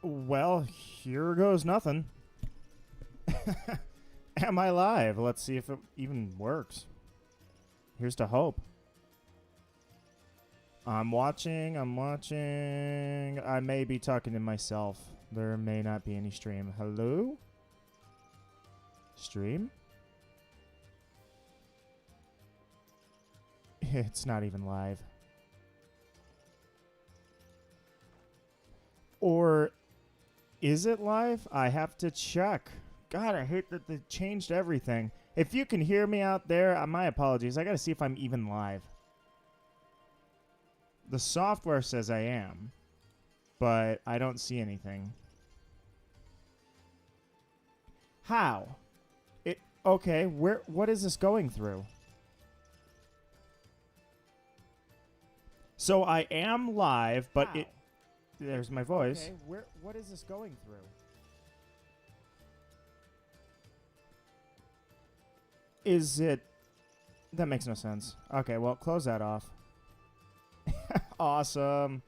Well, here goes nothing. Am I live? Let's see if it even works. Here's to hope. I'm watching. I may be talking to myself. There may not be any stream. Hello? Stream? It's not even live. Or is it live? I have to check. God, I hate that they changed everything. If you can hear me out there, my apologies. I gotta see if I'm even live. The software says I am, but I don't see anything. How? Okay, what is this going through? So I am live, but How? There's my voice. Okay, what is this going through? Is it... That makes no sense. Okay, well, close that off. Awesome.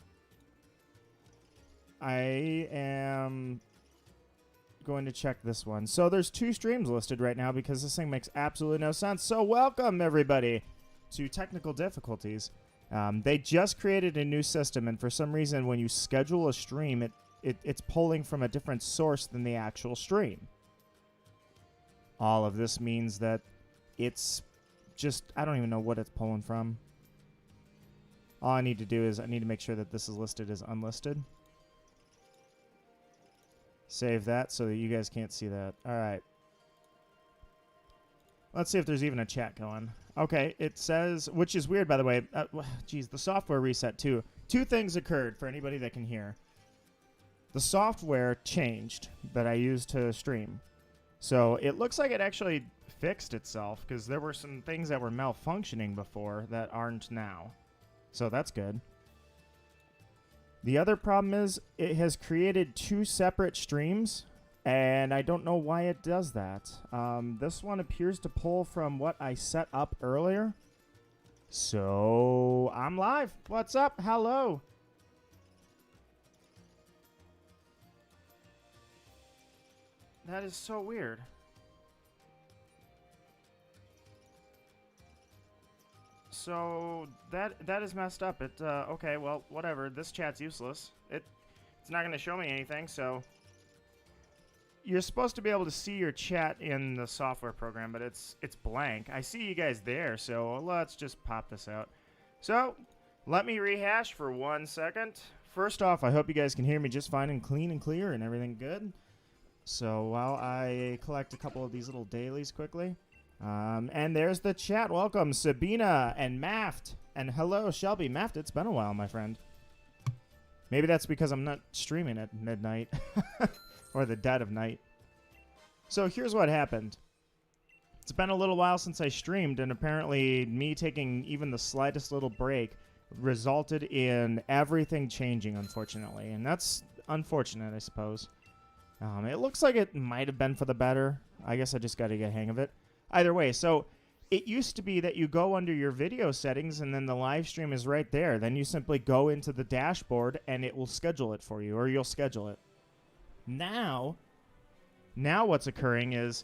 I am going to check this one. So there's 2 streams listed right now because this thing makes absolutely no sense. So welcome, everybody, to Technical Difficulties. They just created a new system, and for some reason, when you schedule a stream, it's pulling from a different source than the actual stream. All of this means that it's just, I don't even know what it's pulling from. All I need to do is I need to make sure that this is listed as unlisted. Save that so that you guys can't see that. All right. Let's see if there's even a chat going. Okay, it says, which is weird, by the way. Geez, the software reset, too. 2 things occurred for anybody that can hear. The software changed that I used to stream. So it looks like it actually fixed itself because there were some things that were malfunctioning before that aren't now. So that's good. The other problem is it has created 2 separate streams, and I don't know why it does that. This one appears to pull from what I set up earlier. So I'm live. What's up? Hello. That is so weird. So that is messed up. Okay, well, whatever. This chat's useless. It's not going to show me anything, so you're supposed to be able to see your chat in the software program, but it's blank. I see you guys there, so let's just pop this out. So, let me rehash for 1 second. First off, I hope you guys can hear me just fine and clean and clear and everything good. So, while I collect a couple of these little dailies quickly. And there's the chat. Welcome, Sabina and Maft. And hello, Shelby. Maft, it's been a while, my friend. Maybe that's because I'm not streaming at midnight. Or the dead of night. So here's what happened. It's been a little while since I streamed, and apparently me taking even the slightest little break resulted in everything changing, unfortunately. And that's unfortunate, I suppose. It looks like it might have been for the better. I guess I just got to get a hang of it. Either way, so it used to be that you go under your video settings and then the live stream is right there. Then you simply go into the dashboard and it will schedule it for you, or you'll schedule it. Now what's occurring is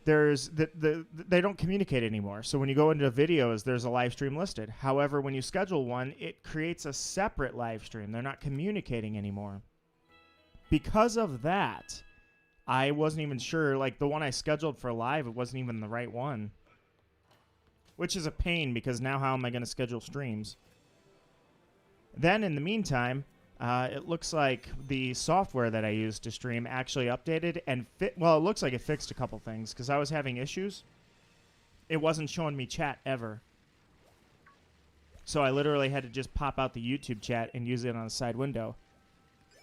they don't communicate anymore. So when you go into videos, there's a live stream listed. However, when you schedule one, it creates a separate live stream. They're not communicating anymore. Because of that, I wasn't even sure, like the one I scheduled for live, it wasn't even the right one. Which is a pain because now how am I going to schedule streams? Then in the meantime, it looks like the software that I used to stream actually updated and it looks like it fixed a couple things because I was having issues. It wasn't showing me chat ever. So I literally had to just pop out the YouTube chat and use it on the side window.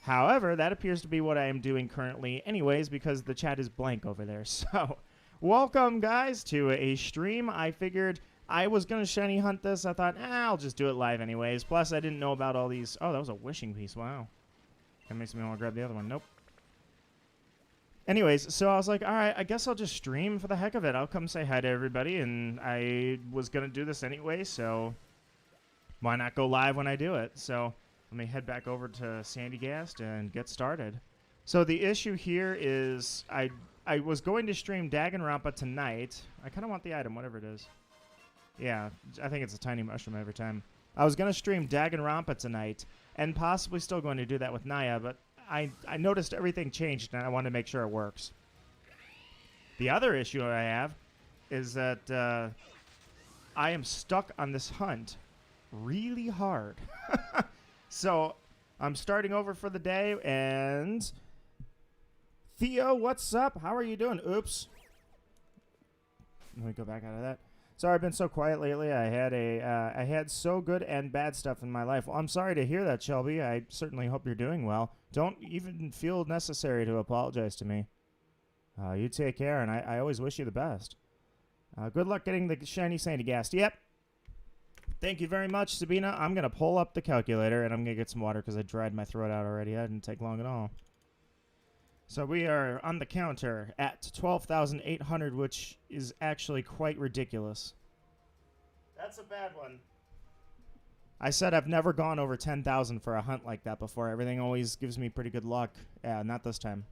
However, that appears to be what I am doing currently anyways because the chat is blank over there. So, welcome guys to a stream. I figured I was going to shiny hunt this. I thought, I'll just do it live anyways. Plus, I didn't know about all these. Oh, that was a wishing piece. Wow. That makes me want to grab the other one. Nope. Anyways, so I was like, all right, I guess I'll just stream for the heck of it. I'll come say hi to everybody, and I was going to do this anyway, so why not go live when I do it? So let me head back over to Sandygast and get started. So the issue here is I was going to stream Danganronpa tonight. I kind of want the item, whatever it is. Yeah, I think it's a tiny mushroom every time. I was going to stream Danganronpa tonight and possibly still going to do that with Naya, but I noticed everything changed and I wanted to make sure it works. The other issue I have is that I am stuck on this hunt really hard. So I'm starting over for the day, and Theo, what's up? How are you doing? Oops. Let me go back out of that. Sorry, I've been so quiet lately. I had so good and bad stuff in my life. Well, I'm sorry to hear that, Shelby. I certainly hope you're doing well. Don't even feel necessary to apologize to me. You take care, and I always wish you the best. Good luck getting the shiny Sandygast. Yep. Thank you very much, Sabina. I'm going to pull up the calculator, and I'm going to get some water because I dried my throat out already. That didn't take long at all. So we are on the counter at 12,800, which is actually quite ridiculous. That's a bad one. I said I've never gone over 10,000 for a hunt like that before. Everything always gives me pretty good luck. Yeah, not this time.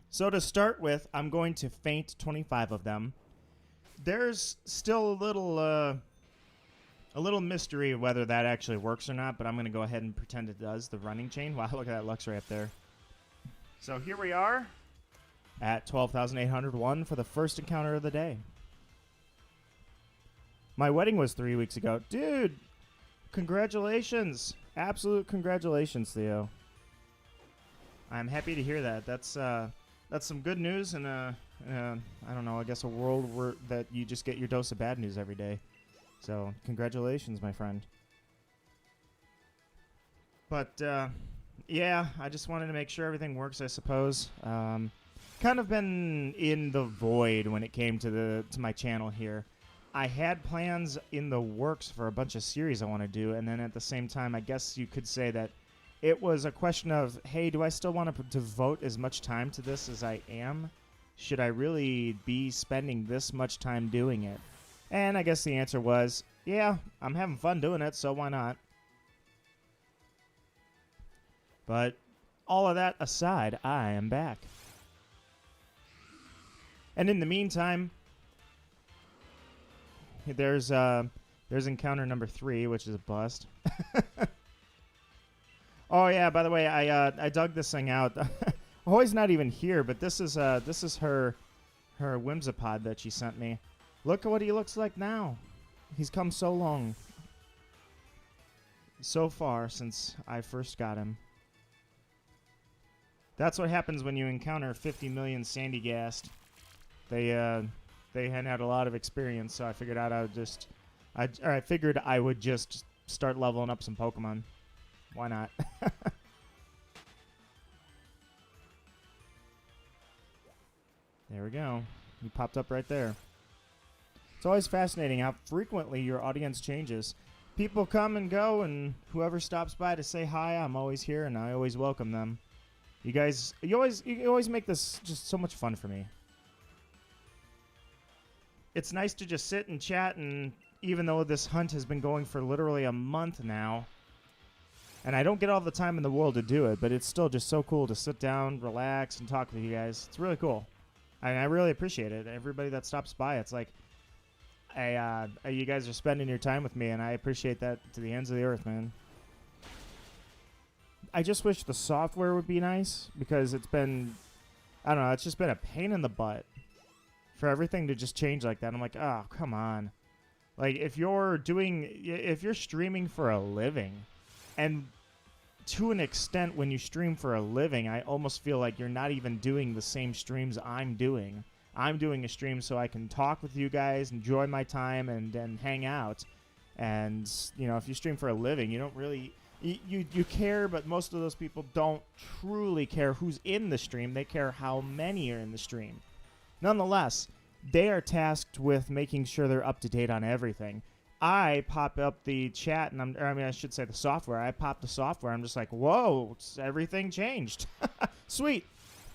So to start with, I'm going to faint 25 of them. There's still a little mystery of whether that actually works or not, but I'm going to go ahead and pretend it does. The running chain. Wow, look at that Lux right up there. So here we are at 12,801 for the first encounter of the day. My wedding was 3 weeks ago. Dude, congratulations. Absolute congratulations, Theo. I'm happy to hear that. That's some good news in I don't know, I guess a world where that you just get your dose of bad news every day. So, congratulations, my friend. But, yeah, I just wanted to make sure everything works, I suppose. Kind of been in the void when it came to my channel here. I had plans in the works for a bunch of series I want to do, and then at the same time, I guess you could say that it was a question of, hey, do I still want to devote as much time to this as I am? Should I really be spending this much time doing it? And I guess the answer was, yeah, I'm having fun doing it, so why not? But all of that aside, I am back. And in the meantime, there's encounter number 3, which is a bust. Oh yeah, by the way, I dug this thing out. Hoy's not even here, but this is her Whimsipod that she sent me. Look at what he looks like now. He's come so long. So far since I first got him. That's what happens when you encounter 50 million Sandygast. They hadn't had a lot of experience, so I figured out I figured I would just start leveling up some Pokemon. Why not? There we go. He popped up right there. It's always fascinating how frequently your audience changes. People come and go, and whoever stops by to say hi, I'm always here, and I always welcome them. You guys, you always make this just so much fun for me. It's nice to just sit and chat, and even though this hunt has been going for literally a month now, and I don't get all the time in the world to do it, but it's still just so cool to sit down, relax, and talk with you guys. It's really cool. I really appreciate it. Everybody that stops by, it's like, you guys are spending your time with me, and I appreciate that to the ends of the earth, man. I just wish the software would be nice, because it's been, I don't know, it's just been a pain in the butt for everything to just change like that. I'm like, oh, come on. Like, if you're streaming for a living, and to an extent, when you stream for a living, I almost feel like you're not even doing the same streams I'm doing. I'm doing a stream so I can talk with you guys, enjoy my time, and hang out. And, you know, if you stream for a living, you don't really... You care, but most of those people don't truly care who's in the stream. They care how many are in the stream. Nonetheless, they are tasked with making sure they're up to date on everything. I pop up the chat, and I should say the software. I pop the software. I'm just like, whoa, everything changed. Sweet.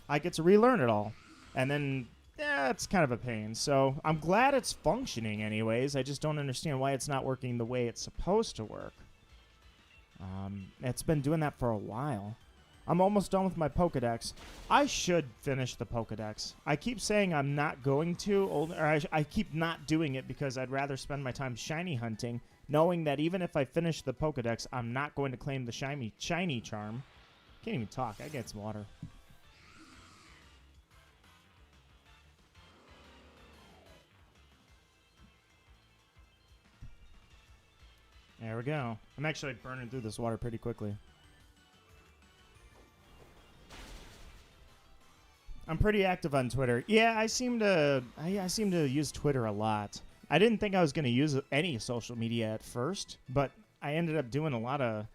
I get to relearn it all. And then it's kind of a pain. So I'm glad it's functioning anyways. I just don't understand why it's not working the way it's supposed to work. It's been doing that for a while. I'm almost done with my Pokedex. I should finish the Pokedex. I keep saying I'm not going to, or I keep not doing it because I'd rather spend my time shiny hunting, knowing that even if I finish the Pokedex, I'm not going to claim the shiny charm. Can't even talk. I get some water. There we go. I'm actually burning through this water pretty quickly. I'm pretty active on Twitter. Yeah, I seem to use Twitter a lot. I didn't think I was going to use any social media at first, but I ended up doing a lot of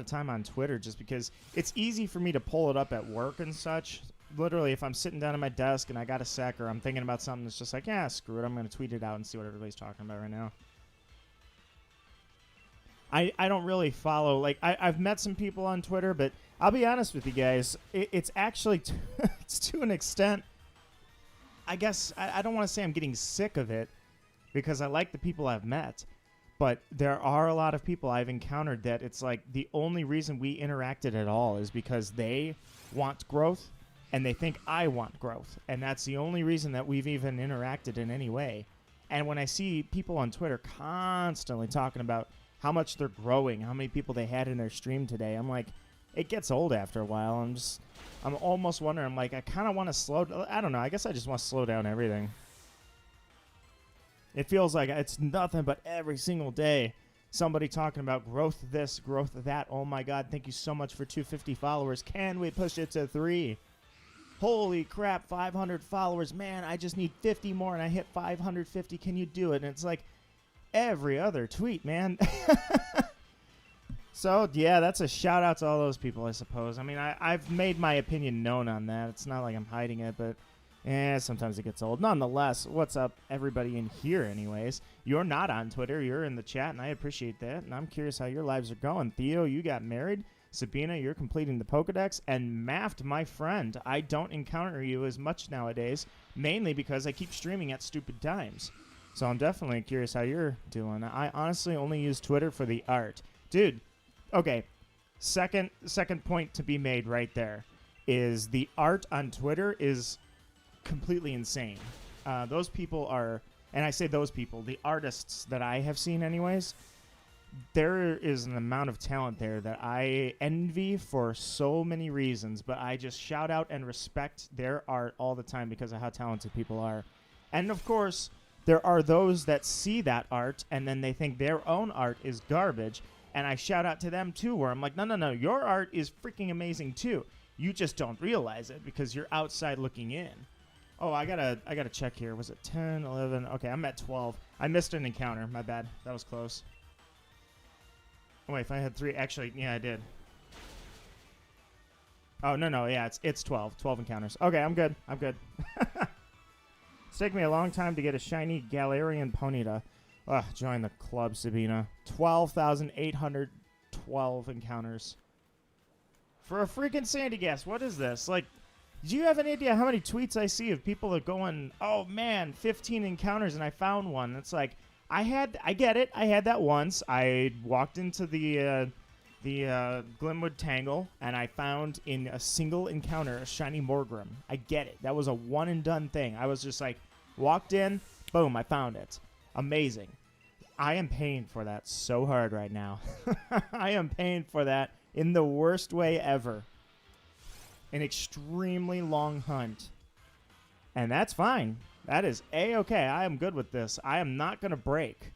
time on Twitter just because it's easy for me to pull it up at work and such. Literally, if I'm sitting down at my desk and I got a sec or I'm thinking about something, it's just like, yeah, screw it. I'm going to tweet it out and see what everybody's talking about right now. I don't really follow, like, I've met some people on Twitter, but I'll be honest with you guys, it's actually, it's to an extent, I guess, I don't want to say I'm getting sick of it, because I like the people I've met, but there are a lot of people I've encountered that it's like the only reason we interacted at all is because they want growth, and they think I want growth, and that's the only reason that we've even interacted in any way. And when I see people on Twitter constantly talking about how much they're growing, how many people they had in their stream today, I'm like, it gets old after a while. I'm almost wondering, I'm like, I kind of want to I don't know, I guess I just want to slow down everything. It feels like it's nothing but every single day somebody talking about growth this, growth that. Oh my God, thank you so much for 250 followers. Can we push it to 3? Holy crap, 500 followers. Man, I just need 50 more and I hit 550. Can you do it? And it's like, every other tweet, man. So, yeah, that's a shout out to all those people, I suppose. I mean, I've made my opinion known on that. It's not like I'm hiding it, but sometimes it gets old. Nonetheless, what's up, everybody in here, anyways? You're not on Twitter. You're in the chat, and I appreciate that. And I'm curious how your lives are going. Theo, you got married. Sabina, you're completing the Pokedex. And Maft, my friend, I don't encounter you as much nowadays, mainly because I keep streaming at stupid times. So I'm definitely curious how you're doing. I honestly only use Twitter for the art. Dude, okay, second point to be made right there is the art on Twitter is completely insane. Those people are, and I say those people, the artists that I have seen anyways, there is an amount of talent there that I envy for so many reasons, but I just shout out and respect their art all the time because of how talented people are. And of course, there are those that see that art and then they think their own art is garbage. And I shout out to them too, where I'm like, no, your art is freaking amazing too. You just don't realize it because you're outside looking in. Oh, I gotta check here. Was it 10, 11? Okay, I'm at 12. I missed an encounter. My bad. That was close. Oh, wait, if I had 3, actually, yeah, I did. Oh, no, yeah, it's 12. 12 encounters. Okay, I'm good. It's taken me a long time to get a shiny Galarian Ponyta. Join the club, Sabina. 12,812 encounters. For a freaking Sandygast, what is this? Like, do you have any idea how many tweets I see of people that going, oh man, 15 encounters and I found one? It's like, I get it. I had that once. I walked into the Glimwood Tangle, and I found in a single encounter a shiny Morgrem. I get it. That was a one and done thing. I was just like, walked in, boom, I found it. Amazing. I am paying for that so hard right now. I am paying for that in the worst way ever. An extremely long hunt. And that's fine. That is A-okay. I am good with this. I am not going to break.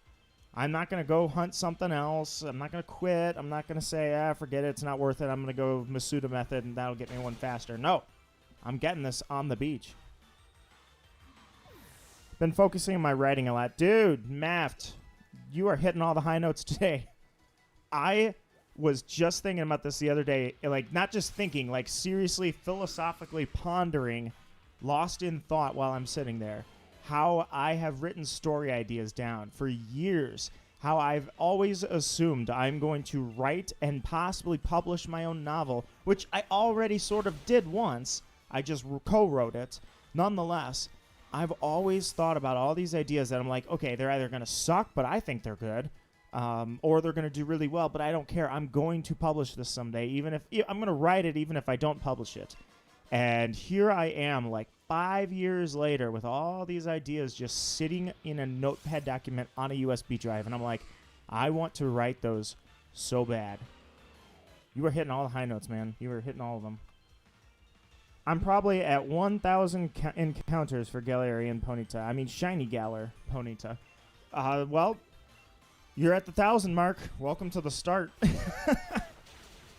I'm not going to go hunt something else. I'm not going to quit. I'm not going to say, forget it. It's not worth it. I'm going to go Masuda method, and that'll get me one faster. No. I'm getting this on the beach. Been focusing on my writing a lot. Dude, Maft, you are hitting all the high notes today. I was just thinking about this the other day. Like, not just thinking, like, seriously, philosophically pondering, lost in thought while I'm sitting there. How I have written story ideas down for years. How I've always assumed I'm going to write and possibly publish my own novel, which I already sort of did once. I just co-wrote it. Nonetheless, I've always thought about all these ideas that I'm like, okay, they're either going to suck, but I think they're good, or they're going to do really well, but I don't care. I'm going to publish this someday, I'm going to write it even if I don't publish it. And here I am, like 5 years later, with all these ideas just sitting in a notepad document on a USB drive, and I'm like, I want to write those so bad. You were hitting all the high notes, man. You were hitting all of them. I'm probably at 1,000 encounters for Galarian Ponyta. I mean, Shiny Galar Ponyta. Well, you're at the 1,000 mark. Welcome to the start.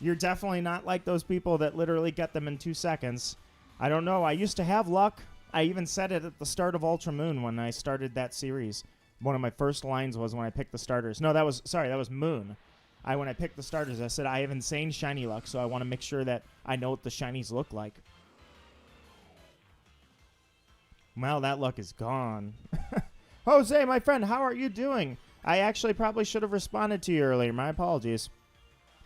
You're definitely not like those people that literally get them in 2 seconds. I don't know. I used to have luck. I even said it at the start of Ultra Moon when I started that series. One of my first lines was when I picked the starters. No, that was Moon. When I picked the starters, I said I have insane shiny luck, so I want to make sure that I know what the shinies look like. Well, that luck is gone. Jose, my friend, how are you doing? I actually probably should have responded to you earlier. My apologies.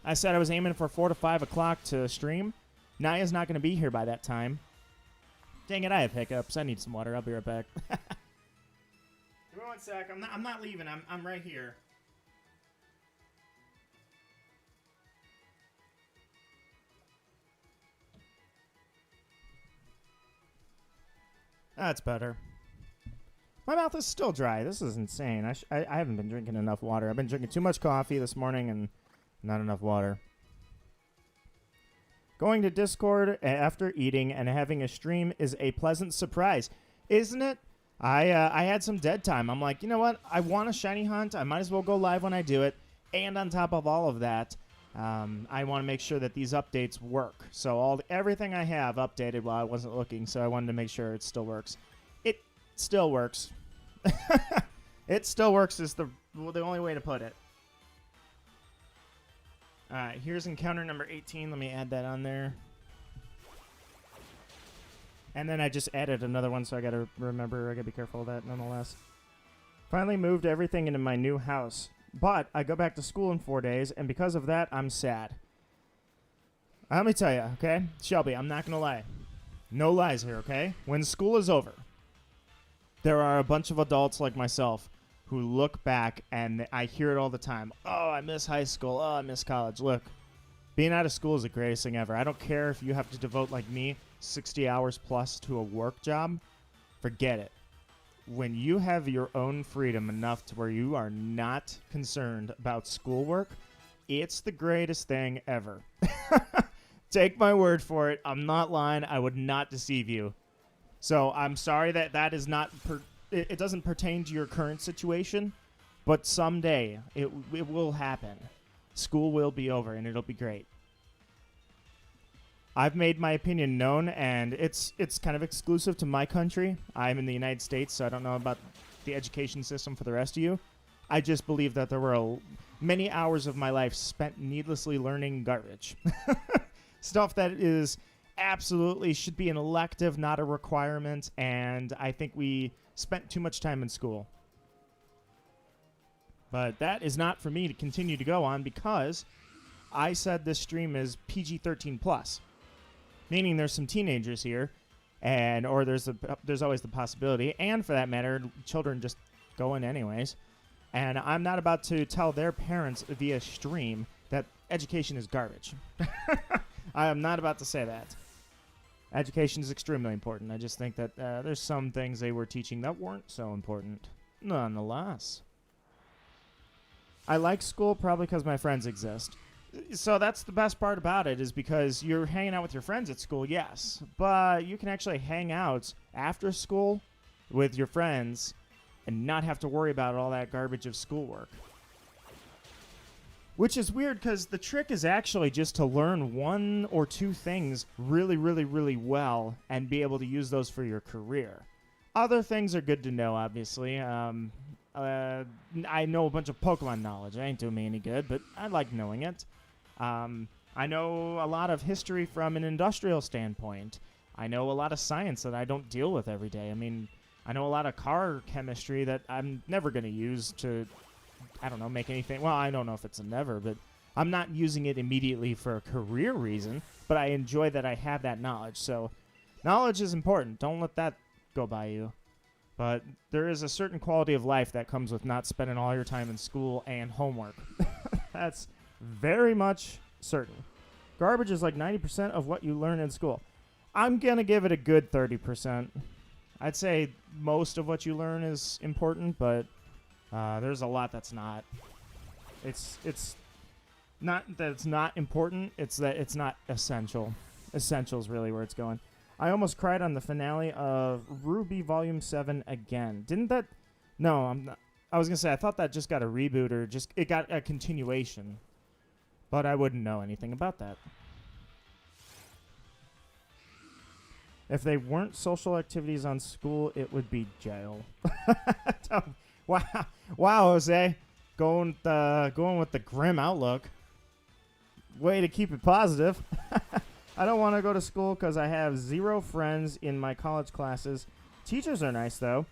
I said I was aiming for 4 to 5 o'clock to stream. Naya's not going to be here by that time. Dang it, I have hiccups. I need some water. I'll be right back. Give me 1 sec. I'm not leaving. I'm right here. That's better. My mouth is still dry. This is insane. I haven't been drinking enough water. I've been drinking too much coffee this morning and not enough water. Going to Discord after eating and having a stream is a pleasant surprise, isn't it? I had some dead time. I'm like, you know what? I want a shiny hunt. I might as well go live when I do it. And on top of all of that, I want to make sure that these updates work. So everything I have updated while I wasn't looking, so I wanted to make sure it still works. It still works. It still works is the only way to put it. All right, here's encounter number 18. Let me add that on there. And then I just added another one, so I got to remember. I got to be careful of that nonetheless. Finally moved everything into my new house. But I go back to school in 4 days, and because of that, I'm sad. Let me tell you, okay? Shelby, I'm not going to lie. No lies here, okay? When school is over, there are a bunch of adults like myself who look back, and I hear it all the time. Oh, I miss high school. Oh, I miss college. Look, being out of school is the greatest thing ever. I don't care if you have to devote, like me, 60 hours plus to a work job. Forget it. When you have your own freedom enough to where you are not concerned about schoolwork, it's the greatest thing ever. Take my word for it. I'm not lying. I would not deceive you. So I'm sorry that is not... It doesn't pertain to your current situation, but someday it will happen. School will be over, and it'll be great. I've made my opinion known, and it's kind of exclusive to my country. I'm in the United States, so I don't know about the education system for the rest of you. I just believe that there were many hours of my life spent needlessly learning garbage. Stuff that is absolutely should be an elective, not a requirement, and I think we spent too much time in school. But that is not for me to continue to go on because I said this stream is PG-13 plus, meaning there's some teenagers here, or there's always the possibility, and for that matter, children just go in anyways. And I'm not about to tell their parents via stream that education is garbage. I am not about to say that. Education is extremely important. I just think that there's some things they were teaching that weren't so important. Nonetheless. I like school probably because my friends exist. So that's the best part about it is because you're hanging out with your friends at school, yes. But you can actually hang out after school with your friends and not have to worry about all that garbage of schoolwork. Which is weird because the trick is actually just to learn 1 or 2 things really, really, really well and be able to use those for your career. Other things are good to know, obviously. I know a bunch of Pokemon knowledge. It ain't doing me any good, but I like knowing it. I know a lot of history from an industrial standpoint. I know a lot of science that I don't deal with every day. I mean, I know a lot of car chemistry that I'm never going to use to... I don't know, make anything. Well, I don't know if it's a never, but I'm not using it immediately for a career reason, but I enjoy that I have that knowledge. So knowledge is important. Don't let that go by you. But there is a certain quality of life that comes with not spending all your time in school and homework. That's very much certain. Garbage is like 90% of what you learn in school. I'm going to give it a good 30%. I'd say most of what you learn is important, but there's a lot that's not. It's not that it's not important, it's that it's not essential. Essential is really where it's going. I almost cried on the finale of Ruby Volume 7 again. Didn't that... No, I'm not. I was going to say, I thought that just got a reboot or just... It got a continuation. But I wouldn't know anything about that. If they weren't social activities on school, it would be jail. Wow, Jose. Going with the grim outlook. Way to keep it positive. I don't want to go to school because I have 0 friends in my college classes. Teachers are nice, though.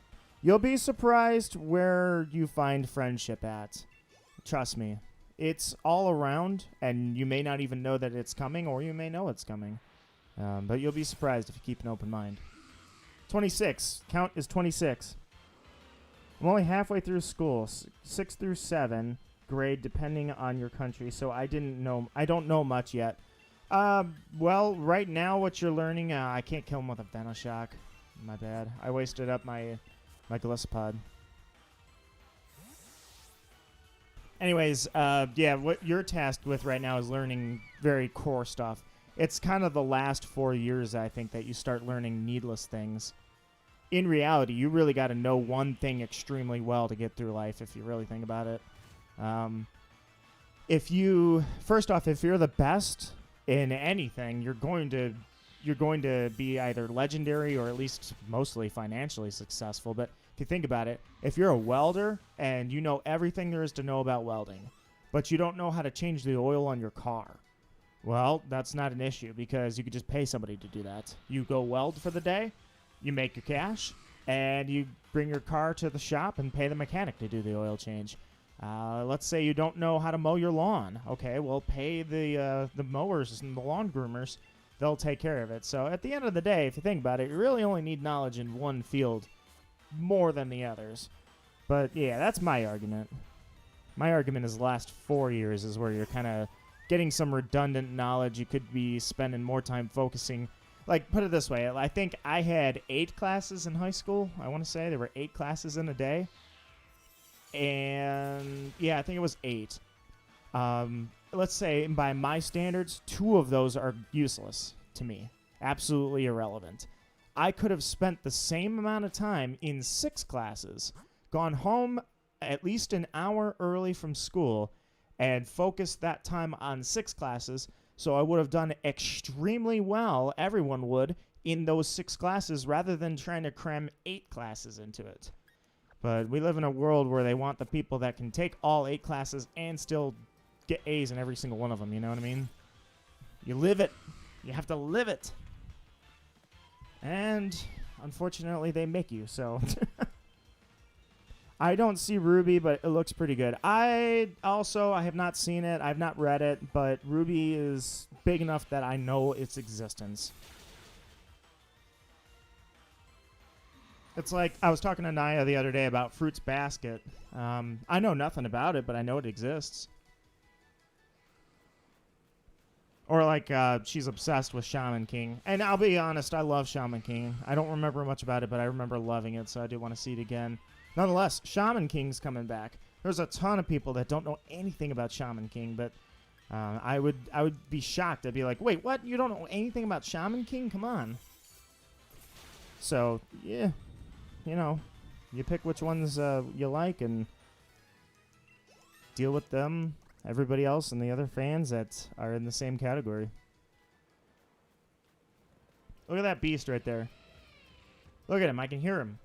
You'll be surprised where you find friendship at. Trust me. It's all around, and you may not even know that it's coming, or you may know it's coming. But you'll be surprised if you keep an open mind. 26. Count is 26. I'm only halfway through school. 6 through 7 grade, depending on your country, so I don't know much yet. Well, right now what you're learning, I can't kill him with a Venoshock. My bad. I wasted up my Gliscopod. Anyways, yeah, what you're tasked with right now is learning very core stuff. It's kind of the last 4 years, I think, that you start learning needless things. In reality, you really got to know one thing extremely well to get through life, if you really think about it. First off, if you're the best in anything, you're going to be either legendary or at least mostly financially successful. But if you think about it, if you're a welder and you know everything there is to know about welding, but you don't know how to change the oil on your car, well, that's not an issue because you could just pay somebody to do that. You go weld for the day, you make your cash, and you bring your car to the shop and pay the mechanic to do the oil change. Let's say you don't know how to mow your lawn. Okay, well, pay the mowers and the lawn groomers. They'll take care of it. So at the end of the day, if you think about it, you really only need knowledge in one field more than the others. But yeah, that's my argument. My argument is the last 4 years is where you're kind of getting some redundant knowledge. You could be spending more time focusing. Like, put it this way. I think I had 8 classes in high school. I want to say there were 8 classes in a day. And yeah, I think it was 8. Let's say by my standards, 2 of those are useless to me. Absolutely irrelevant. I could have spent the same amount of time in 6 classes, gone home at least an hour early from school, and focused that time on 6 classes, so I would have done extremely well, everyone would, in those 6 classes rather than trying to cram 8 classes into it. But we live in a world where they want the people that can take all 8 classes and still get A's in every single one of them, you know what I mean? You live it. You have to live it. And unfortunately, they make you, so... I don't see Ruby, but it looks pretty good. I have not seen it. I've not read it, but Ruby is big enough that I know its existence. It's like I was talking to Naya the other day about Fruits Basket. I know nothing about it, but I know it exists. Or like she's obsessed with Shaman King. And I'll be honest, I love Shaman King. I don't remember much about it, but I remember loving it, so I do want to see it again. Nonetheless, Shaman King's coming back. There's a ton of people that don't know anything about Shaman King, but I would be shocked. I'd be like, wait, what? You don't know anything about Shaman King? Come on. So, yeah, you know, you pick which ones you like and deal with them, everybody else, and the other fans that are in the same category. Look at that beast right there. Look at him. I can hear him.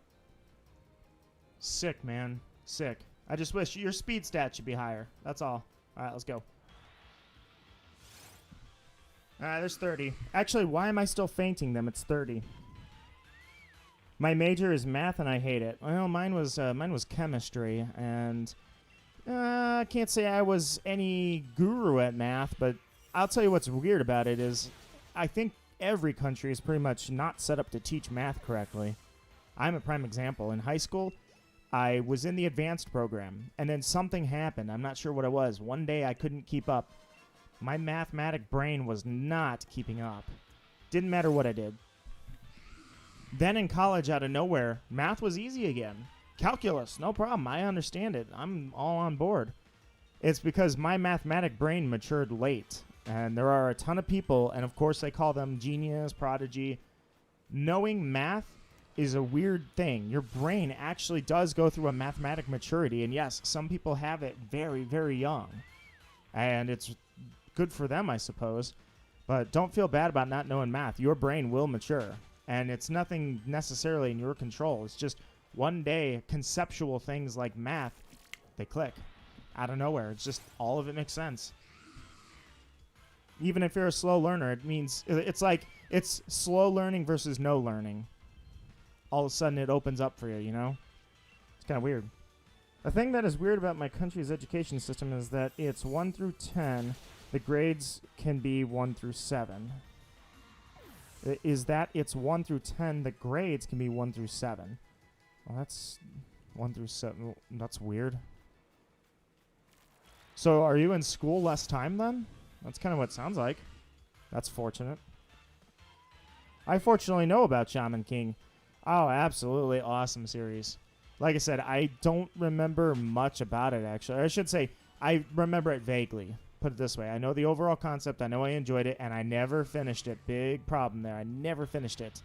Sick, man. Sick. I just wish your speed stat should be higher. That's all. All right, let's go. All right, there's 30. Actually, why am I still fainting them? It's 30. My major is math, and I hate it. Well, mine was chemistry, and I can't say I was any guru at math, but I'll tell you what's weird about it is I think every country is pretty much not set up to teach math correctly. I'm a prime example. In high school, I was in the advanced program, and then something happened. I'm not sure what it was. One day I couldn't keep up. My mathematic brain was not keeping up. Didn't matter what I did. Then in college, out of nowhere, math was easy again. Calculus, no problem. I understand it. I'm all on board. It's because my mathematic brain matured late. And there are a ton of people, and of course they call them genius, prodigy. Knowing math is a weird thing. Your brain actually does go through a mathematic maturity. And yes, some people have it very, very young. And it's good for them, I suppose. But don't feel bad about not knowing math. Your brain will mature. And it's nothing necessarily in your control. It's just one day, conceptual things like math, they click out of nowhere. It's just all of it makes sense. Even if you're a slow learner, it means it's like it's slow learning versus no learning. All of a sudden, it opens up for you, you know? It's kind of weird. The thing that is weird about my country's education system is that it's 1 through 10. The grades can be 1 through 7. Is that it's 1 through 10, the grades can be 1 through 7. Well, that's 1 through 7. That's weird. So are you in school less time then? That's kind of what it sounds like. That's fortunate. I fortunately know about Shaman King. Oh, absolutely awesome series. Like I said, I don't remember much about it, actually. Or I should say, I remember it vaguely. Put it this way. I know the overall concept. I know I enjoyed it, and I never finished it. Big problem there. I never finished it.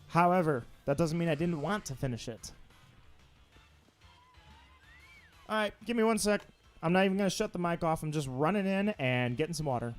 However, that doesn't mean I didn't want to finish it. All right, give me 1 sec. I'm not even going to shut the mic off. I'm just running in and getting some water.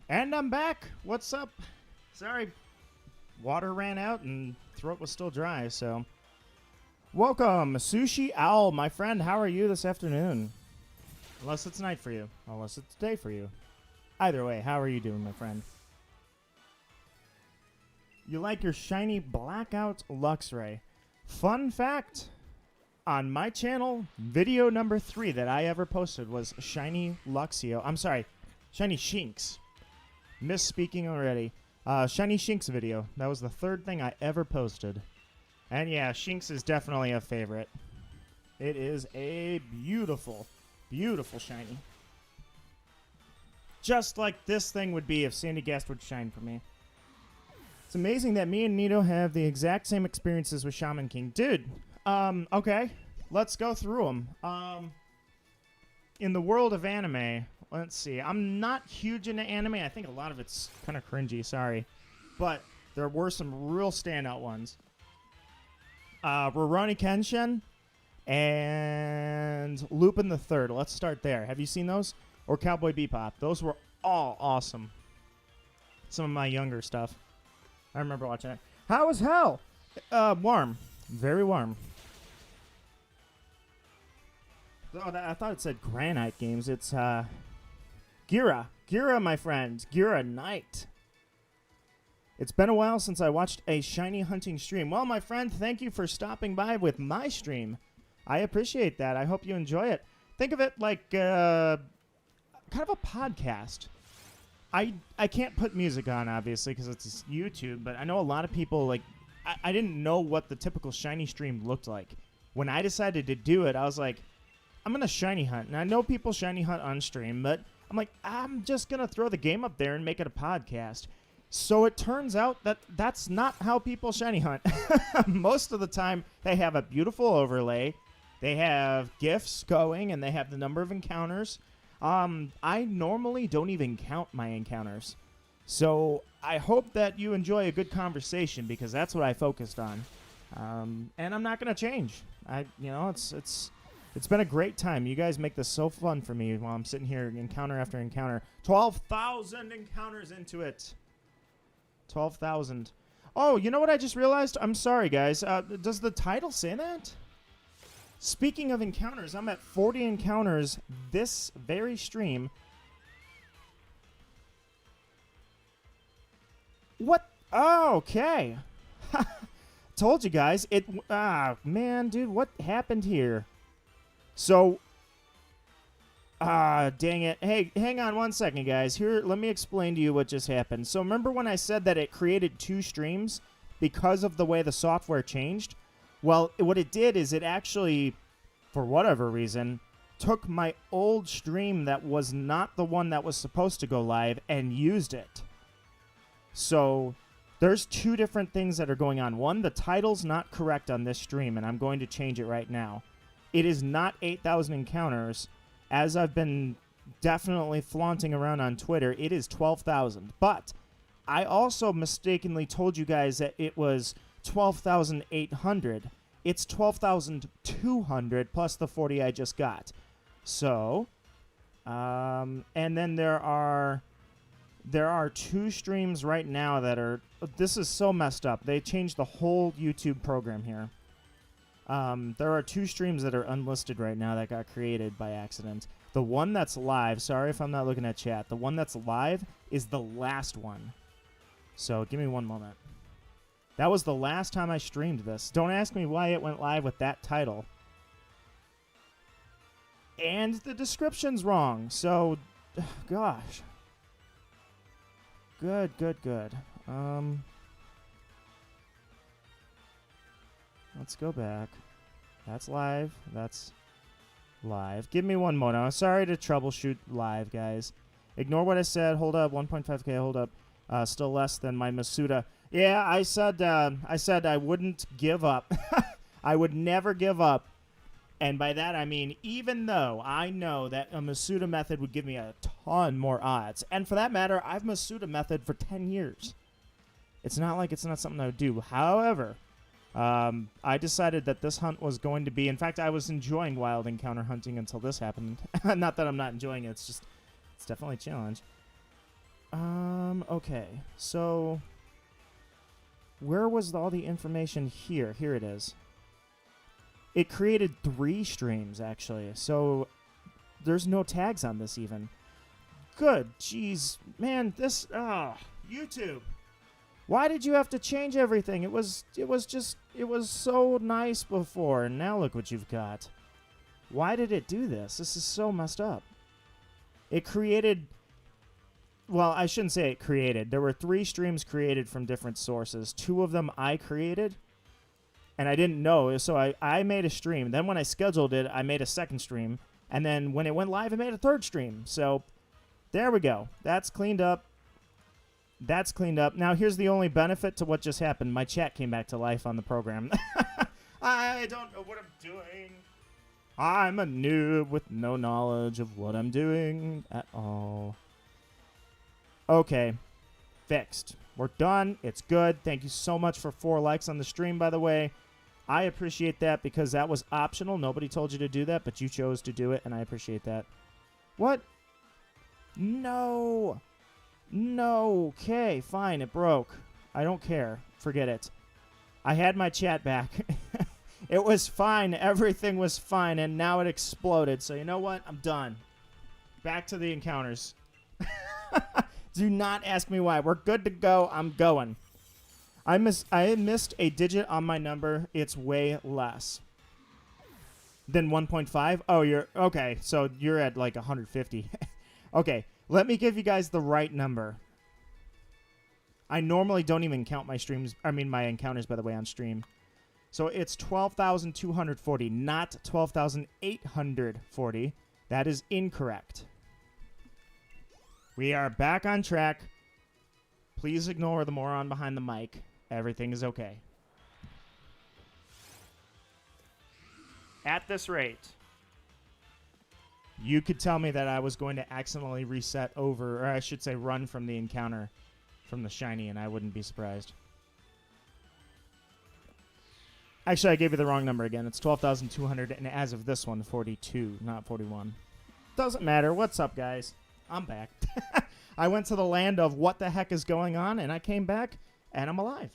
And I'm back. What's up? Sorry, water ran out and throat was still dry, so. Welcome, Sushi Owl, my friend. How are you this afternoon? Unless it's night for you. Unless it's day for you. Either way, how are you doing, my friend? You like your shiny blackout Luxray. Fun fact, on my channel, video number 3 that I ever posted was Shiny Luxio. I'm sorry, Shiny Shinx. Misspeaking already. Shiny Shinx video. That was the 3rd thing I ever posted. And yeah, Shinx is definitely a favorite. It is a beautiful, beautiful shiny. Just like this thing would be if Sandygast would shine for me. It's amazing that me and Nito have the exact same experiences with Shaman King. Dude, okay. Let's go through them. In the world of anime, let's see. I'm not huge into anime. I think a lot of it's kind of cringy, sorry. But there were some real standout ones. Rurouni Kenshin and Lupin the Third. Let's start there. Have you seen those? Or Cowboy Bebop. Those were all awesome. Some of my younger stuff. I remember watching it. How is hell? Warm. Very warm. Oh, I thought it said Granite Games. It's Gira. Gira, my friend. Gira Knight. It's been a while since I watched a shiny hunting stream. Well, my friend, thank you for stopping by with my stream. I appreciate that. I hope you enjoy it. Think of it like kind of a podcast. I can't put music on, obviously, because it's YouTube, but I know a lot of people, like, I didn't know what the typical shiny stream looked like. When I decided to do it, I was like, I'm going to shiny hunt. And I know people shiny hunt on stream, but I'm like, I'm just going to throw the game up there and make it a podcast. So it turns out that that's not how people shiny hunt. Most of the time, they have a beautiful overlay. They have gifts going, and they have the number of encounters. I normally don't even count my encounters. So I hope that you enjoy a good conversation, because that's what I focused on. And I'm not going to change. It's been a great time. You guys make this so fun for me while I'm sitting here encounter after encounter. 12,000 encounters into it. 12,000. Oh, you know what I just realized? I'm sorry, guys. Does the title say that? Speaking of encounters, I'm at 40 encounters this very stream. What? Oh, okay. Told you guys. Man, dude, what happened here? So, dang it. Hey, hang on one second, guys. Here, let me explain to you what just happened. So remember when I said that it created 2 streams because of the way the software changed? Well, what it did is it actually, for whatever reason, took my old stream that was not the one that was supposed to go live and used it. So there's 2 different things that are going on. One, the title's not correct on this stream, and I'm going to change it right now. It is not 8,000 encounters. As I've been definitely flaunting around on Twitter, it is 12,000. But I also mistakenly told you guys that it was 12,800. It's 12,200 plus the 40 I just got. So, and then there are 2 streams right now that are... This is so messed up. They changed the whole YouTube program here. There are 2 streams that are unlisted right now that got created by accident. The one that's live, sorry if I'm not looking at chat, the one that's live is the last one. So give me one moment. That was the last time I streamed this. Don't ask me why it went live with that title. And the description's wrong, so, gosh. Good. Let's go back. That's live. That's live. Give me one more. Sorry to troubleshoot live, guys. Ignore what I said. Hold up. 1.5K. Hold up. Still less than my Masuda. Yeah, I said I wouldn't give up. I would never give up. And by that I mean even though I know that a Masuda method would give me a ton more odds. And for that matter, I've Masuda method for 10 years. It's not like it's not something I would do. However, I decided that this hunt was going to be... In fact, I was enjoying wild encounter hunting until this happened. Not that I'm not enjoying it. It's just... It's definitely a challenge. Okay. So... Where was all the information here? Here it is. It created 3 streams, actually. So... There's no tags on this, even. Good. Jeez. Man, this... YouTube. Why did you have to change everything? It was so nice before, and now look what you've got. Why did it do this? This is so messed up. It created... Well, I shouldn't say it created. There were 3 streams created from different sources. 2 of them I created, and I didn't know, so I made a stream. Then when I scheduled it, I made a second stream, and then when it went live, I made a 3rd stream. So, there we go. That's cleaned up. That's cleaned up. Now, here's the only benefit to what just happened. My chat came back to life on the program. I don't know what I'm doing. I'm a noob with no knowledge of what I'm doing at all. Okay. Fixed. We're done. It's good. Thank you so much for 4 likes on the stream, by the way. I appreciate that because that was optional. Nobody told you to do that, but you chose to do it, and I appreciate that. What? No. No. Okay, fine. It broke. I don't care. Forget it. I had my chat back. It was fine. Everything was fine, and now it exploded. So you know what? I'm done. Back to the encounters. Do not ask me why. We're good to go. I'm going. I missed a digit on my number. It's way less than 1.5. Oh, you're... Okay, so you're at like 150. Okay. Let me give you guys the right number. I normally don't even count my my encounters, by the way, on stream. So it's 12,240, not 12,840. That is incorrect. We are back on track. Please ignore the moron behind the mic. Everything is okay. At this rate, you could tell me that I was going to accidentally reset over, or I should say run from the encounter from the shiny, and I wouldn't be surprised. Actually, I gave you the wrong number again. It's 12,200, and as of this one, 42, not 41. Doesn't matter. What's up, guys? I'm back. I went to the land of what the heck is going on, and I came back, and I'm alive.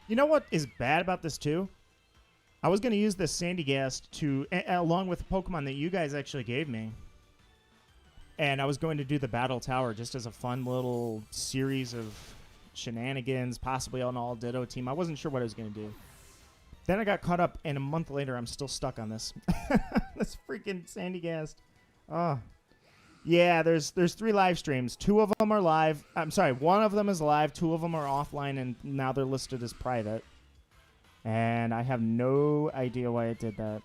You know what is bad about this, too? I was going to use this Sandygast to, along with Pokemon that you guys actually gave me. And I was going to do the Battle Tower just as a fun little series of shenanigans, possibly on all Ditto team. I wasn't sure what I was going to do. Then I got caught up, and a month later, I'm still stuck on this. This freaking Sandygast. Oh. Yeah, there's 3 live streams. 2 of them are live. I'm sorry, 1 of them is live. 2 of them are offline, and now they're listed as private. And I have no idea why it did that.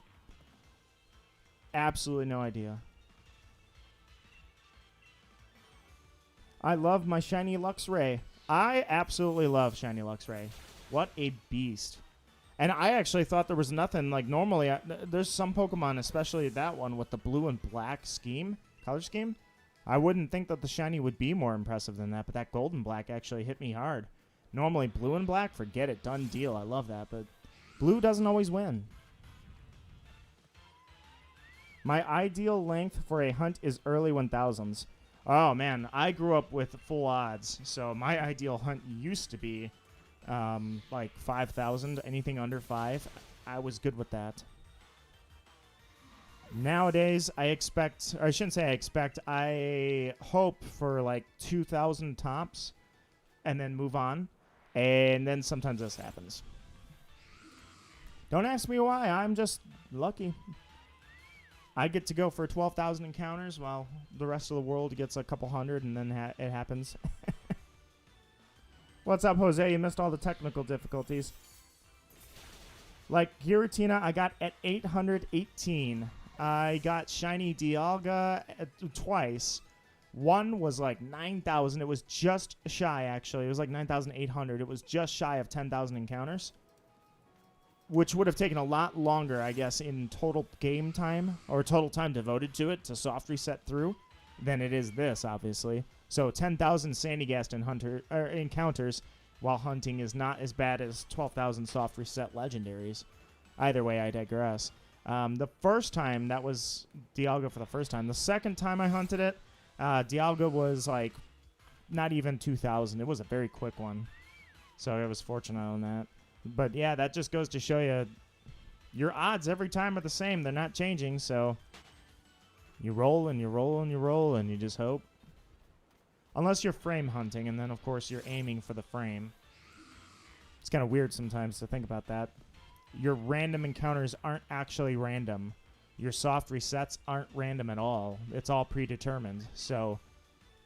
Absolutely no idea. I love my shiny Luxray. I absolutely love shiny Luxray. What a beast. And I actually thought there was nothing, like normally, there's some Pokemon, especially that one with the blue and black scheme, color scheme. I wouldn't think that the shiny would be more impressive than that, but that gold and black actually hit me hard. Normally blue and black, forget it, done deal. I love that, but blue doesn't always win. My ideal length for a hunt is early 1000s. Oh, man, I grew up with full odds, so my ideal hunt used to be like 5,000, anything under 5. I was good with that. Nowadays, I expect, or I shouldn't say I expect, I hope for like 2,000 tops and then move on. And then sometimes this happens. Don't ask me why, I'm just lucky. I get to go for 12,000 encounters while the rest of the world gets a couple hundred, and then it happens. What's up, Jose? You missed all the technical difficulties. Like Giratina, I got at 818. I got shiny Dialga twice. One was like 9,000. It was just shy, actually. It was like 9,800. It was just shy of 10,000 encounters, which would have taken a lot longer, I guess, in total game time or total time devoted to it to soft reset through than it is this, obviously. So 10,000 Sandygast encounters while hunting is not as bad as 12,000 soft reset legendaries. Either way, I digress. The first time, that was Dialga for the first time. The second time I hunted it, Dialga was like not even 2,000. It was a very quick one. So I was fortunate on that. But yeah, that just goes to show you your odds every time are the same. They're not changing, so you roll and you roll and you roll and you just hope. Unless you're frame hunting, and then, of course, you're aiming for the frame. It's kind of weird sometimes to think about that. Your random encounters aren't actually random. Your soft resets aren't random at all. It's all predetermined. So,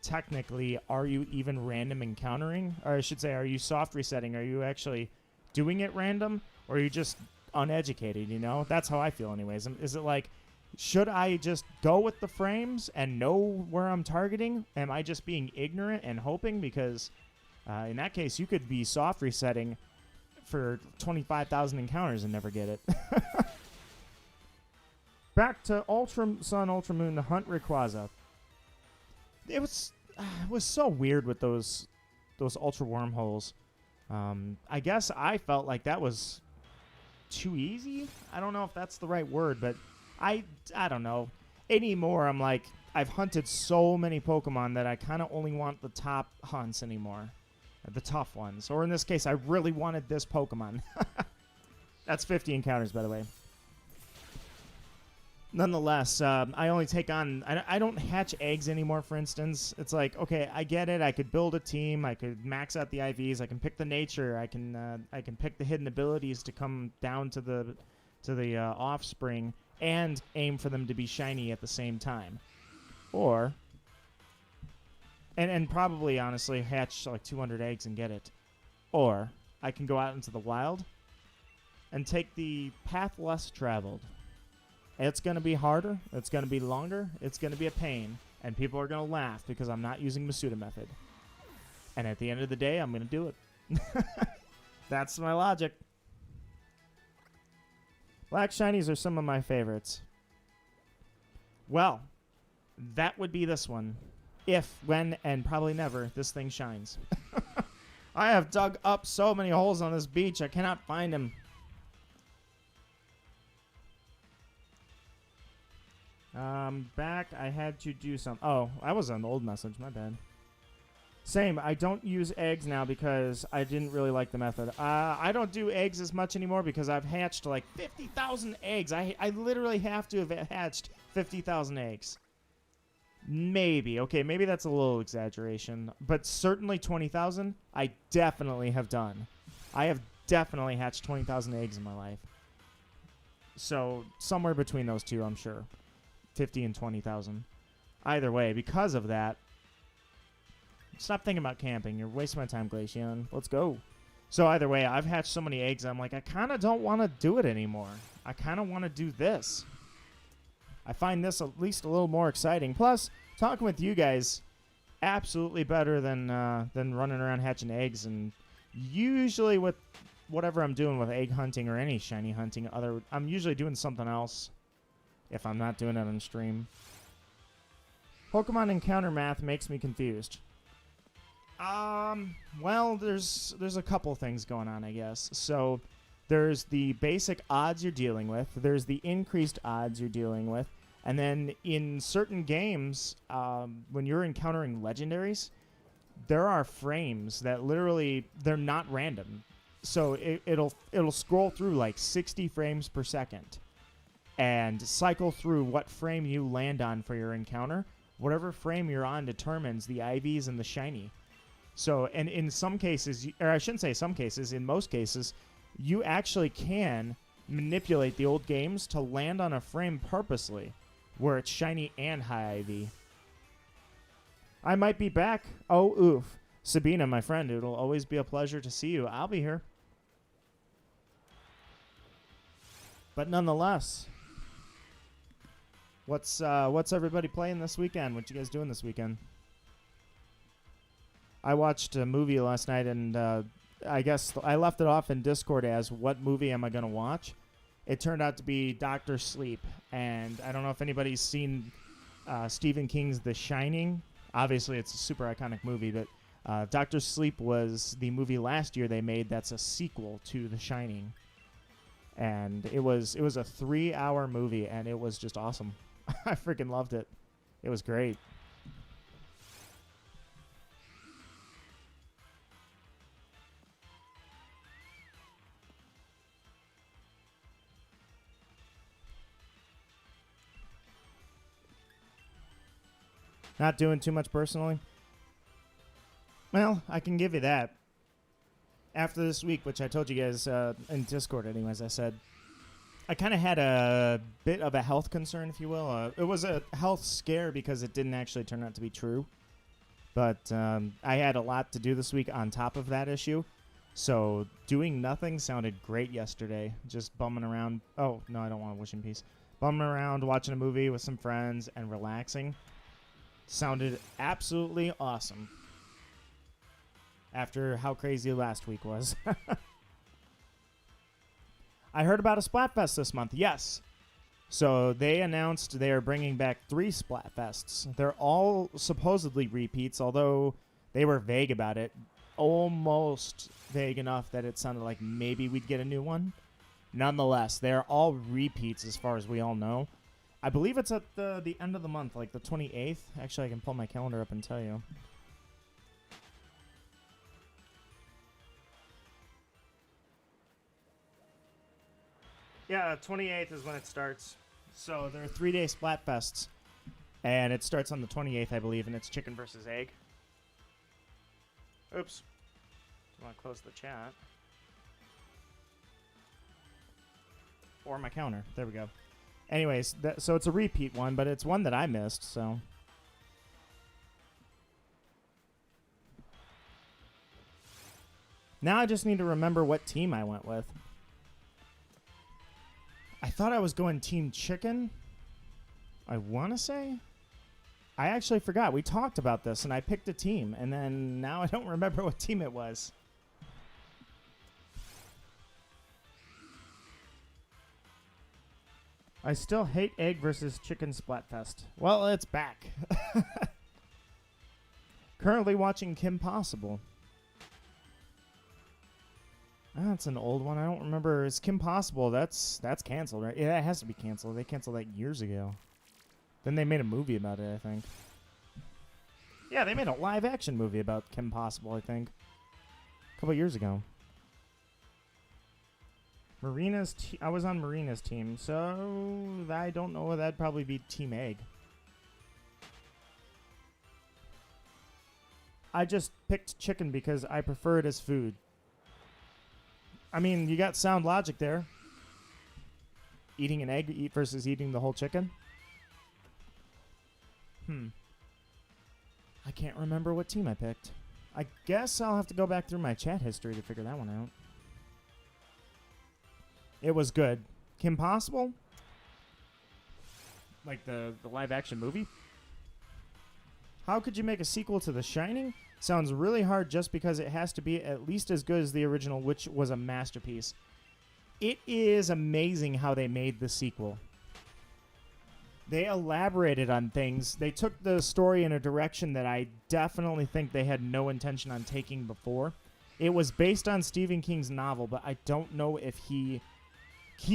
technically, are you even random encountering? Or I should say, are you soft resetting? Are you actually doing it random? Or are you just uneducated, you know? That's how I feel anyways. Is it like, should I just go with the frames and know where I'm targeting? Am I just being ignorant and hoping? Because in that case, you could be soft resetting for 25,000 encounters and never get it. Back to Ultra Sun, Ultra Moon, the Hunt Rayquaza. It was so weird with those Ultra Wormholes. I guess I felt like that was too easy. I don't know if that's the right word, but I don't know. Anymore, I'm like, I've hunted so many Pokemon that I kind of only want the top hunts anymore. The tough ones. Or in this case, I really wanted this Pokemon. That's 50 encounters, by the way. Nonetheless, I only take on... I don't hatch eggs anymore, for instance. It's like, okay, I get it. I could build a team. I could max out the IVs. I can pick the nature. I can pick the hidden abilities to come down to the offspring and aim for them to be shiny at the same time. Or... And probably, honestly, hatch like 200 eggs and get it. Or I can go out into the wild and take the path less traveled. It's going to be harder. It's going to be longer. It's going to be a pain. And people are going to laugh because I'm not using Masuda method. And at the end of the day, I'm going to do it. That's my logic. Black shinies are some of my favorites. Well, that would be this one. If, when, and probably never this thing shines. I have dug up so many holes on this beach, I cannot find him. Back, I had to do some. Oh, that was an old message, my bad. Same, I don't use eggs now because I didn't really like the method. I don't do eggs as much anymore because I've hatched like 50,000 eggs. I literally have to have hatched 50,000 eggs. Maybe. Okay, maybe that's a little exaggeration. But certainly 20,000, I definitely have done. I have definitely hatched 20,000 eggs in my life. So somewhere between those two, I'm sure. 50 and 20,000. Either way, because of that, stop thinking about camping. You're wasting my time, Glacian. Let's go. So either way, I've hatched so many eggs, I'm like, I kind of don't want to do it anymore. I kind of want to do this. I find this at least a little more exciting. Plus, talking with you guys, absolutely better than running around hatching eggs. And usually with whatever I'm doing with egg hunting or any shiny hunting, I'm usually doing something else if I'm not doing it on stream. Pokemon encounter math makes me confused. Well, there's a couple things going on, I guess. So there's the basic odds you're dealing with. There's the increased odds you're dealing with. And then in certain games, when you're encountering legendaries, there are frames that literally, they're not random. So it'll scroll through like 60 frames per second and cycle through what frame you land on for your encounter. Whatever frame you're on determines the IVs and the shiny. So, and in some cases, or I shouldn't say some cases, in most cases, you actually can manipulate the old games to land on a frame purposely where it's shiny and high IV. I might be back. Oh, oof. Sabina, my friend, it'll always be a pleasure to see you. I'll be here. But nonetheless, what's everybody playing this weekend? What you guys doing this weekend? I watched a movie last night, and I guess I left it off in Discord as what movie am I going to watch? It turned out to be Dr. Sleep, and I don't know if anybody's seen Stephen King's The Shining. Obviously, it's a super iconic movie, but Dr. Sleep was the movie last year they made that's a sequel to The Shining. And it was a 3-hour movie, and it was just awesome. I freaking loved it. It was great. Not doing too much personally? Well, I can give you that. After this week, which I told you guys in Discord anyways, I said I kind of had a bit of a health concern, if you will. It was a health scare because it didn't actually turn out to be true. But I had a lot to do this week on top of that issue. So doing nothing sounded great yesterday. Just bumming around. Oh, no, I don't want to wish in peace. Bumming around, watching a movie with some friends, and relaxing. Sounded absolutely awesome. After how crazy last week was. I heard about a Splatfest this month. Yes. So they announced they are bringing back 3 Splatfests. They're all supposedly repeats, although they were vague about it. Almost vague enough that it sounded like maybe we'd get a new one. Nonetheless, they're all repeats as far as we all know. I believe it's at the end of the month, like the 28th. Actually, I can pull my calendar up and tell you. Yeah, 28th is when it starts. So there are 3-day Splatfests. And it starts on the 28th, I believe, and it's chicken versus egg. Oops. I want to close the chat. Or my counter. There we go. Anyways, so it's a repeat one, but it's one that I missed, so. Now I just need to remember what team I went with. I thought I was going Team Chicken. I want to say. I actually forgot. We talked about this, and I picked a team, and then now I don't remember what team it was. I still hate egg versus chicken Splatfest. Well, it's back. Currently watching Kim Possible. That's an old one. I don't remember. It's Kim Possible. That's canceled, right? Yeah, it has to be canceled. They canceled that years ago. Then they made a movie about it, I think. Yeah, they made a live-action movie about Kim Possible, I think. A couple years ago. I was on Marina's team, so I don't know. That'd probably be Team Egg. I just picked chicken because I prefer it as food. I mean, you got sound logic there. Eating an egg versus eating the whole chicken. I can't remember what team I picked. I guess I'll have to go back through my chat history to figure that one out. It was good. Kim Possible? Like the live action movie? How could you make a sequel to The Shining? Sounds really hard just because it has to be at least as good as the original, which was a masterpiece. It is amazing how they made the sequel. They elaborated on things. They took the story in a direction that I definitely think they had no intention on taking before. It was based on Stephen King's novel, but I don't know if he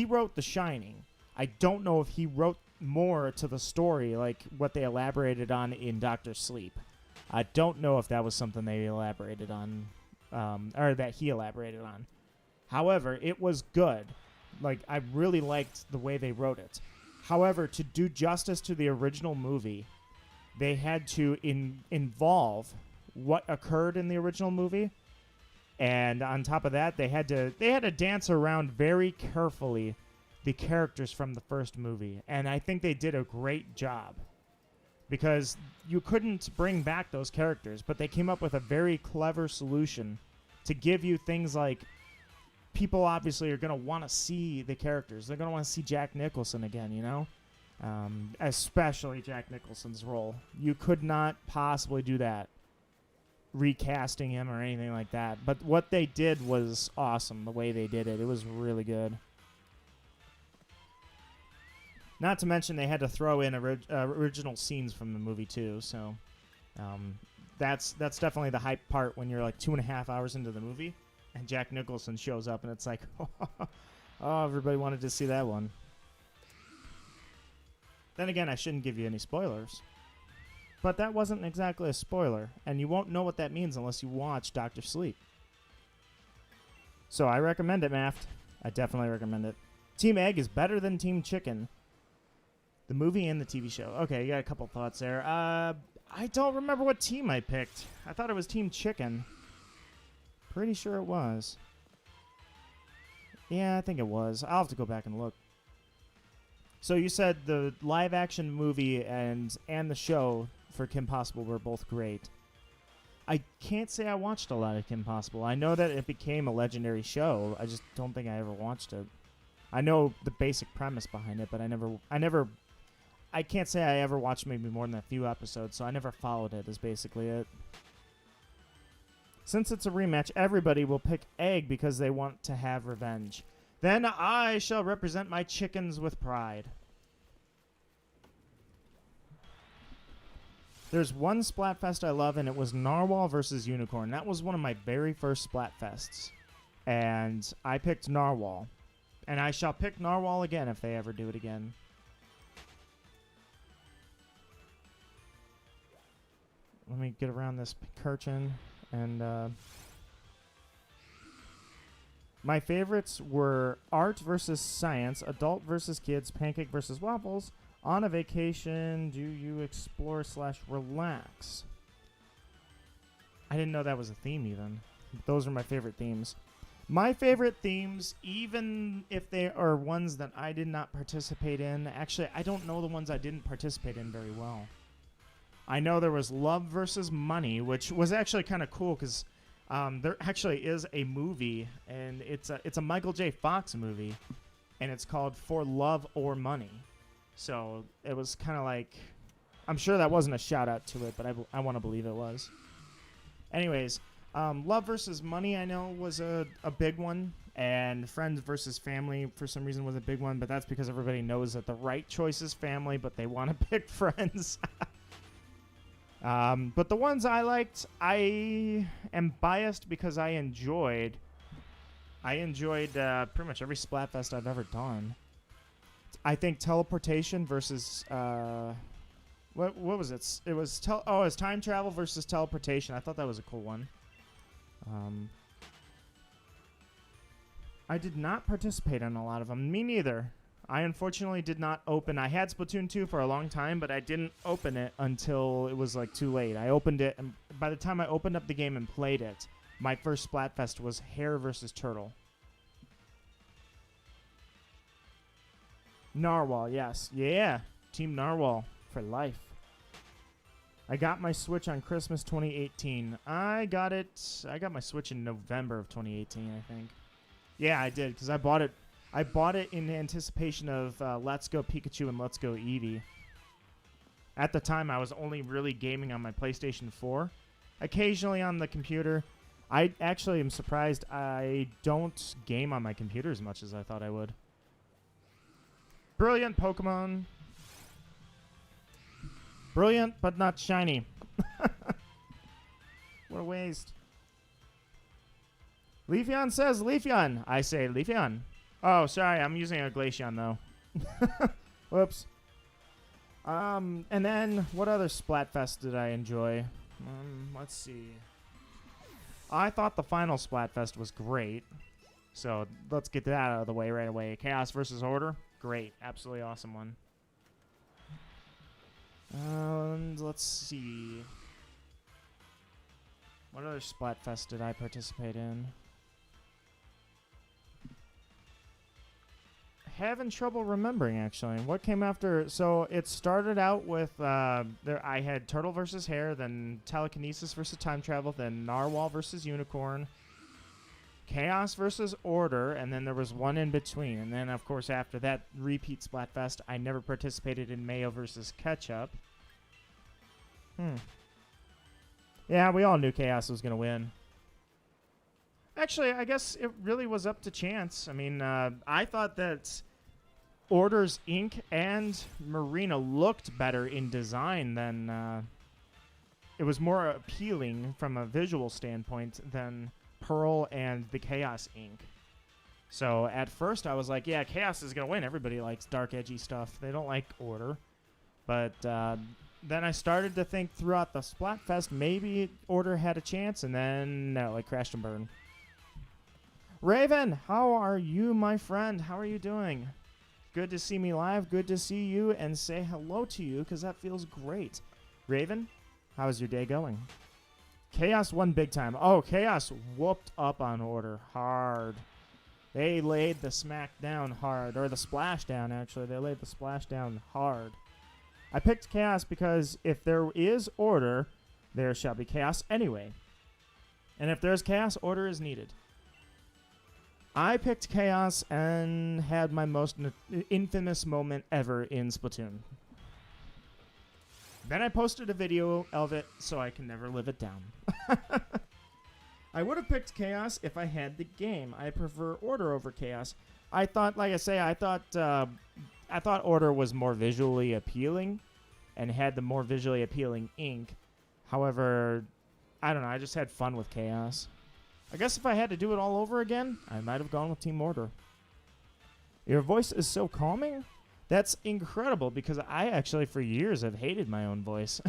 wrote The Shining. I don't know if he wrote more to the story, like what they elaborated on in Doctor Sleep. I don't know if that was something they elaborated on, or that he elaborated on. However, it was good. Like, I really liked the way they wrote it. However, to do justice to the original movie, they had to involve what occurred in the original movie. And on top of that, they had to dance around very carefully the characters from the first movie. And I think they did a great job. Because you couldn't bring back those characters, but they came up with a very clever solution to give you things like people obviously are going to want to see the characters. They're going to want to see Jack Nicholson again, you know? Especially Jack Nicholson's role. You could not possibly do that, recasting him or anything like that. But what they did was awesome, the way they did it. It was really good. Not to mention they had to throw in original scenes from the movie too, so that's definitely the hype part when you're like 2.5 hours into the movie and Jack Nicholson shows up and it's like, oh, everybody wanted to see that one. Then again, I shouldn't give you any spoilers, but that wasn't exactly a spoiler, and you won't know what that means unless you watch Dr. Sleep. So I recommend it, Maft. I definitely recommend it. Team Egg is better than Team Chicken. The movie and the TV show. Okay, you got a couple thoughts there. I don't remember what team I picked. I thought it was Team Chicken. Pretty sure it was. Yeah, I think it was. I'll have to go back and look. So you said the live-action movie and the show for Kim Possible were both great. I can't say I watched a lot of Kim Possible. I know that it became a legendary show. I just don't think I ever watched it. I know the basic premise behind it, but I can't say I ever watched maybe more than a few episodes, so I never followed it, is basically it. Since it's a rematch, everybody will pick Egg because they want to have revenge. Then I shall represent my chickens with pride. There's one Splatfest I love, and it was Narwhal versus Unicorn. That was one of my very first Splatfests. And I picked Narwhal. And I shall pick Narwhal again if they ever do it again. Let me get around this curtain. And my favorites were Art versus Science, Adult versus Kids, Pancake versus Waffles, On a Vacation, Do You Explore / Relax. I didn't know that was a theme even. Those are my favorite themes. My favorite themes, even if they are ones that I did not participate in, actually, I don't know the ones I didn't participate in very well. I know there was Love versus Money, which was actually kind of cool because there actually is a movie, and it's a Michael J. Fox movie, and it's called For Love or Money. So it was kind of like, I'm sure that wasn't a shout out to it, but I want to believe it was. Anyways, Love versus Money I know was a big one, and Friends versus Family for some reason was a big one, but that's because everybody knows that the right choice is family, but they want to pick Friends. But the ones I liked, I am biased because I enjoyed pretty much every Splatfest I've ever done. I think Teleportation versus what was it? It was it's Time Travel versus Teleportation. I thought that was a cool one. I did not participate in a lot of them. Me neither. I unfortunately did not open. I had Splatoon 2 for a long time, but I didn't open it until it was like too late. I opened it, and by the time I opened up the game and played it, my first Splatfest was Hare versus Turtle. Narwhal, yes. Yeah. Team Narwhal for life. I got my Switch on Christmas 2018. I got my Switch in November of 2018, I think. Yeah, I did, because I bought it in anticipation of Let's Go Pikachu and Let's Go Eevee. At the time, I was only really gaming on my PlayStation 4. Occasionally on the computer. I actually am surprised I don't game on my computer as much as I thought I would. Brilliant Pokemon. Brilliant, but not shiny. What a waste. Leafeon says Leafeon. I say Leafeon. Oh, sorry, I'm using a Glaceon, though. Whoops. And then, what other Splatfest did I enjoy? Let's see. I thought the final Splatfest was great. So, let's get that out of the way right away. Chaos versus Order. Great. Absolutely awesome one. And let's see. What other Splatfest did I participate in? Having trouble remembering, actually. What came after? So it started out with I had Turtle versus Hare, then Telekinesis versus Time Travel, then Narwhal versus Unicorn, Chaos versus Order, and then there was one in between. And then, of course, after that repeat Splatfest, I never participated in Mayo versus Ketchup. Yeah, we all knew Chaos was going to win. Actually, I guess it really was up to chance. I mean, I thought that Orders Inc. and Marina looked better in design than... it was more appealing from a visual standpoint than Pearl and the Chaos Inc. So at first I was like, yeah, Chaos is going to win. Everybody likes dark, edgy stuff. They don't like Order. But then I started to think throughout the Splatfest, maybe Order had a chance, and then no, it crashed and burned. Raven, how are you, my friend? How are you doing? Good to see me live. Good to see you and say hello to you, because that feels great. Raven, how's your day going? Chaos won big time. Oh, Chaos whooped up on Order hard. They laid the smack down hard, or the splash down, actually. They laid the splash down hard. I picked Chaos because if there is Order, there shall be Chaos anyway. And if there's Chaos, Order is needed. I picked Chaos and had my most infamous moment ever in Splatoon. Then I posted a video of it so I can never live it down. I would have picked Chaos if I had the game. I prefer Order over Chaos. I thought, like I say, I thought Order was more visually appealing and had the more visually appealing ink. However, I don't know, I just had fun with Chaos. I guess if I had to do it all over again, I might have gone with Team Order. Your voice is so calming? That's incredible, because I actually for years have hated my own voice.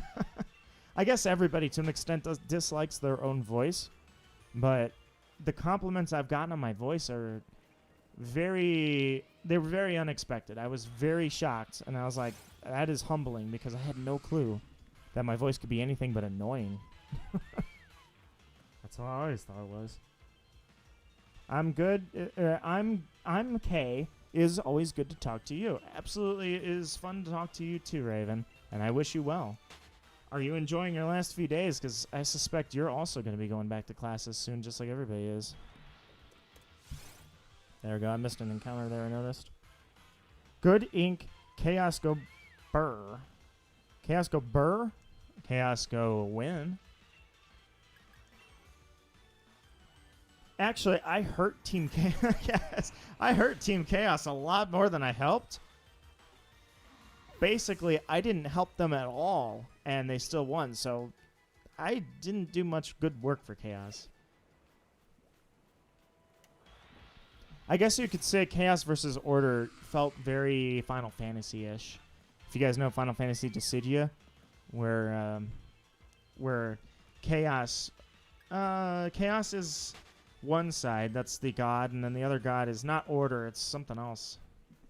I guess everybody to an extent dislikes their own voice, but the compliments I've gotten on my voice are they were very unexpected. I was very shocked, and I was like, that is humbling, because I had no clue that my voice could be anything but annoying. That's how I always thought it was. I'm good. I'm Kay. Is always good to talk to you. Absolutely, it is fun to talk to you too, Raven. And I wish you well. Are you enjoying your last few days? Because I suspect you're also going to be going back to classes soon, just like everybody is. There we go. I missed an encounter there, I noticed. Good ink. Chaos go burr. Chaos go burr. Chaos go win. Actually, I hurt Team Chaos. I hurt Team Chaos a lot more than I helped. Basically, I didn't help them at all, and they still won, so I didn't do much good work for Chaos. I guess you could say Chaos versus Order felt very Final Fantasy-ish. If you guys know Final Fantasy Dissidia, where Chaos is one side, that's the god, and then the other god is not Order, it's something else.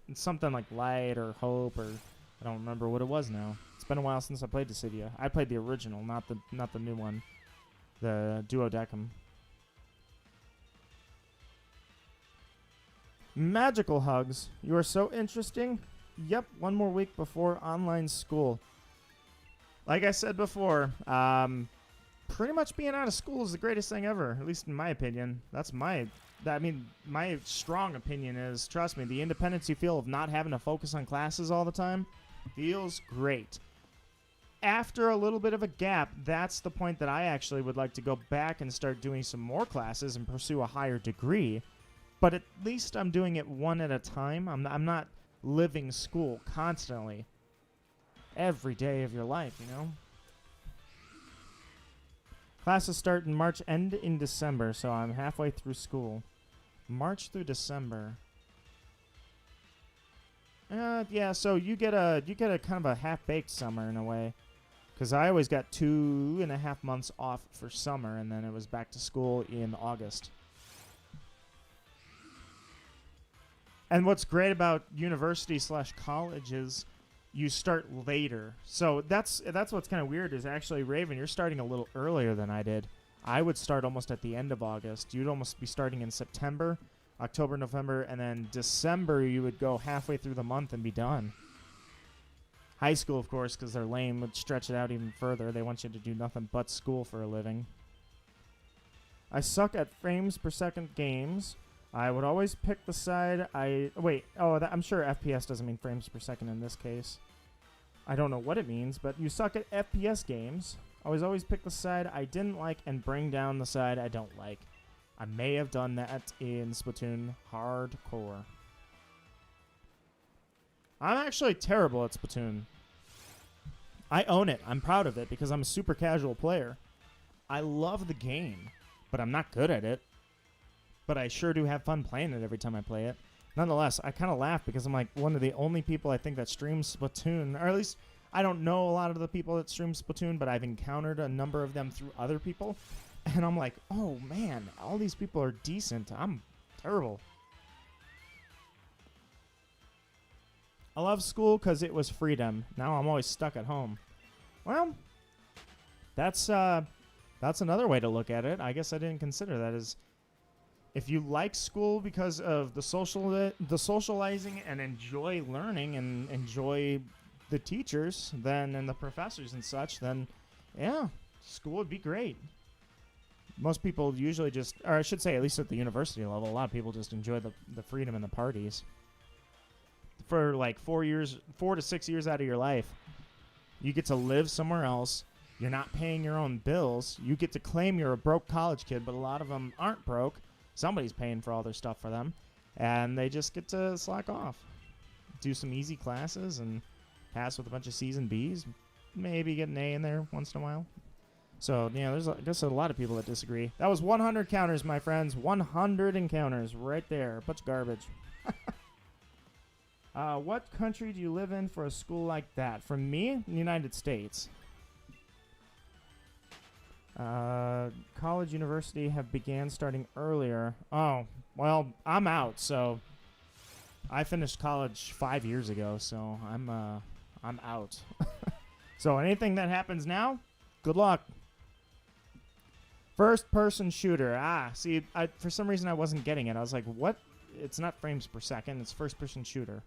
It's something like Light or Hope, or I don't remember what it was now. It's been a while since I played Dissidia. I played the original, not the new one, the Duodecim. Magical hugs. You are so interesting. Yep, one more week before online school. Like I said before, pretty much being out of school is the greatest thing ever, at least in my opinion. My strong opinion is, trust me, the independence you feel of not having to focus on classes all the time feels great. After a little bit of a gap, that's the point that I actually would like to go back and start doing some more classes and pursue a higher degree. But at least I'm doing it one at a time. I'm not living school constantly. Every day of your life, you know? Classes start in March, end in December, so I'm halfway through school. March through December. Yeah, so you get a kind of a half-baked summer in a way. Because I always got 2.5 months off for summer, and then it was back to school in August. And what's great about university/college is you start later. So that's what's kind of weird is actually, Raven, you're starting a little earlier than I did. I would start almost at the end of August. You'd almost be starting in September, October, November, and then December you would go halfway through the month and be done. High school, of course, because they're lame, would stretch it out even further. They want you to do nothing but school for a living. I suck at frames per second games. I would always pick the side I'm sure FPS doesn't mean frames per second in this case. I don't know what it means, but you suck at FPS games. I always pick the side I didn't like and bring down the side I don't like. I may have done that in Splatoon Hardcore. I'm actually terrible at Splatoon. I own it. I'm proud of it because I'm a super casual player. I love the game, but I'm not good at it. But I sure do have fun playing it every time I play it. Nonetheless, I kind of laugh because I'm like one of the only people I think that streams Splatoon, or at least I don't know a lot of the people that stream Splatoon, but I've encountered a number of them through other people. And I'm like, oh man, all these people are decent. I'm terrible. I love school because it was freedom. Now I'm always stuck at home. Well, that's another way to look at it. I guess I didn't consider that as... If you like school because of the socializing and enjoy learning and enjoy the teachers and the professors and such, then yeah, school would be great. Most people usually just, or I should say at least at the university level, a lot of people just enjoy the freedom and the parties. For like 4 to 6 years out of your life, you get to live somewhere else. You're not paying your own bills. You get to claim you're a broke college kid, but a lot of them aren't broke. Somebody's paying for all their stuff for them, and they just get to slack off. Do some easy classes and pass with a bunch of C's and B's. Maybe get an A in there once in a while. So, yeah, there's I guess a lot of people that disagree. That was 100 counters, my friends. 100 encounters right there. Bunch of garbage. What country do you live in for a school like that? For me, the United States. College, university have began starting earlier. Oh, well, I'm out, so I finished college 5 years ago, so I'm out. So anything that happens now, good luck. First-person shooter. See, for some reason I wasn't getting it. I was like, what? It's not frames per second. It's first-person shooter.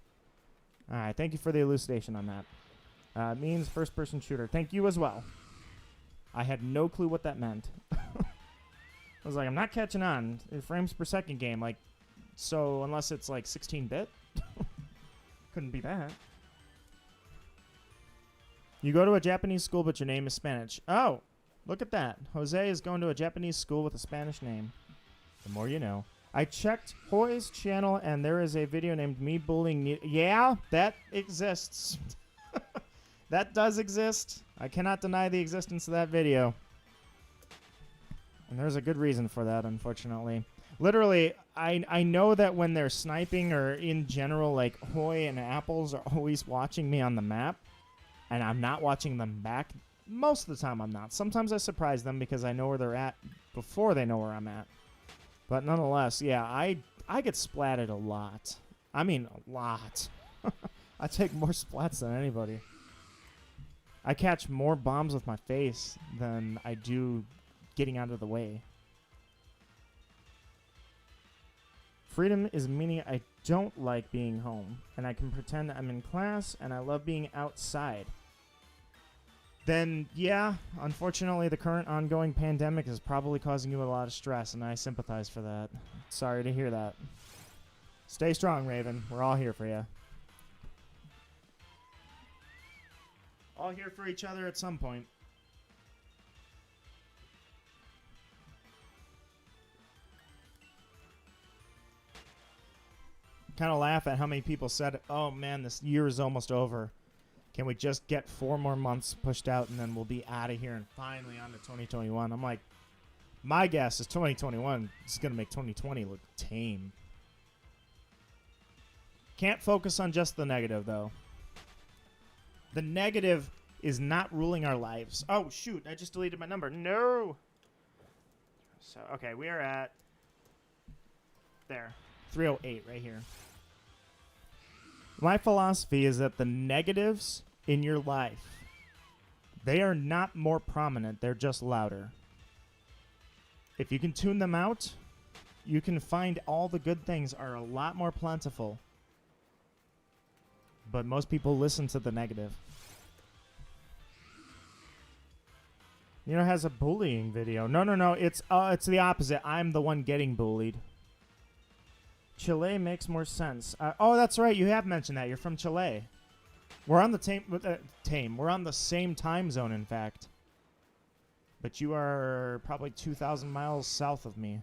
All right, thank you for the elucidation on that. It means first-person shooter. Thank you as well. I had no clue what that meant. I was like, I'm not catching on. Frames per second game, like, so unless it's like 16-bit? Couldn't be that. You go to a Japanese school, but your name is Spanish. Oh, look at that. Jose is going to a Japanese school with a Spanish name. The more you know. I checked Hoy's channel, and there is a video named Me Bullying... Yeah, that exists. That does exist. I cannot deny the existence of that video. And there's a good reason for that, unfortunately. Literally, I know that when they're sniping or in general, like, Hoy and Apples are always watching me on the map, and I'm not watching them back. Most of the time I'm not. Sometimes I surprise them because I know where they're at before they know where I'm at. But nonetheless, yeah, I get splatted a lot. I mean, a lot. I take more splats than anybody. I catch more bombs with my face than I do getting out of the way. Freedom is meaning I don't like being home, and I can pretend I'm in class, and I love being outside. Then, yeah, unfortunately, the current ongoing pandemic is probably causing you a lot of stress, and I sympathize for that. Sorry to hear that. Stay strong, Raven. We're all here for you. All here for each other at some point. Kind of laugh at how many people said, oh man, this year is almost over. Can we just get 4 more months pushed out and then we'll be out of here and finally on to 2021? I'm like, my guess is 2021 is going to make 2020 look tame. Can't focus on just the negative, though. The negative is not ruling our lives. Oh, shoot, I just deleted my number. No! So, okay, we are at... There. 308 right here. My philosophy is that the negatives in your life, they are not more prominent, they're just louder. If you can tune them out, you can find all the good things are a lot more plentiful. But most people listen to the negative. You know, it has a bullying video. No, it's the opposite. I'm the one getting bullied. Chile makes more sense. Oh, that's right. You have mentioned that. You're from Chile. We're on the We're on the same time zone, in fact. But you are probably 2,000 miles south of me.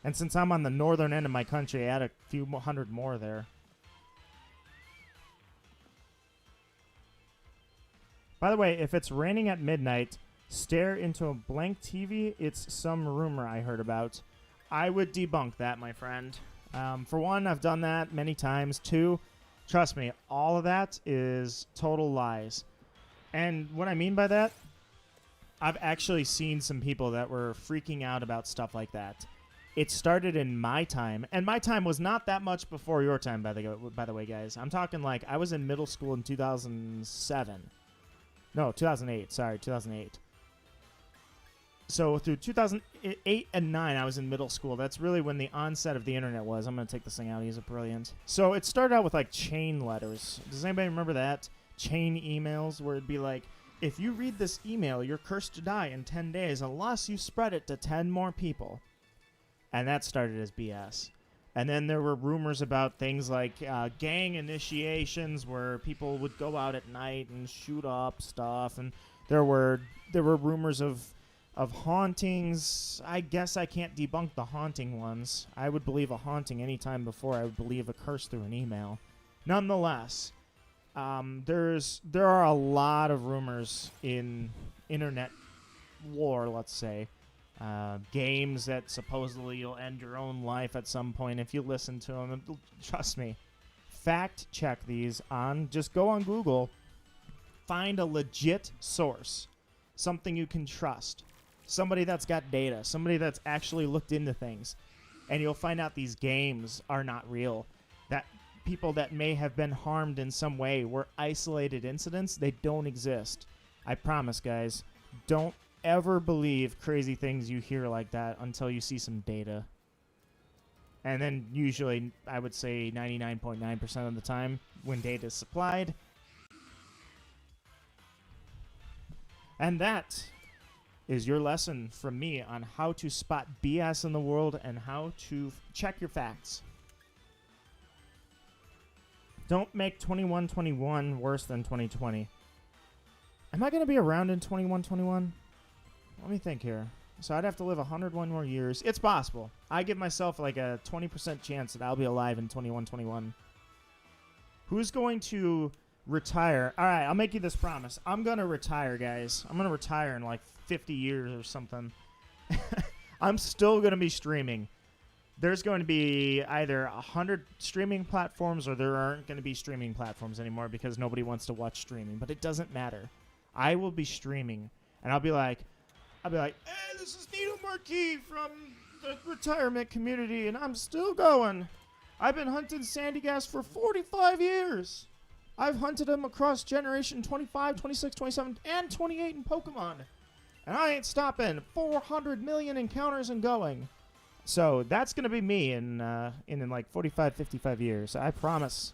And since I'm on the northern end of my country, I add a few hundred more there. By the way, if it's raining at midnight, stare into a blank TV. It's some rumor I heard about. I would debunk that, my friend. For one, I've done that many times. Two, trust me, all of that is total lies. And what I mean by that, I've actually seen some people that were freaking out about stuff like that. It started in my time, and my time was not that much before your time, by the way, guys. I'm talking like I was in middle school in 2007. No, 2008. Sorry, 2008. So through 2008 and 9, I was in middle school. That's really when the onset of the internet was. I'm going to take this thing out. He's brilliant. So it started out with like chain letters. Does anybody remember that? Chain emails where it'd be like, if you read this email, you're cursed to die in 10 days unless you spread it to 10 more people. And that started as BS. And then there were rumors about things like gang initiations where people would go out at night and shoot up stuff. And there were rumors of hauntings. I guess I can't debunk the haunting ones. I would believe a haunting anytime before I would believe a curse through an email. Nonetheless, there are a lot of rumors in internet lore, let's say. Games that supposedly you'll end your own life at some point if you listen to them. Trust me. Fact check these on. Just go on Google. Find a legit source. Something you can trust. Somebody that's got data, somebody that's actually looked into things, and you'll find out these games are not real. That people that may have been harmed in some way were isolated incidents. They don't exist. I promise, guys. Don't ever believe crazy things you hear like that until you see some data. And then usually, I would say 99.9% of the time, when data is supplied. And that is your lesson from me on how to spot BS in the world and how to check your facts. Don't make 2121 worse than 2020. Am I going to be around in 2121? Let me think here. So I'd have to live 101 more years. It's possible. I give myself like a 20% chance that I'll be alive in 2121. Who's going to retire? All right, I'll make you this promise. I'm going to retire, guys. I'm going to retire in like 50 years or something. I'm still going to be streaming. There's going to be either 100 streaming platforms or there aren't going to be streaming platforms anymore because nobody wants to watch streaming. But it doesn't matter. I will be streaming, and I'll be like, hey, this is Nito Marquis from the retirement community, and I'm still going. I've been hunting Sandygast for 45 years. I've hunted him across generation 25, 26, 27, and 28 in Pokemon. And I ain't stopping. 400 million encounters and going. So that's going to be me in like 45, 55 years. I promise.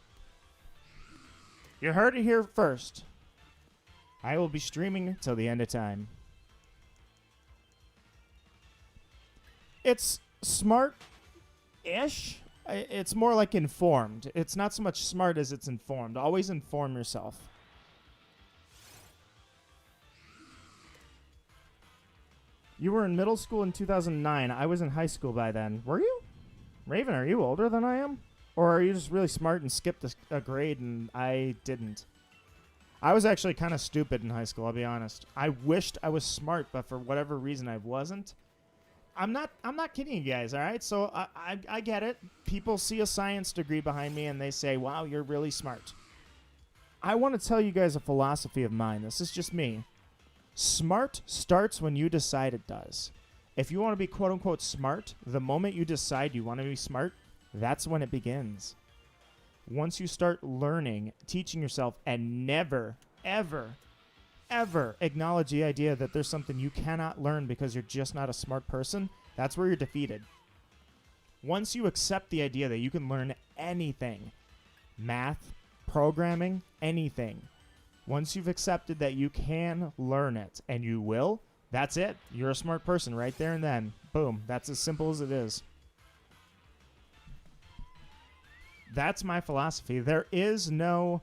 You heard it here first. I will be streaming till the end of time. It's smart-ish. It's more like informed. It's not so much smart as it's informed. Always inform yourself. You were in middle school in 2009. I was in high school by then. Were you? Raven, are you older than I am? Or are you just really smart and skipped a grade and I didn't? I was actually kind of stupid in high school, I'll be honest. I wished I was smart, but for whatever reason I wasn't. I'm not kidding you guys, all right? So I get it. People see a science degree behind me and they say, wow, you're really smart. I want to tell you guys a philosophy of mine. This is just me. Smart starts when you decide it does. If you want to be quote-unquote smart, the moment you decide you want to be smart, that's when it begins. Once you start learning, teaching yourself, and never, ever, ever acknowledge the idea that there's something you cannot learn because you're just not a smart person, that's where you're defeated. Once you accept the idea that you can learn anything, math, programming, anything, once you've accepted that you can learn it, and you will, that's it. You're a smart person right there and then. Boom. That's as simple as it is. That's my philosophy. There is no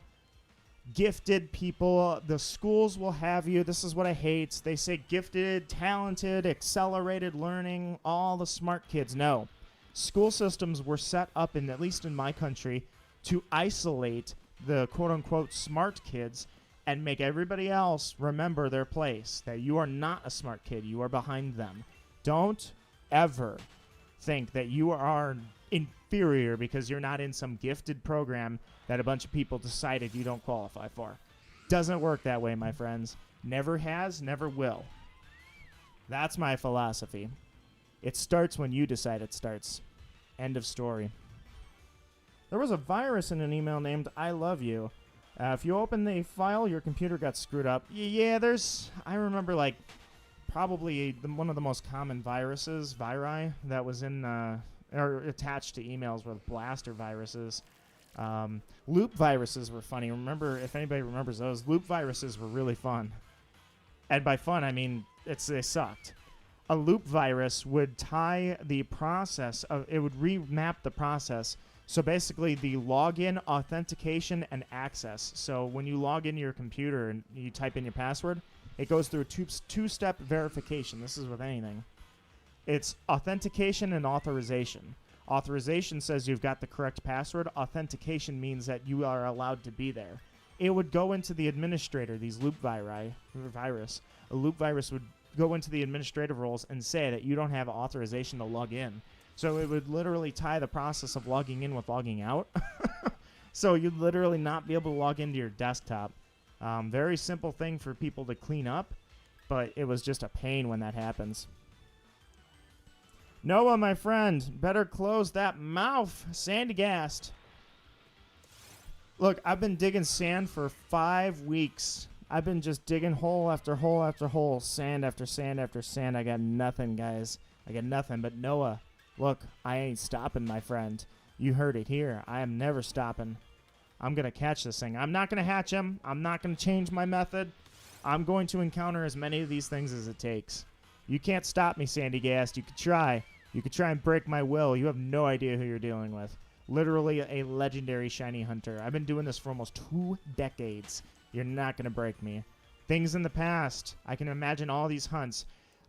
gifted people. The schools will have you. This is what I hate. They say gifted, talented, accelerated learning, all the smart kids. No. School systems were set up, at least in my country, to isolate the quote-unquote smart kids and make everybody else remember their place, that you are not a smart kid. You are behind them. Don't ever think that you are inferior because you're not in some gifted program that a bunch of people decided you don't qualify for. Doesn't work that way, my friends. Never has, never will. That's my philosophy. It starts when you decide it starts. End of story. There was a virus in an email named I Love You. If you open the file, your computer got screwed up. Yeah, I remember like probably one of the most common viri that was in or attached to emails were blaster viruses. Loop viruses were funny. Remember, if anybody remembers those, loop viruses were really fun. And by fun, I mean they sucked. A loop virus would tie the process it would remap the process. So basically the login, authentication, and access. So when you log into your computer and you type in your password, it goes through a two-step verification. This is with anything. It's authentication and authorization. Authorization says you've got the correct password. Authentication means that you are allowed to be there. It would go into the administrator, these loop virus. A loop virus would go into the administrative roles and say that you don't have authorization to log in. So it would literally tie the process of logging in with logging out. So you'd literally not be able to log into your desktop. Very simple thing for people to clean up, but it was just a pain when that happens. Noah, my friend, better close that mouth. Sandygast. Look, I've been digging sand for 5 weeks. I've been just digging hole after hole after hole, sand after sand after sand. I got nothing, guys. I got nothing. But Noah, look, I ain't stopping, my friend. You heard it here. I am never stopping. I'm going to catch this thing. I'm not going to hatch him. I'm not going to change my method. I'm going to encounter as many of these things as it takes. You can't stop me, Sandygast. You could try. You could try and break my will. You have no idea who you're dealing with. Literally a legendary shiny hunter. I've been doing this for almost 2 decades. You're not going to break me. Things in the past. I can imagine all these hunts.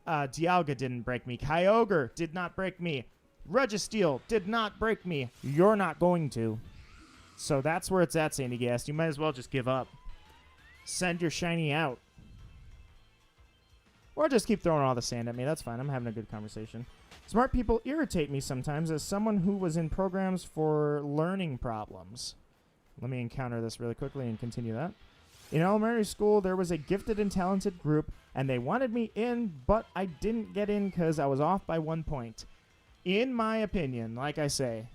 Dialga didn't break me. Kyogre did not break me. Registeel did not break me. You're not going to. So that's where it's at, Sandygast. You might as well just give up. Send your shiny out. Or just keep throwing all the sand at me. That's fine. I'm having a good conversation. Smart people irritate me sometimes as someone who was in programs for learning problems. Let me encounter this really quickly and continue that. In elementary school, there was a gifted and talented group, and they wanted me in, but I didn't get in because I was off by 1 point. In my opinion, like I say,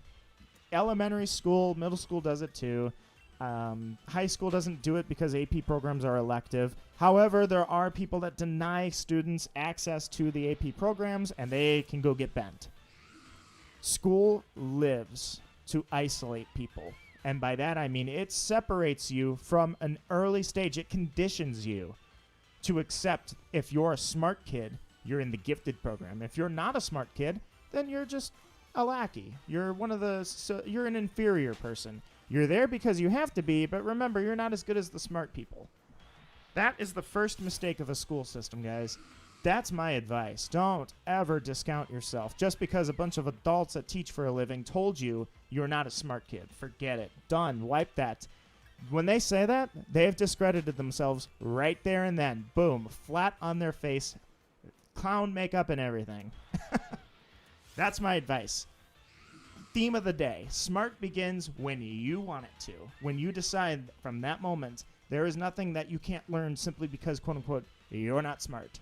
elementary school, middle school does it too. High school doesn't do it because AP programs are elective. However, there are people that deny students access to the AP programs, and they can go get bent. School lives to isolate people. And by that, I mean it separates you from an early stage. It conditions you to accept if you're a smart kid, you're in the gifted program. If you're not a smart kid, then you're just a lackey. You're you're an inferior person. You're there because you have to be, but remember, you're not as good as the smart people. That is the first mistake of the school system, guys. That's my advice. Don't ever discount yourself just because a bunch of adults that teach for a living told you you're not a smart kid. Forget it. Done. Wipe that. When they say that, they have discredited themselves right there and then. Boom. Flat on their face. Clown makeup and everything. That's my advice. Theme of the day. Smart begins when you want it to. When you decide from that moment, there is nothing that you can't learn simply because, quote unquote, you're not smart.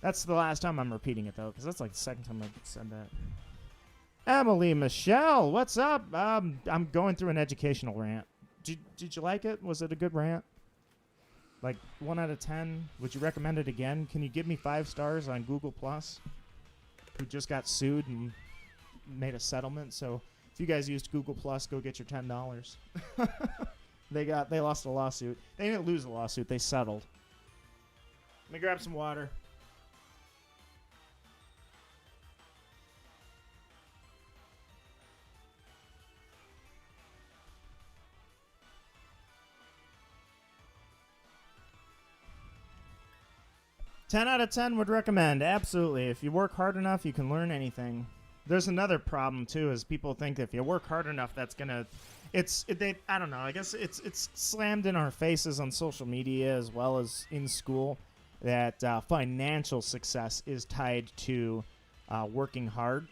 That's the last time I'm repeating it, though, because that's like the second time I've said that. Emily Michelle, what's up? I'm going through an educational rant. Did you like it? Was it a good rant? Like 1 out of 10? Would you recommend it again? Can you give me 5 stars on Google Plus? Who just got sued and made a settlement. So if you guys used Google Plus, go get your $10. They lost a lawsuit. They didn't lose a lawsuit. They settled. Let me grab some water. Ten out of 10 would recommend. Absolutely. If you work hard enough, you can learn anything. There's another problem too, is people think that if you work hard enough, that's gonna. I don't know. I guess it's slammed in our faces on social media as well as in school that financial success is tied to working hard.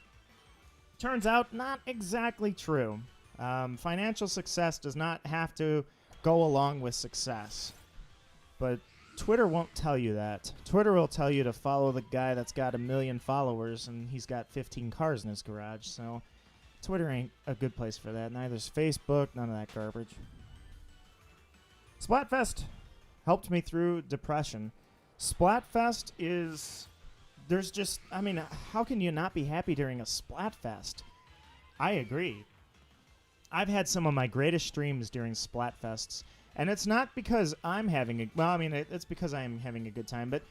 Turns out, not exactly true. Financial success does not have to go along with success, but Twitter won't tell you that. Twitter will tell you to follow the guy that's got 1 million followers and he's got 15 cars in his garage. So Twitter ain't a good place for that. Neither's Facebook, none of that garbage. Splatfest helped me through depression. Splatfest is... how can you not be happy during a Splatfest? I agree. I've had some of my greatest streams during Splatfests. And it's not because I'm having it's because I'm having a good time. But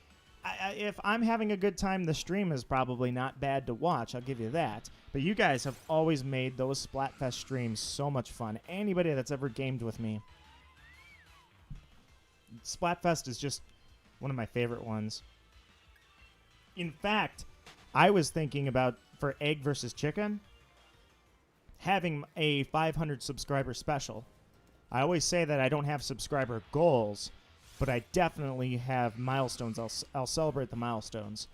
if I'm having a good time, the stream is probably not bad to watch. I'll give you that. But you guys have always made those Splatfest streams so much fun. Anybody that's ever gamed with me. Splatfest is just one of my favorite ones. In fact, I was thinking about, for Egg versus Chicken, having a 500 subscriber special. I always say that I don't have subscriber goals, but I definitely have milestones. I'll celebrate the milestones.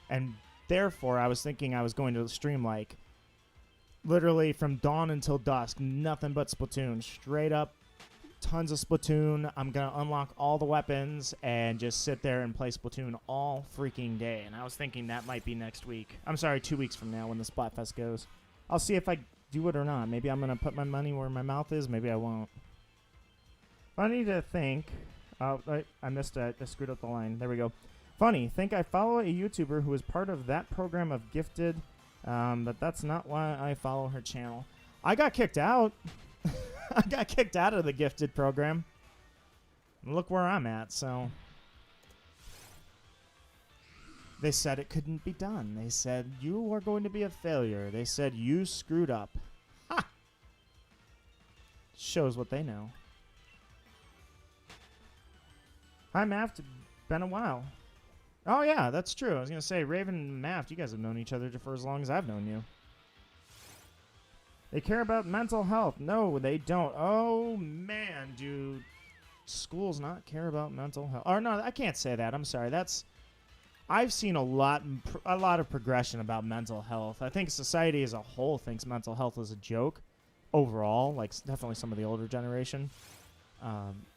And therefore, I was thinking I was going to stream like literally from dawn until dusk, nothing but Splatoon. Straight up, tons of Splatoon. I'm going to unlock all the weapons and just sit there and play Splatoon all freaking day. And I was thinking that might be next week. I'm sorry, 2 weeks from now when the Splatfest goes. I'll see if I do it or not. Maybe I'm going to put my money where my mouth is. Maybe I won't. Funny to think. I missed it. I screwed up the line. There we go. Funny. Think I follow a YouTuber who is part of that program of Gifted, but that's not why I follow her channel. I got kicked out. I got kicked out of the Gifted program. Look where I'm at, so. They said it couldn't be done. They said, you are going to be a failure. They said, you screwed up. Ha! shows what they know. Hi, Maft. Been a while. Oh, yeah, that's true. I was going to say, Raven and Maft, you guys have known each other for as long as I've known you. They care about mental health. No, they don't. Oh, man, do schools not care about mental health? Or no, I can't say that. I'm sorry. I've seen a lot of progression about mental health. I think society as a whole thinks mental health is a joke overall, like definitely some of the older generation.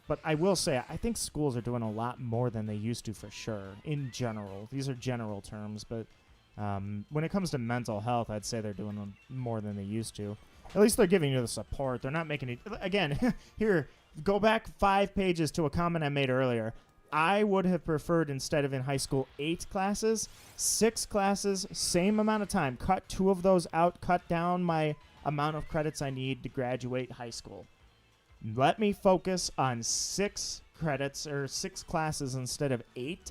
But I will say, I think schools are doing a lot more than they used to for sure, in general. These are general terms, but when it comes to mental health, I'd say they're doing more than they used to. At least they're giving you the support. They're not making it... Again, here, go back 5 pages to a comment I made earlier. I would have preferred, instead of in high school 8 classes, 6 classes, same amount of time. Cut 2 of those out, cut down my amount of credits I need to graduate high school. Let me focus on 6 credits or 6 classes instead of 8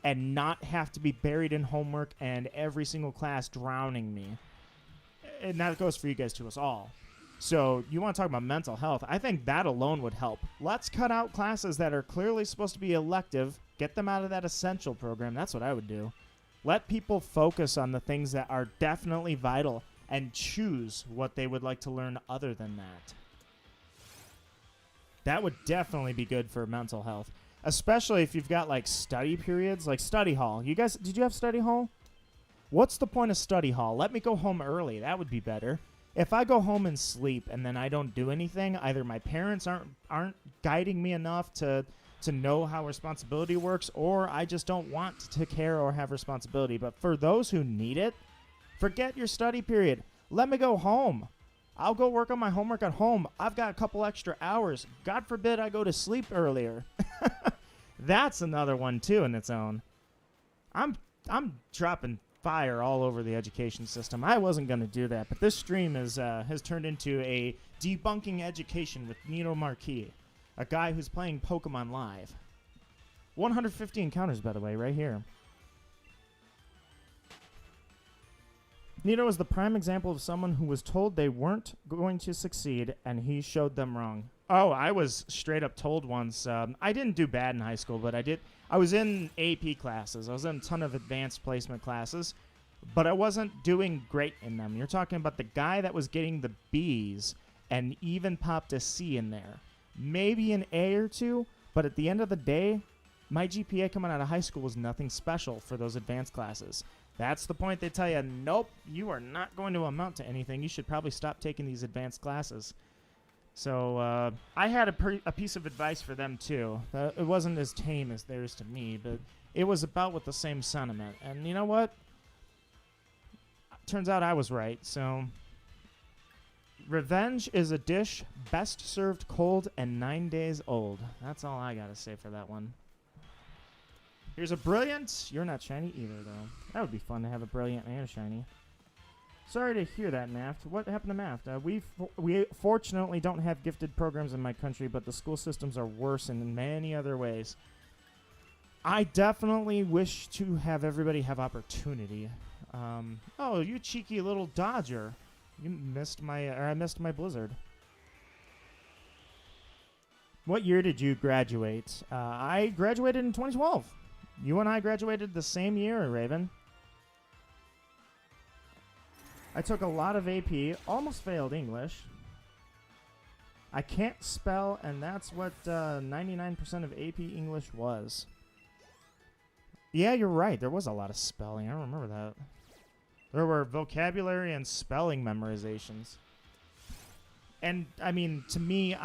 and not have to be buried in homework and every single class drowning me. And that goes for you guys to us all. So you want to talk about mental health, I think that alone would help. Let's cut out classes that are clearly supposed to be elective, get them out of that essential program. That's what I would do. Let people focus on the things that are definitely vital and choose what they would like to learn other than that. That would definitely be good for mental health, especially if you've got like study periods, like study hall. You guys, did you have study hall? What's the point of study hall? Let me go home early. That would be better. If I go home and sleep and then I don't do anything, either my parents aren't guiding me enough to know how responsibility works, or I just don't want to care or have responsibility. But for those who need it, forget your study period. Let me go home. I'll go work on my homework at home. I've got a couple extra hours. God forbid I go to sleep earlier. That's another one too in its own. I'm dropping fire all over the education system. I wasn't going to do that, but this stream has turned into a debunking education with Nino Marquis, a guy who's playing Pokemon Live. 150 encounters, by the way, right here. Nito is the prime example of someone who was told they weren't going to succeed, and he showed them wrong. Oh, I was straight up told once. I didn't do bad in high school, but I was in AP classes. I was in a ton of advanced placement classes, but I wasn't doing great in them. You're talking about the guy that was getting the B's and even popped a C in there. Maybe an A or 2, but at the end of the day, my GPA coming out of high school was nothing special for those advanced classes. That's the point. They tell you, nope, you are not going to amount to anything. You should probably stop taking these advanced classes. So I had a piece of advice for them, too. It wasn't as tame as theirs to me, but it was about with the same sentiment. And you know what? Turns out I was right. So revenge is a dish best served cold and 9 days old. That's all I got to say for that one. Here's a brilliant. You're not shiny either, though. That would be fun to have a brilliant and a shiny. Sorry to hear that, Maft. What happened to Maft? We fortunately don't have gifted programs in my country, but the school systems are worse in many other ways. I definitely wish to have everybody have opportunity. Oh, you cheeky little dodger. You missed I missed my blizzard. What year did you graduate? I graduated in 2012. You and I graduated the same year, Raven. I took a lot of AP, almost failed English. I can't spell, and that's what 99% of AP English was. Yeah, you're right. There was a lot of spelling. I remember that. There were vocabulary and spelling memorizations. And, I mean, to me,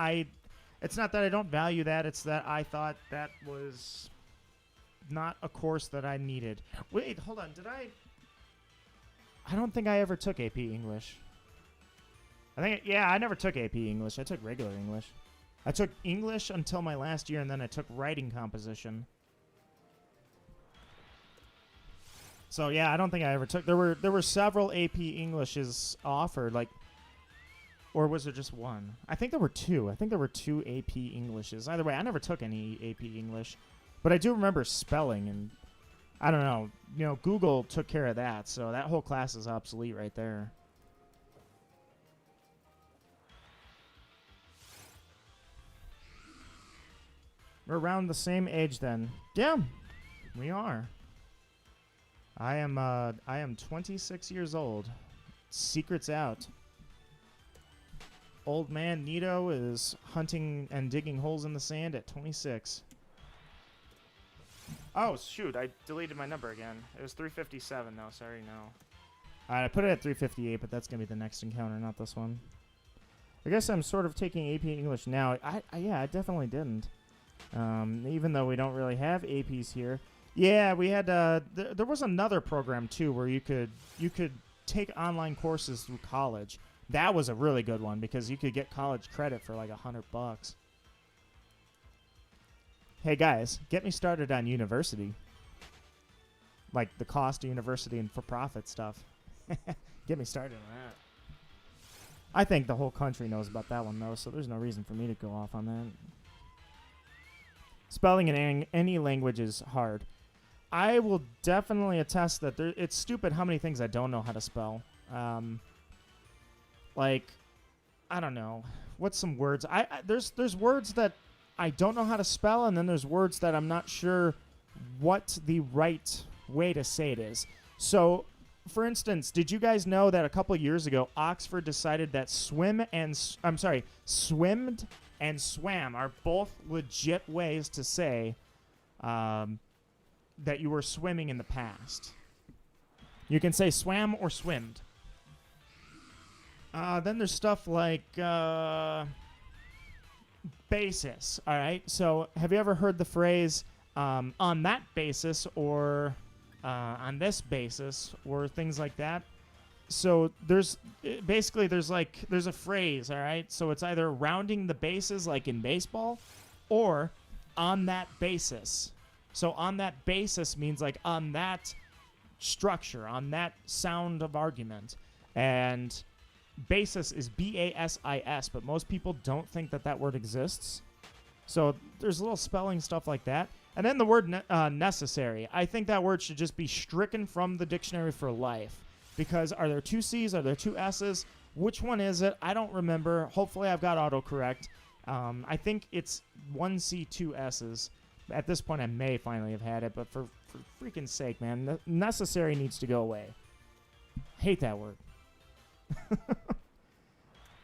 it's not that I don't value that. It's that I thought that was not a course that I needed. Wait, hold on. I don't think I ever took AP English. I never took AP English. I took regular English. I took English until my last year, and then I took writing composition. So yeah, I don't think I ever took. There were several AP Englishes offered, or was there just one? I think there were 2. I think there were 2 AP Englishes. Either way, I never took any AP English, but I do remember spelling, and I don't know. You know, Google took care of that, so that whole class is obsolete right there. We're around the same age then. Yeah, we are. I am 26 years old. Secret's out. Old man Nito is hunting and digging holes in the sand at 26. Oh, shoot. I deleted my number again. It was 357, though. Sorry, no. Alright, I put it at 358, but that's going to be the next encounter, not this one. I guess I'm sort of taking AP English now. Yeah, I definitely didn't. Even though we don't really have APs here. Yeah, we had, there was another program, too, where you could take online courses through college. That was a really good one because you could get college credit for like $100. Hey guys, get me started on university. Like the cost of university and for-profit stuff. Get me started on that. I think the whole country knows about that one though, so there's no reason for me to go off on that. Spelling in any language is hard. I will definitely attest that it's stupid how many things I don't know how to spell. Like, I don't know. What's some words? There's words that I don't know how to spell, and then there's words that I'm not sure what the right way to say it is. So, for instance, did you guys know that a couple years ago, Oxford decided that swimmed and swam are both legit ways to say that you were swimming in the past. You can say swam or swimmed. Then there's stuff like basis, all right? So have you ever heard the phrase on that basis or on this basis or things like that? So there's a phrase, all right? So it's either rounding the bases like in baseball or on that basis. So on that basis means like on that structure, on that sound of argument. And basis is B-A-S-I-S, but most people don't think that word exists. So there's little spelling stuff like that. And then the word necessary. I think that word should just be stricken from the dictionary for life. Because are there two C's? Are there two S's? Which one is it? I don't remember. Hopefully I've got autocorrect. I think it's one C, two S's. At this point I may finally have had it, but for freaking sake, man, necessary needs to go away. Hate that word.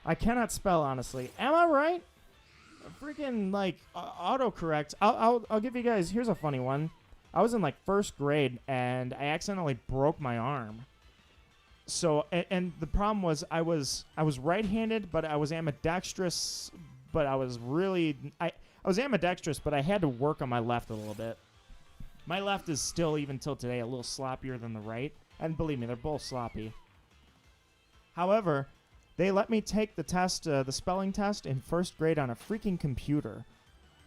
I cannot spell, honestly. Am I right? Freaking like autocorrect. I'll give you guys. Here's a funny one. I was in like first grade and I accidentally broke my arm. So and the problem was I was right-handed, but I was ambidextrous. But I was ambidextrous, but I had to work on my left a little bit. My left is still, even till today, a little sloppier than the right, and believe me, they're both sloppy. However, they let me take the test, the spelling test, in first grade on a freaking computer.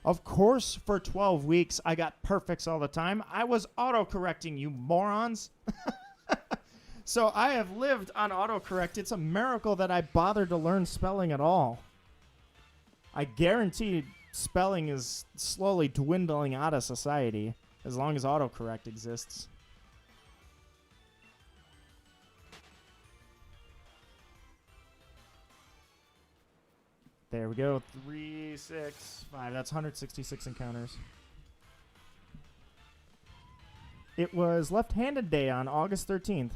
Of course, for 12 weeks, I got perfects all the time. I was autocorrecting, you morons. So I have lived on autocorrect. It's a miracle that I bothered to learn spelling at all. I guarantee spelling is slowly dwindling out of society as long as autocorrect exists. There we go. 365. That's 166 encounters. It was Left-Handed Day on August 13th.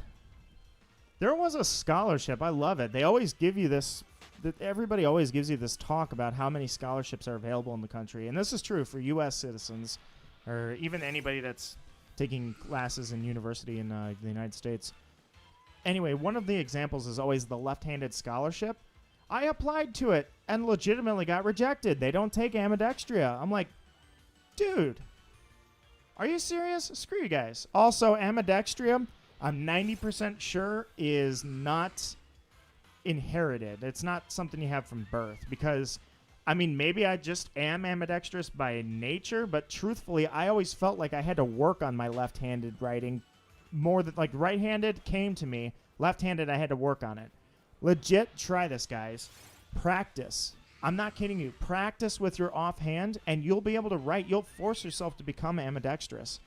There was a scholarship. I love it. They always give you this. Everybody always gives you this talk about how many scholarships are available in the country. And this is true for U.S. citizens or even anybody that's taking classes in university in the United States. Anyway, one of the examples is always the left-handed scholarship. I applied to it and legitimately got rejected. They don't take ambidextria. I'm like, dude, are you serious? Screw you guys. Also, ambidextria, I'm 90% sure is not inherited. It's not something you have from birth because, I mean, maybe I just am ambidextrous by nature, but truthfully, I always felt like I had to work on my left-handed writing more than, like, right-handed came to me. Left-handed, I had to work on it. Legit, try this, guys. Practice. I'm not kidding you. Practice with your offhand, and you'll be able to write. You'll force yourself to become ambidextrous.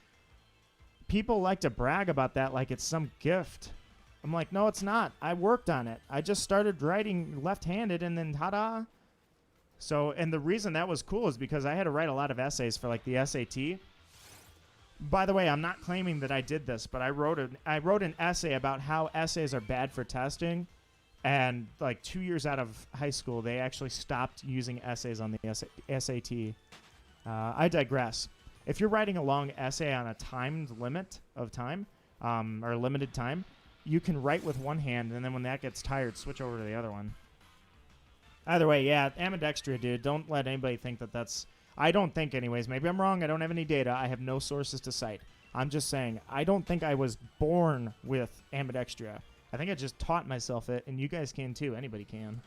People like to brag about that like it's some gift. I'm like, no, it's not. I worked on it. I just started writing left-handed, and then ta-da. So, and the reason that was cool is because I had to write a lot of essays for like the SAT. By the way, I'm not claiming that I did this, but I wrote an essay about how essays are bad for testing, and like 2 years out of high school, they actually stopped using essays on the SAT. I digress. If you're writing a long essay on a timed limit of time, or limited time, you can write with one hand, and then when that gets tired, switch over to the other one. Either way, yeah, ambidextria, dude. Don't let anybody think that that's... I don't think, anyways. Maybe I'm wrong. I don't have any data. I have no sources to cite. I'm just saying, I don't think I was born with ambidextria. I think I just taught myself it, and you guys can too. Anybody can.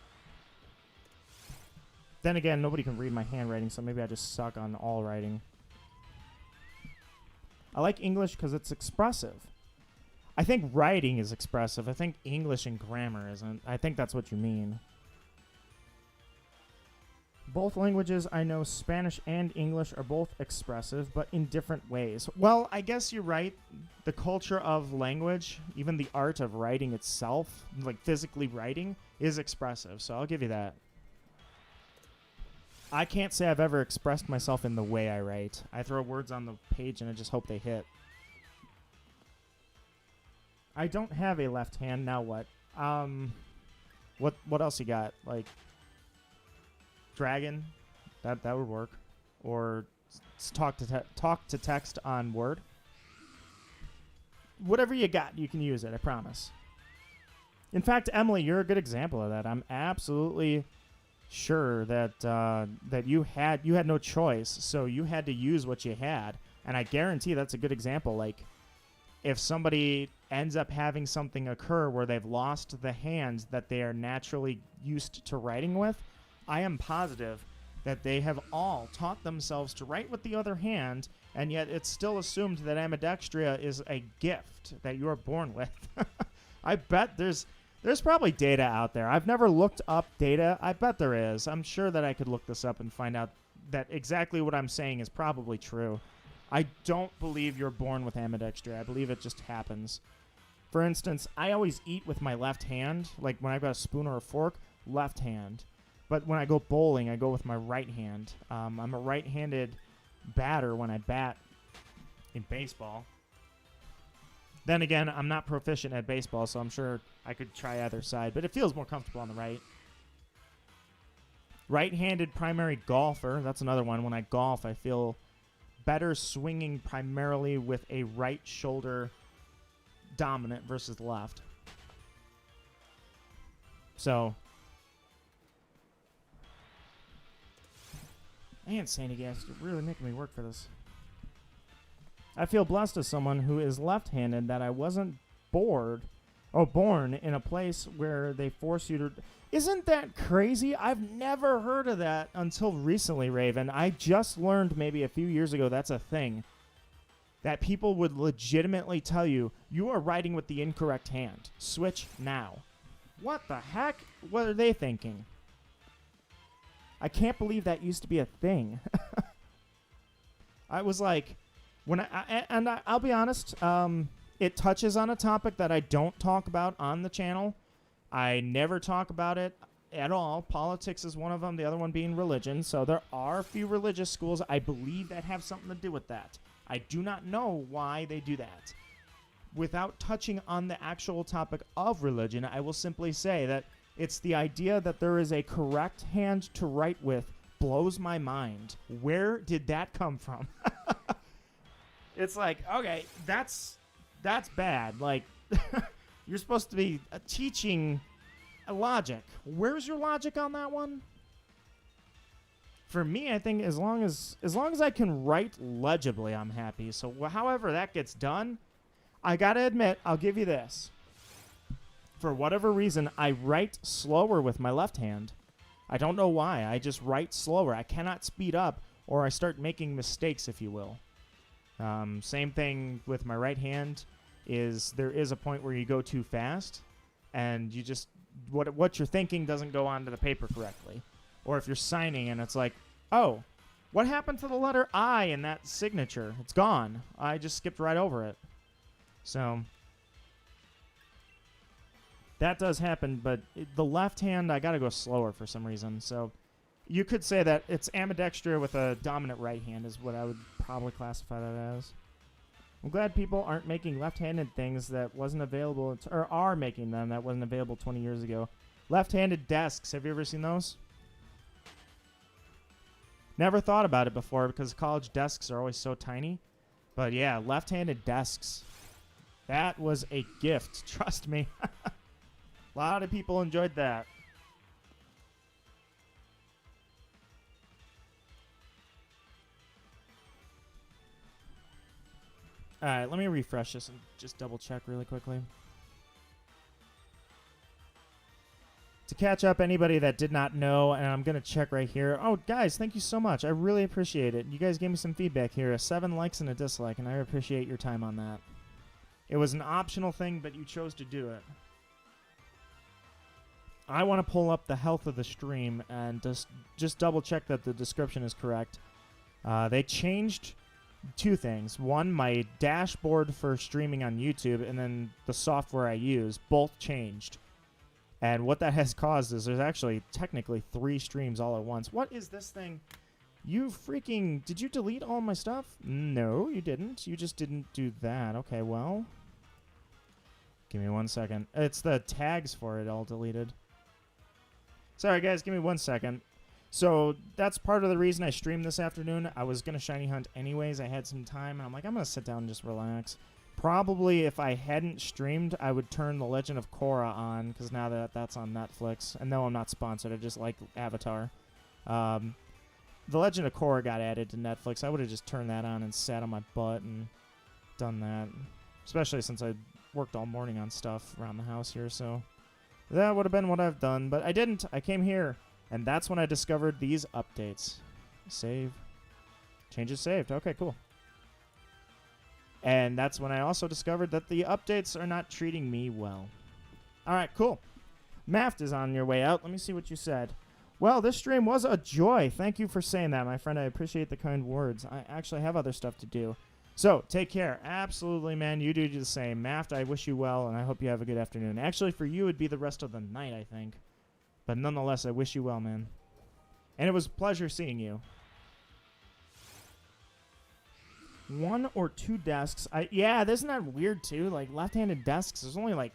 Then again, nobody can read my handwriting, so maybe I just suck on all writing. I like English because it's expressive. I think writing is expressive. I think English and grammar isn't. I think that's what you mean. Both languages, I know Spanish and English are both expressive, but in different ways. Well, I guess you're right. The culture of language, even the art of writing itself, like physically writing, is expressive, so I'll give you that. I can't say I've ever expressed myself in the way I write. I throw words on the page and I just hope they hit. I don't have a left hand, now what? What else you got? Like... Dragon, that would work, or talk to text on Word. Whatever you got, you can use it. I promise. In fact, Emily, you're a good example of that. I'm absolutely sure that that you had no choice, so you had to use what you had, and I guarantee that's a good example. Like, if somebody ends up having something occur where they've lost the hand that they are naturally used to writing with, I am positive that they have all taught themselves to write with the other hand, and yet it's still assumed that ambidextria is a gift that you are born with. I bet there's probably data out there. I've never looked up data. I bet there is. I'm sure that I could look this up and find out that exactly what I'm saying is probably true. I don't believe you're born with ambidextria. I believe it just happens. For instance, I always eat with my left hand. Like when I've got a spoon or a fork, left hand. But when I go bowling, I go with my right hand. I'm a right-handed batter when I bat in baseball. Then again, I'm not proficient at baseball, so I'm sure I could try either side. But it feels more comfortable on the right. Right-handed primary golfer. That's another one. When I golf, I feel better swinging primarily with a right shoulder dominant versus the left. So... Man, Sandygast, you're really making me work for this. I feel blessed as someone who is left-handed that I wasn't born in a place where they force you to... Isn't that crazy? I've never heard of that until recently, Raven. I just learned maybe a few years ago that's a thing. That people would legitimately tell you, you are writing with the incorrect hand. Switch now. What the heck? What are they thinking? I can't believe that used to be a thing. I was like, I'll be honest, it touches on a topic that I don't talk about on the channel. I never talk about it at all. Politics is one of them, the other one being religion. So there are a few religious schools, I believe, that have something to do with that. I do not know why they do that. Without touching on the actual topic of religion, I will simply say that it's the idea that there is a correct hand to write with blows my mind. Where did that come from? It's like, okay, that's bad. Like, you're supposed to be teaching logic. Where's your logic on that one? For me, I think as long as I can write legibly, I'm happy. So however that gets done, I gotta admit, I'll give you this. For whatever reason, I write slower with my left hand. I don't know why. I just write slower. I cannot speed up, or I start making mistakes, if you will. Same thing with my right hand. There is a point where you go too fast, and you just what you're thinking doesn't go onto the paper correctly. Or if you're signing and it's like, oh, what happened to the letter I in that signature? It's gone. I just skipped right over it. So that does happen, but the left hand, I got to go slower for some reason. So You could say that it's ambidextrous with a dominant right hand is what I would probably classify that as. I'm glad people aren't making left-handed things that wasn't available, or are making them that wasn't available 20 years ago. Left-handed desks. Have you ever seen those? Never thought about it before because college desks are always so tiny. But yeah, left-handed desks. That was a gift. Trust me. A lot of people enjoyed that. All right, let me refresh this and just double check really quickly. To catch up anybody that did not know, and I'm going to check right here. Oh, guys, thank you so much. I really appreciate it. You guys gave me some feedback here. 7 likes and a dislike, and I appreciate your time on that. It was an optional thing, but you chose to do it. I want to pull up the health of the stream and just double check that the description is correct. They changed 2 things. One, my dashboard for streaming on YouTube, and then the software I use, both changed. And what that has caused is there's actually technically 3 streams all at once. What is this thing? You freaking... Did you delete all my stuff? No, you didn't. You just didn't do that. Okay, well... Give me 1 second. It's the tags for it all deleted. Sorry, guys. Give me 1 second. So that's part of the reason I streamed this afternoon. I was going to shiny hunt anyways. I had some time, and I'm like, I'm going to sit down and just relax. Probably if I hadn't streamed, I would turn The Legend of Korra on, because now that that's on Netflix. And no, I'm not sponsored. I just like Avatar. The Legend of Korra got added to Netflix. I would have just turned that on and sat on my butt and done that. Especially since I worked all morning on stuff around the house here, so that would have been what I've done. But I didn't. I came here. And that's when I discovered these updates. Save. Changes saved. Okay, cool. And that's when I also discovered that the updates are not treating me well. All right, cool. Maft is on your way out. Let me see what you said. Well, this stream was a joy. Thank you for saying that, my friend. I appreciate the kind words. I actually have other stuff to do. So, take care. Absolutely, man. You do the same. Maft, I wish you well, and I hope you have a good afternoon. Actually, for you, it'd be the rest of the night, I think. But nonetheless, I wish you well, man. And it was a pleasure seeing you. 1 or 2 desks. Yeah, isn't that weird, too? Like, left-handed desks, there's only, like,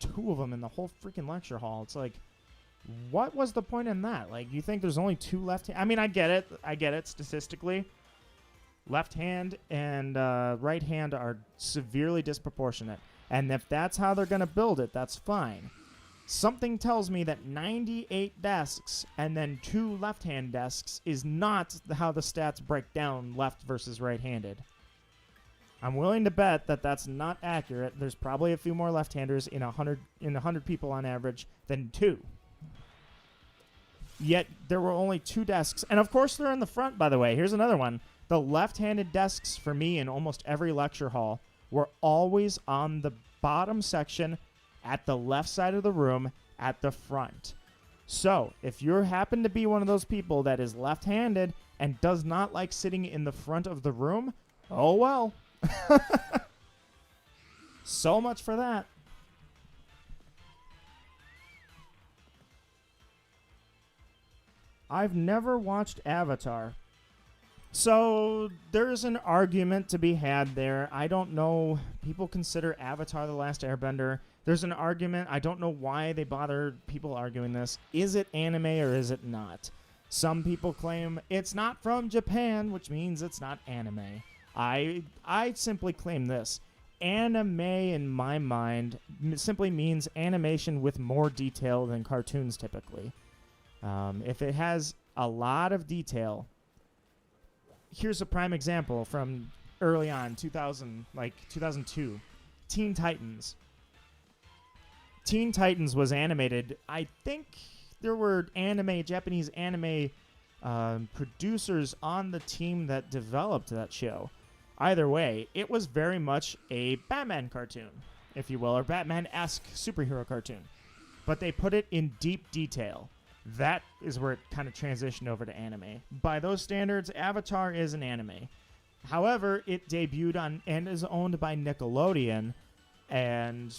2 of them in the whole freaking lecture hall. It's like, what was the point in that? Like, you think there's only 2 left? I mean, I get it statistically. Left hand and right hand are severely disproportionate. And if that's how they're going to build it, that's fine. Something tells me that 98 desks and then 2 left-hand desks is not how the stats break down left versus right-handed. I'm willing to bet that that's not accurate. There's probably a few more left-handers in 100 people on average than 2. Yet there were only 2 desks. And of course they're in the front, by the way. Here's another one. The left-handed desks for me in almost every lecture hall were always on the bottom section at the left side of the room at the front. So, if you happen to be one of those people that is left-handed and does not like sitting in the front of the room, oh well. So much for that. I've never watched Avatar. So, there's an argument to be had there. I don't know. People consider Avatar The Last Airbender. There's an argument. I don't know why they bother people arguing this. Is it anime or is it not? Some people claim it's not from Japan, which means it's not anime. I simply claim this. Anime, in my mind, simply means animation with more detail than cartoons typically. If it has a lot of detail... Here's a prime example from early on, 2002. Teen Titans. Teen Titans was animated. I think there were Japanese anime producers on the team that developed that show. Either way, it was very much a Batman cartoon, if you will, or Batman-esque superhero cartoon. But they put it in deep detail. That is where it kind of transitioned over to anime. By those standards, Avatar is an anime. However, it debuted on and is owned by Nickelodeon, and,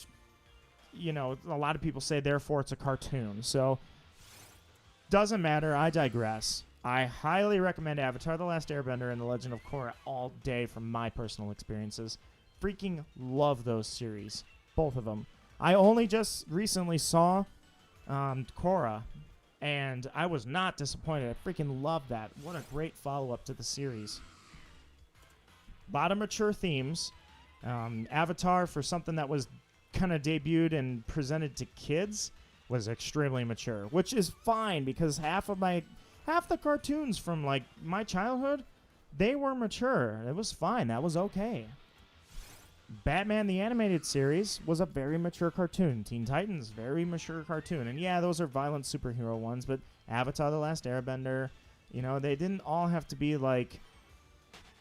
you know, a lot of people say, therefore, it's a cartoon. So, Doesn't matter. I digress. I highly recommend Avatar: The Last Airbender and The Legend of Korra all day from my personal experiences. Freaking love those series. Both of them. I only just recently saw Korra, and I was not disappointed. I freaking love that. What a great follow-up to the series. A lot of mature themes. Avatar, for something that was kind of debuted and presented to kids, was extremely mature, which is fine because half the cartoons from like my childhood, they were mature. It was fine. That was okay. Batman the Animated Series was a very mature cartoon. Teen Titans, very mature cartoon. And yeah, those are violent superhero ones, but Avatar: The Last Airbender, you know, they didn't all have to be like,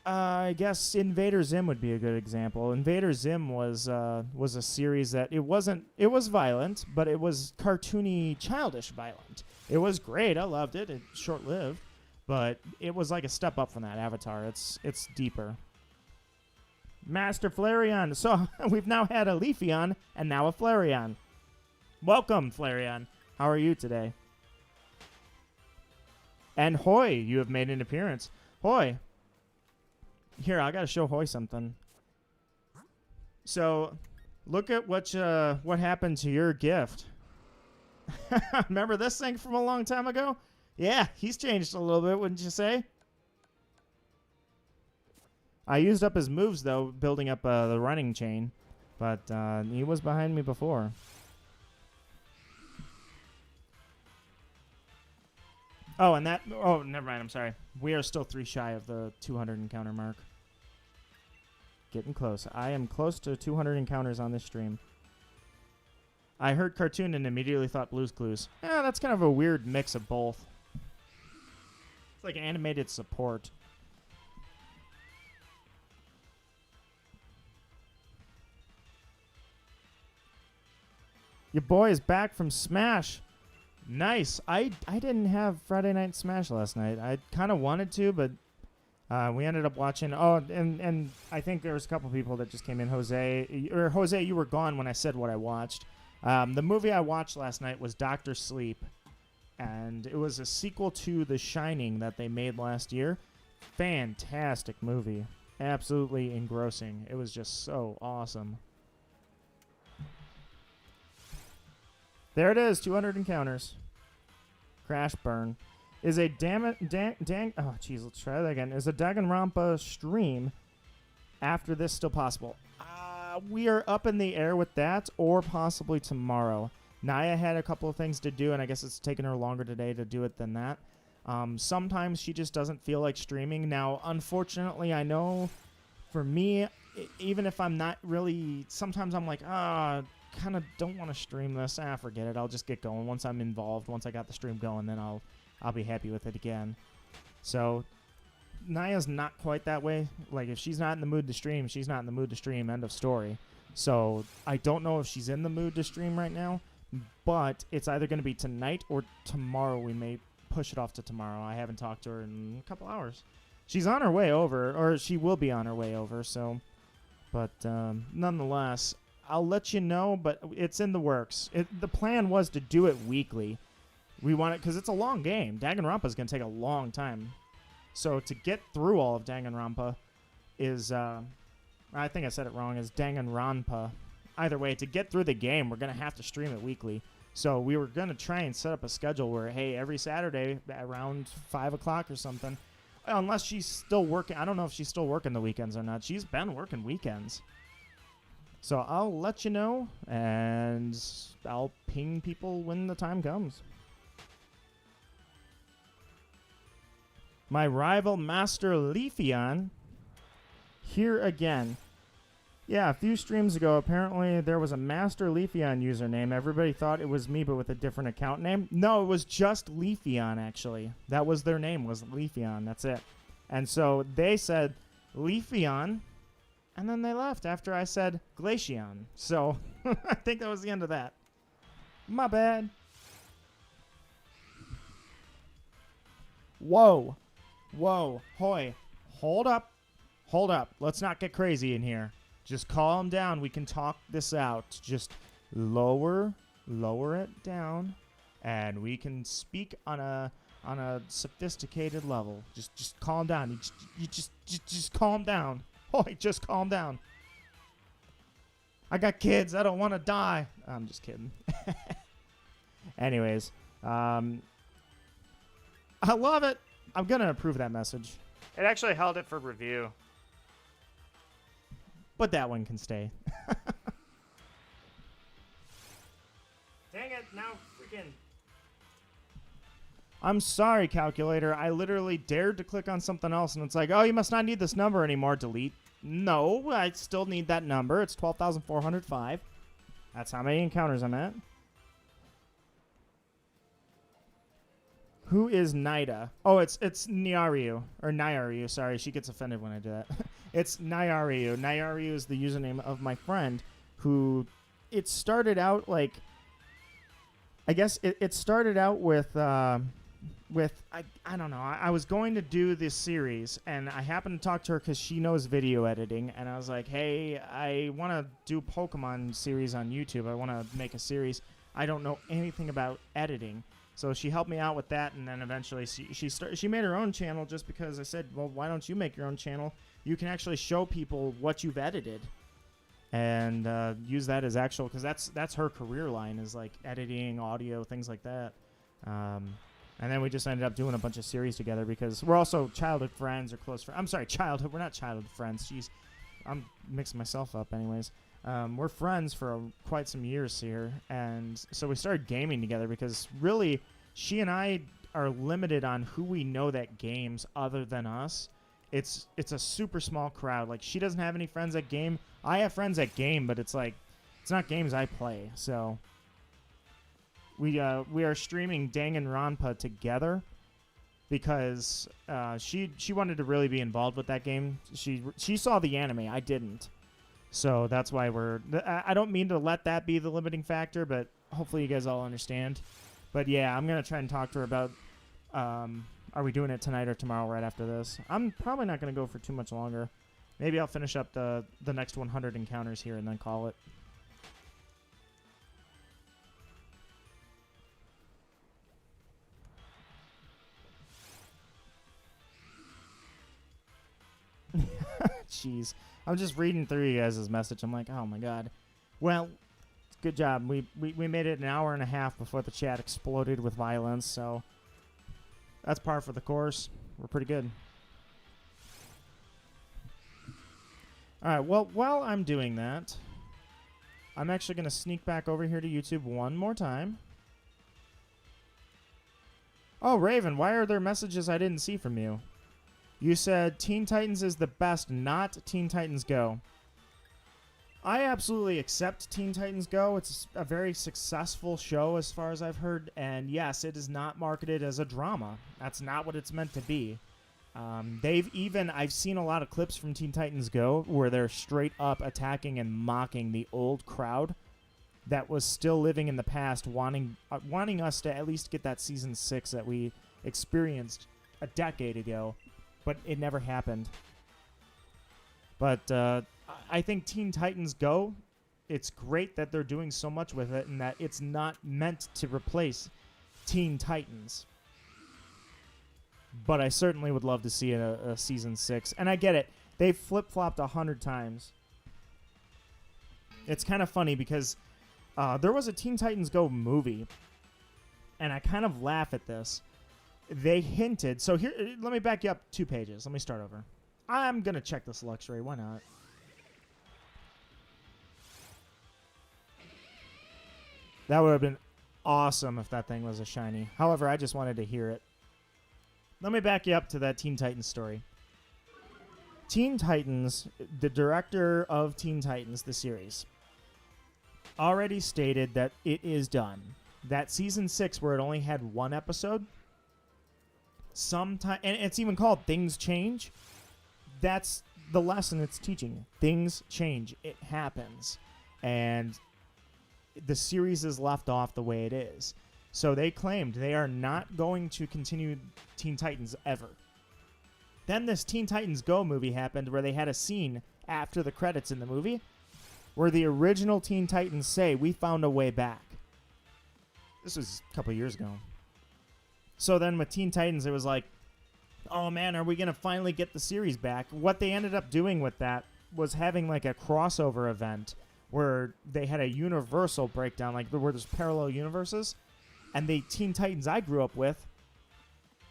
I guess Invader Zim would be a good example. Invader Zim was a series that it was violent, but it was cartoony, childish violent. It was great. I loved it. It's short-lived, but it was like a step up from that Avatar. It's deeper. Master Flareon. So we've now had a Leafeon and now a Flareon. Welcome, Flareon. How are you today? And Hoy, you have made an appearance. Hoy. Here, I gotta show Hoy something. So, look at what happened to your gift. Remember this thing from a long time ago? Yeah, he's changed a little bit, wouldn't you say? I used up his moves, though, building up the running chain. But he was behind me before. Oh, and that... Oh, never mind, I'm sorry. We are still 3 shy of the 200 encounter mark. Getting close. I am close to 200 encounters on this stream. I heard cartoon and immediately thought Blue's Clues. Yeah, that's kind of a weird mix of both. It's like animated support. Your boy is back from Smash. Nice. I didn't have Friday Night Smash last night. I kind of wanted to, but we ended up watching. Oh, and I think there was a couple people that just came in. Jose, you were gone when I said what I watched. The movie I watched last night was Dr. Sleep, and it was a sequel to The Shining that they made last year. Fantastic movie. Absolutely engrossing. It was just so awesome. There it is, 200 encounters. Crash burn. Is a oh jeez, let's try that again. Is a Danganronpa stream after this still possible? We are up in the air with that, or possibly tomorrow. Naya had a couple of things to do, and I guess it's taken her longer today to do it than that. Sometimes she just doesn't feel like streaming. Now, unfortunately, I know for me, even if I'm not really, sometimes I'm like, kind of don't want to stream this. Forget it. I'll just get going. Once I'm involved, once I got the stream going, then I'll be happy with it again. So Naya's not quite that way. Like, if she's not in the mood to stream, she's not in the mood to stream. End of story. So I don't know if she's in the mood to stream right now, but it's either going to be tonight or tomorrow. We may push it off to tomorrow. I haven't talked to her in a couple hours. She's on her way over, or she will be on her way over. So, but nonetheless, I'll let you know, but it's in the works. The plan was to do it weekly. We want it because it's a long game. Danganronpa is going to take a long time. So to get through all of Danganronpa is, I think I said it wrong, is Danganronpa. Either way, to get through the game, we're going to have to stream it weekly. So we were going to try and set up a schedule where, hey, every Saturday around 5 o'clock or something, unless she's still working. I don't know if she's still working the weekends or not. She's been working weekends. So I'll let you know, and I'll ping people when the time comes. My rival Master Leafeon here again. Yeah, a few streams ago, apparently there was a Master Leafeon username. Everybody thought it was me, but with a different account name. No, it was just Leafeon, actually. That was their name, was Leafeon. That's it. And so they said Leafeon, and then they left after I said Glaceon. So I think that was the end of that. My bad. Whoa. Whoa. Hoy. Hold up. Hold up. Let's not get crazy in here. Just calm down. We can talk this out. Just lower it down. and we can speak on a sophisticated level. Just calm down. You just calm down. Oh, just calm down. I got kids. I don't want to die. I'm just kidding. Anyways, I love it. I'm gonna approve that message. It actually held it for review. But that one can stay. Dang it, now freaking... I'm sorry, calculator. I literally dared to click on something else, and it's like, oh, you must not need this number anymore. Delete. No, I still need that number. It's 12,405. That's how many encounters I'm at. Who is Nida? Oh, it's Nyaryu. Or Nyaryu. Sorry, she gets offended when I do that. It's Nyaryu. Nyaryu is the username of my friend who... It started out like... I guess it started out with I don't know. I was going to do this series, and I happened to talk to her because she knows video editing, and I was like, hey, I want to do Pokemon series on YouTube. I want to make a series. I don't know anything about editing. So she helped me out with that, and then eventually she made her own channel just because I said, well, why don't you make your own channel? You can actually show people what you've edited. And use that as actual, because that's her career line, is like editing, audio, things like that. And then we just ended up doing a bunch of series together because we're also childhood friends or close friends. I'm sorry, childhood. We're not childhood friends. Jeez, I'm mixing myself up. Anyways, we're friends for quite some years here, and so we started gaming together because really, she and I are limited on who we know that games other than us. It's a super small crowd. Like, she doesn't have any friends that game. I have friends that game, but it's like, it's not games I play. So we are streaming Danganronpa together because she wanted to really be involved with that game. She saw the anime. I didn't. So that's why I don't mean to let that be the limiting factor, but hopefully you guys all understand. But yeah, I'm going to try and talk to her about are we doing it tonight or tomorrow right after this? I'm probably not going to go for too much longer. Maybe I'll finish up the next 100 encounters here and then call it. Jeez. I'm just reading through you guys' message. I'm like, oh my god. Well, good job. We made it an hour and a half before the chat exploded with violence, so... That's par for the course. We're pretty good. All right, well, while I'm doing that, I'm actually going to sneak back over here to YouTube one more time. Oh, Raven, why are there messages I didn't see from you? You said Teen Titans is the best, not Teen Titans Go. I absolutely accept Teen Titans Go. It's a very successful show as far as I've heard. And yes, it is not marketed as a drama. That's not what it's meant to be. I've seen a lot of clips from Teen Titans Go where they're straight up attacking and mocking the old crowd that was still living in the past, wanting us to at least get that season 6 that we experienced a decade ago, but it never happened. But I think Teen Titans Go, it's great that they're doing so much with it and that it's not meant to replace Teen Titans. But I certainly would love to see a season 6. And I get it. They've flip-flopped 100 times. It's kind of funny because there was a Teen Titans Go movie. And I kind of laugh at this. They hinted. So here, let me back you up 2 pages. Let me start over. I'm going to check this luxury. Why not? That would have been awesome if that thing was a shiny. However, I just wanted to hear it. Let me back you up to that Teen Titans story. Teen Titans, the director of Teen Titans, the series, already stated that it is done. That season 6, where it only had 1 episode, and it's even called Things Change. That's the lesson it's teaching. Things change. It happens. And the series is left off the way it is. So they claimed they are not going to continue Teen Titans ever. Then this Teen Titans Go movie happened where they had a scene after the credits in the movie where the original Teen Titans say, "We found a way back." This was a couple years ago. So then with Teen Titans, it was like, oh man, are we going to finally get the series back? What they ended up doing with that was having like a crossover event where they had a universal breakdown, like where there's parallel universes. And the Teen Titans I grew up with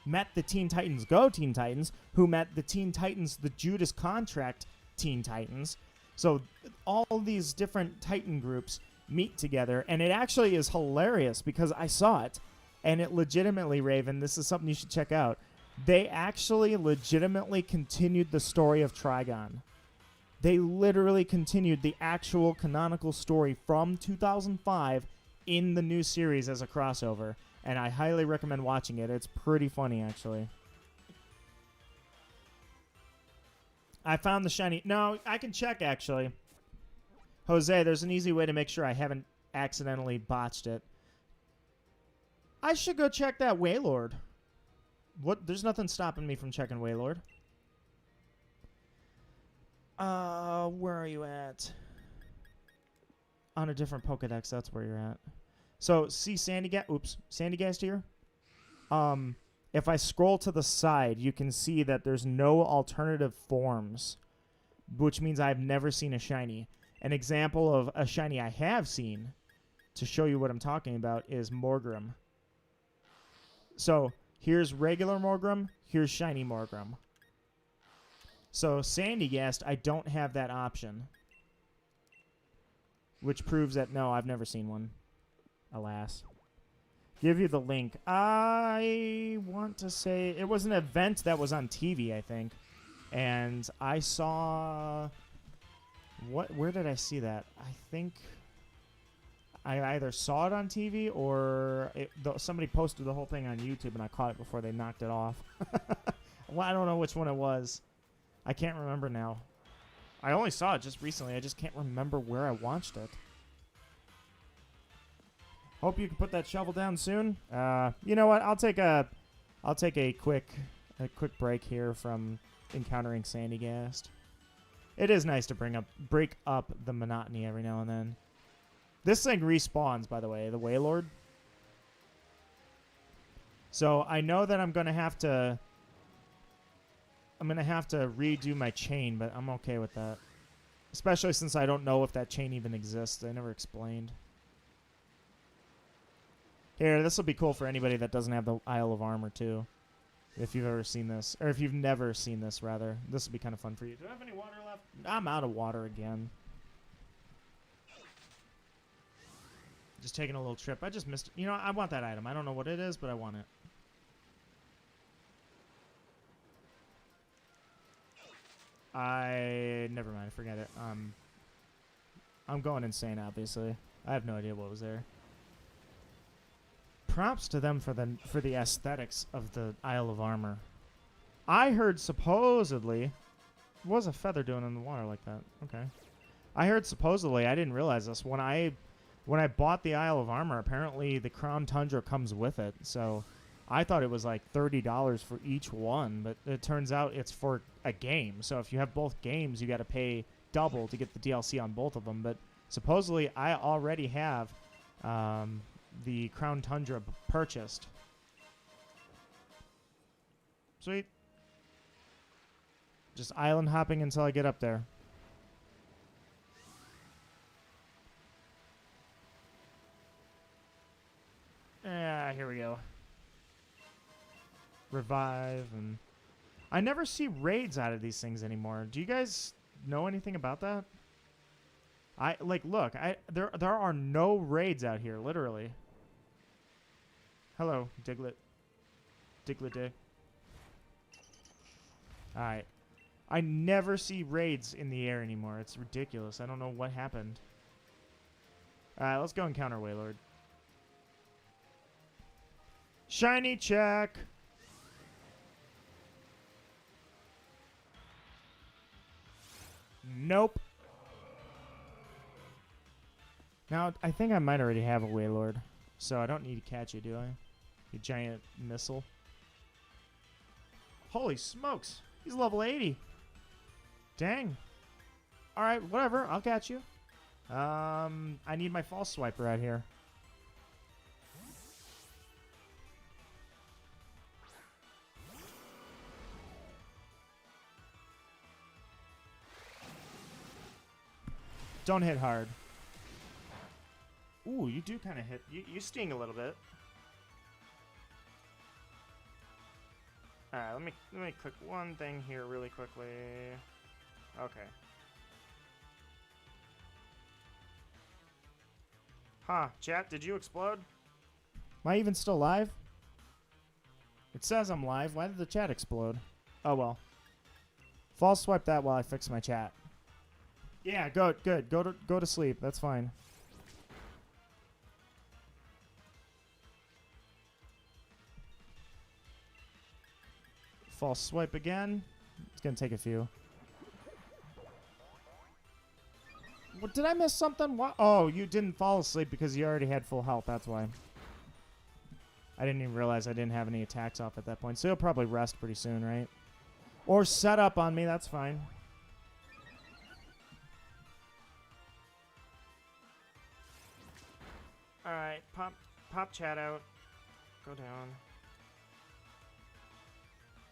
met the Teen Titans Go Teen Titans, who met the Teen Titans, the Judas Contract Teen Titans. So all these different Titan groups meet together, and it actually is hilarious because I saw it, and it legitimately, Raven, this is something you should check out. They actually legitimately continued the story of Trigon. They literally continued the actual canonical story from 2005 in the new series as a crossover, and I highly recommend watching it. It's pretty funny, actually. I found the shiny... No, I can check, actually. Jose, there's an easy way to make sure I haven't accidentally botched it. I should go check that Waylord. What? There's nothing stopping me from checking Waylord. Where are you at? On a different Pokedex, that's where you're at. So, see Sandygast? Oops. Sandygast here? If I scroll to the side, you can see that there's no alternative forms, which means I've never seen a shiny. An example of a shiny I have seen, to show you what I'm talking about, is Morgrim. So, here's regular Morgrim, here's shiny Morgrim. So, Sandygast, I don't have that option. Which proves that, no, I've never seen one. Alas. Give you the link. I want to say it was an event that was on TV, I think. And I saw... Where did I see that? I think I either saw it on TV or somebody posted the whole thing on YouTube and I caught it before they knocked it off. Well, I don't know which one it was. I can't remember now. I only saw it just recently. I just can't remember where I watched it. Hope you can put that shovel down soon. You know what? I'll take a quick break here from encountering Sandygast. It is nice to break up the monotony every now and then. This thing respawns, by the way, the Waylord. So I know that I'm gonna have to redo my chain, but I'm okay with that. Especially since I don't know if that chain even exists. They never explained. Here, this will be cool for anybody that doesn't have the Isle of Armor, too. If you've ever seen this. Or if you've never seen this, rather. This will be kind of fun for you. Do I have any water left? I'm out of water again. Just taking a little trip. I just missed it. You know, I want that item. I don't know what it is, but I want it. Never mind. Forget it. I'm going insane, obviously. I have no idea what was there. Props to them for the aesthetics of the Isle of Armor. I heard supposedly... What was a feather doing in the water like that? Okay. I heard supposedly, I didn't realize this, when I bought the Isle of Armor, apparently the Crown Tundra comes with it. So I thought it was like $30 for each one, but it turns out it's for a game. So if you have both games, you got to pay double to get the DLC on both of them. But supposedly I already have... the Crown Tundra purchased. Sweet. Just island hopping until I get up there. Here we go. Revive, and I never see raids out of these things anymore. Do you guys know anything about that? Look, there are no raids out here, literally. Hello, Diglett. Diglett Dick. Alright. I never see raids in the air anymore. It's ridiculous. I don't know what happened. Alright, let's go encounter Waylord. Shiny check! Nope. Now, I think I might already have a Waylord, so I don't need to catch you, do I? You giant missile. Holy smokes! He's level 80. Dang. Alright, whatever. I'll catch you. I need my false swiper out here. Don't hit hard. Ooh, you do kind of hit. You sting a little bit. All right, let me click one thing here really quickly. Okay. Huh, chat, did you explode? Am I even still live? It says I'm live. Why did the chat explode? Oh, well. False swipe that while I fix my chat. Yeah, good. Go to sleep. That's fine. False swipe again. It's going to take a few. What, did I miss something? What? Oh, you didn't fall asleep because you already had full health. That's why. I didn't even realize I didn't have any attacks off at that point. So you'll probably rest pretty soon, right? Or set up on me. That's fine. All right, pop chat out. Go down.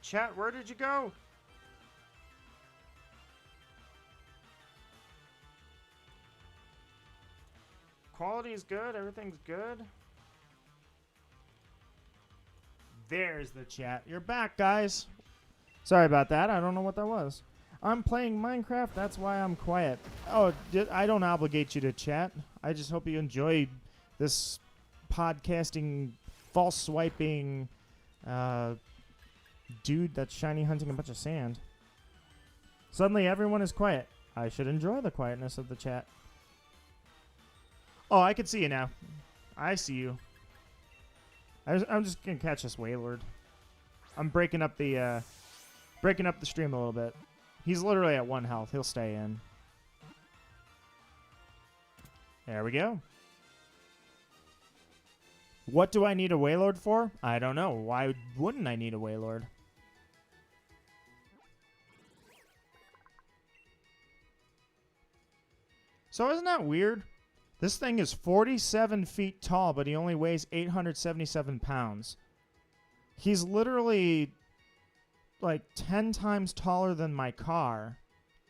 Chat, where did you go? Quality's good. Everything's good. There's the chat. You're back, guys. Sorry about that. I don't know what that was. I'm playing Minecraft. That's why I'm quiet. Oh, I don't obligate you to chat. I just hope you enjoy this podcasting, false swiping dude that's shiny hunting a bunch of sand. Suddenly everyone is quiet. I should enjoy the quietness of the chat. Oh, I can see you now. I see you. I'm just gonna catch this Wailord. I'm breaking up the stream a little bit. He's literally at 1 health. He'll stay in. There we go. What do I need a Wailord for? I don't know. Why wouldn't I need a Wailord? So isn't that weird? This thing is 47 feet tall, but he only weighs 877 pounds. He's literally like 10 times taller than my car,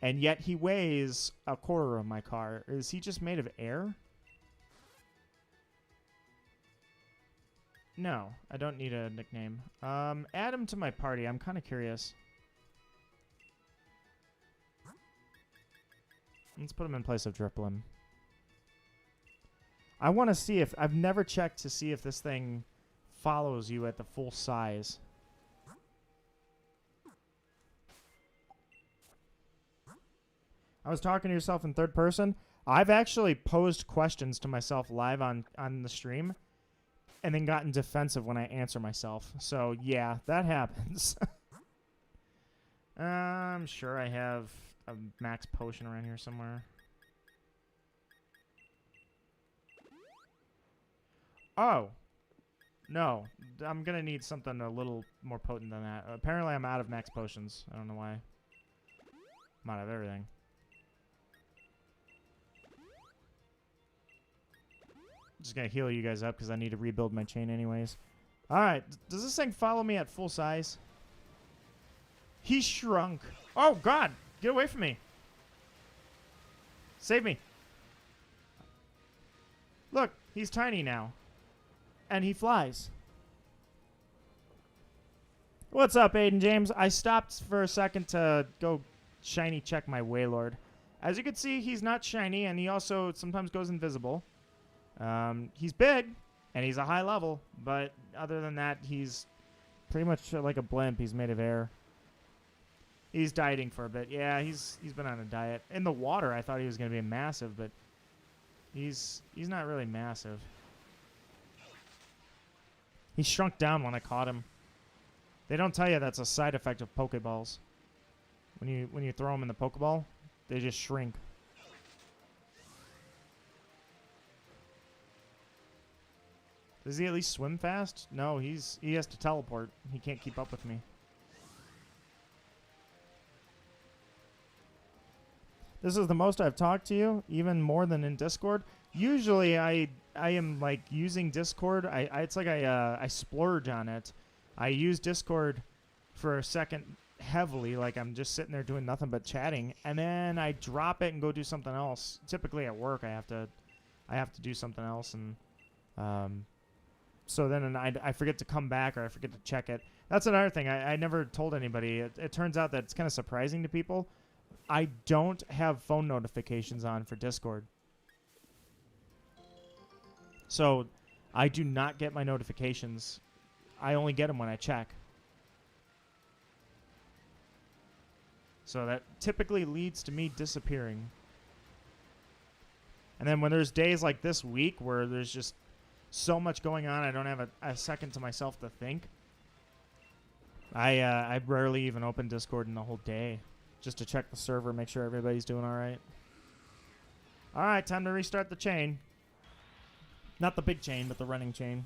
and yet he weighs a quarter of my car. Is he just made of air? No, I don't need a nickname. Add him to my party. I'm kind of curious. Let's put him in place of Driplim. I want to see if... I've never checked to see if this thing follows you at the full size. I was talking to yourself in third person. I've actually posed questions to myself live on the stream and then gotten defensive when I answer myself. So, yeah, that happens. I'm sure I have a max potion around here somewhere. Oh. No. I'm going to need something a little more potent than that. Apparently, I'm out of max potions. I don't know why. I'm out of everything. Just going to heal you guys up because I need to rebuild my chain anyways. Alright. Does this thing follow me at full size? He shrunk. Oh, God. Get away from me. Save me. Look. He's tiny now. And he flies. What's up, Aiden James? I stopped for a second to go shiny check my Wailord. As you can see, he's not shiny, and he also sometimes goes invisible. He's big, and he's a high level, but other than that, he's pretty much like a blimp. He's made of air. He's dieting for a bit. Yeah, he's been on a diet. In the water, I thought he was going to be massive, but he's not really massive. He shrunk down when I caught him. They don't tell you that's a side effect of Pokeballs. When you throw them in the Pokeball, they just shrink. Does he at least swim fast? No, he has to teleport. He can't keep up with me. This is the most I've talked to you, even more than in Discord. Usually I am like using Discord. It's like I splurge on it. I use Discord for a second heavily, like I'm just sitting there doing nothing but chatting, and then I drop it and go do something else. Typically at work, I have to do something else, and so then I forget to come back, or I forget to check it. That's another thing I never told anybody. It turns out that it's kind of surprising to people. I don't have phone notifications on for Discord. So I do not get my notifications. I only get them when I check. So that typically leads to me disappearing. And then when there's days like this week where there's just so much going on, I don't have a second to myself to think. I rarely even open Discord in the whole day, just to check the server, make sure everybody's doing all right. All right, time to restart the chain. Not the big chain, but the running chain.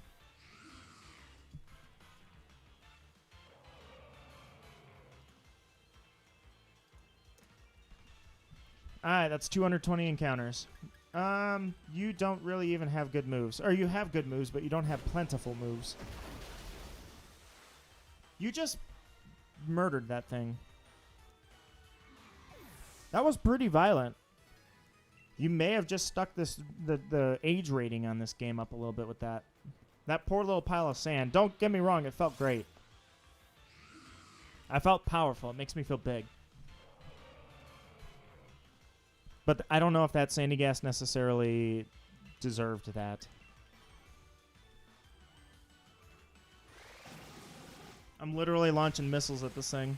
Alright, that's 220 encounters. You don't really even have good moves. Or you have good moves, but you don't have plentiful moves. You just murdered that thing. That was pretty violent. You may have just stuck the age rating on this game up a little bit with that. That poor little pile of sand. Don't get me wrong, it felt great. I felt powerful. It makes me feel big. But I don't know if that Sandygast necessarily deserved that. I'm literally launching missiles at this thing.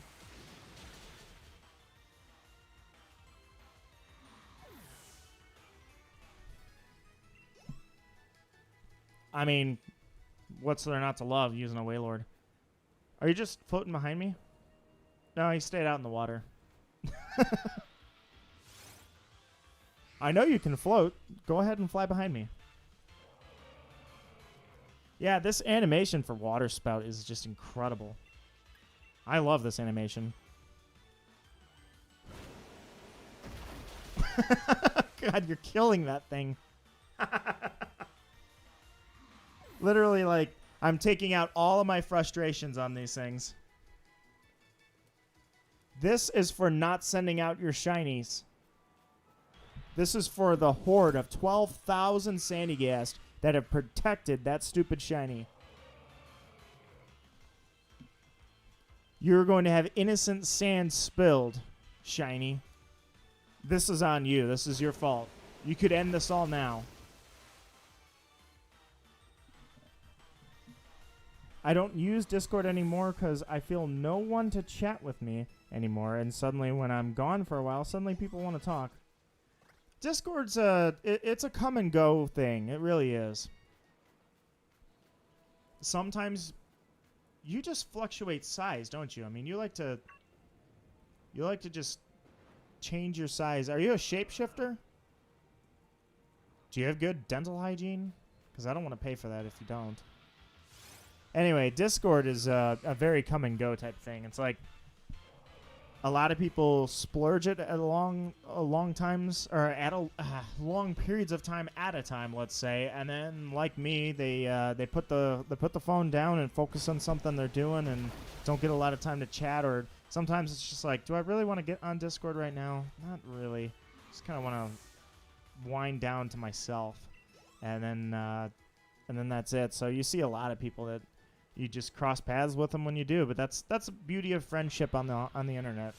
I mean, what's there not to love using a Waylord? Are you just floating behind me? No, he stayed out in the water. I know you can float. Go ahead and fly behind me. Yeah, this animation for Water Spout is just incredible. I love this animation. God, you're killing that thing. Literally, like, I'm taking out all of my frustrations on these things. This is for not sending out your shinies. This is for the horde of 12,000 Sandygast that have protected that stupid shiny. You're going to have innocent sand spilled, shiny. This is on you. This is your fault. You could end this all now. I don't use Discord anymore because I feel no one to chat with me anymore. And suddenly when I'm gone for a while, suddenly people want to talk. Discord's it's a come and go thing. It really is. Sometimes you just fluctuate size, don't you? I mean, you like to just change your size. Are you a shapeshifter? Do you have good dental hygiene? Because I don't want to pay for that if you don't. Anyway, Discord is a very come and go type thing. It's like a lot of people splurge it at long times, or at long periods of time at a time, let's say, and then like me, they put the phone down and focus on something they're doing and don't get a lot of time to chat. Or sometimes it's just like, do I really want to get on Discord right now? Not really. Just kind of want to wind down to myself, and then that's it. So you see a lot of people that you just cross paths with them when you do, but that's the beauty of friendship on the internet.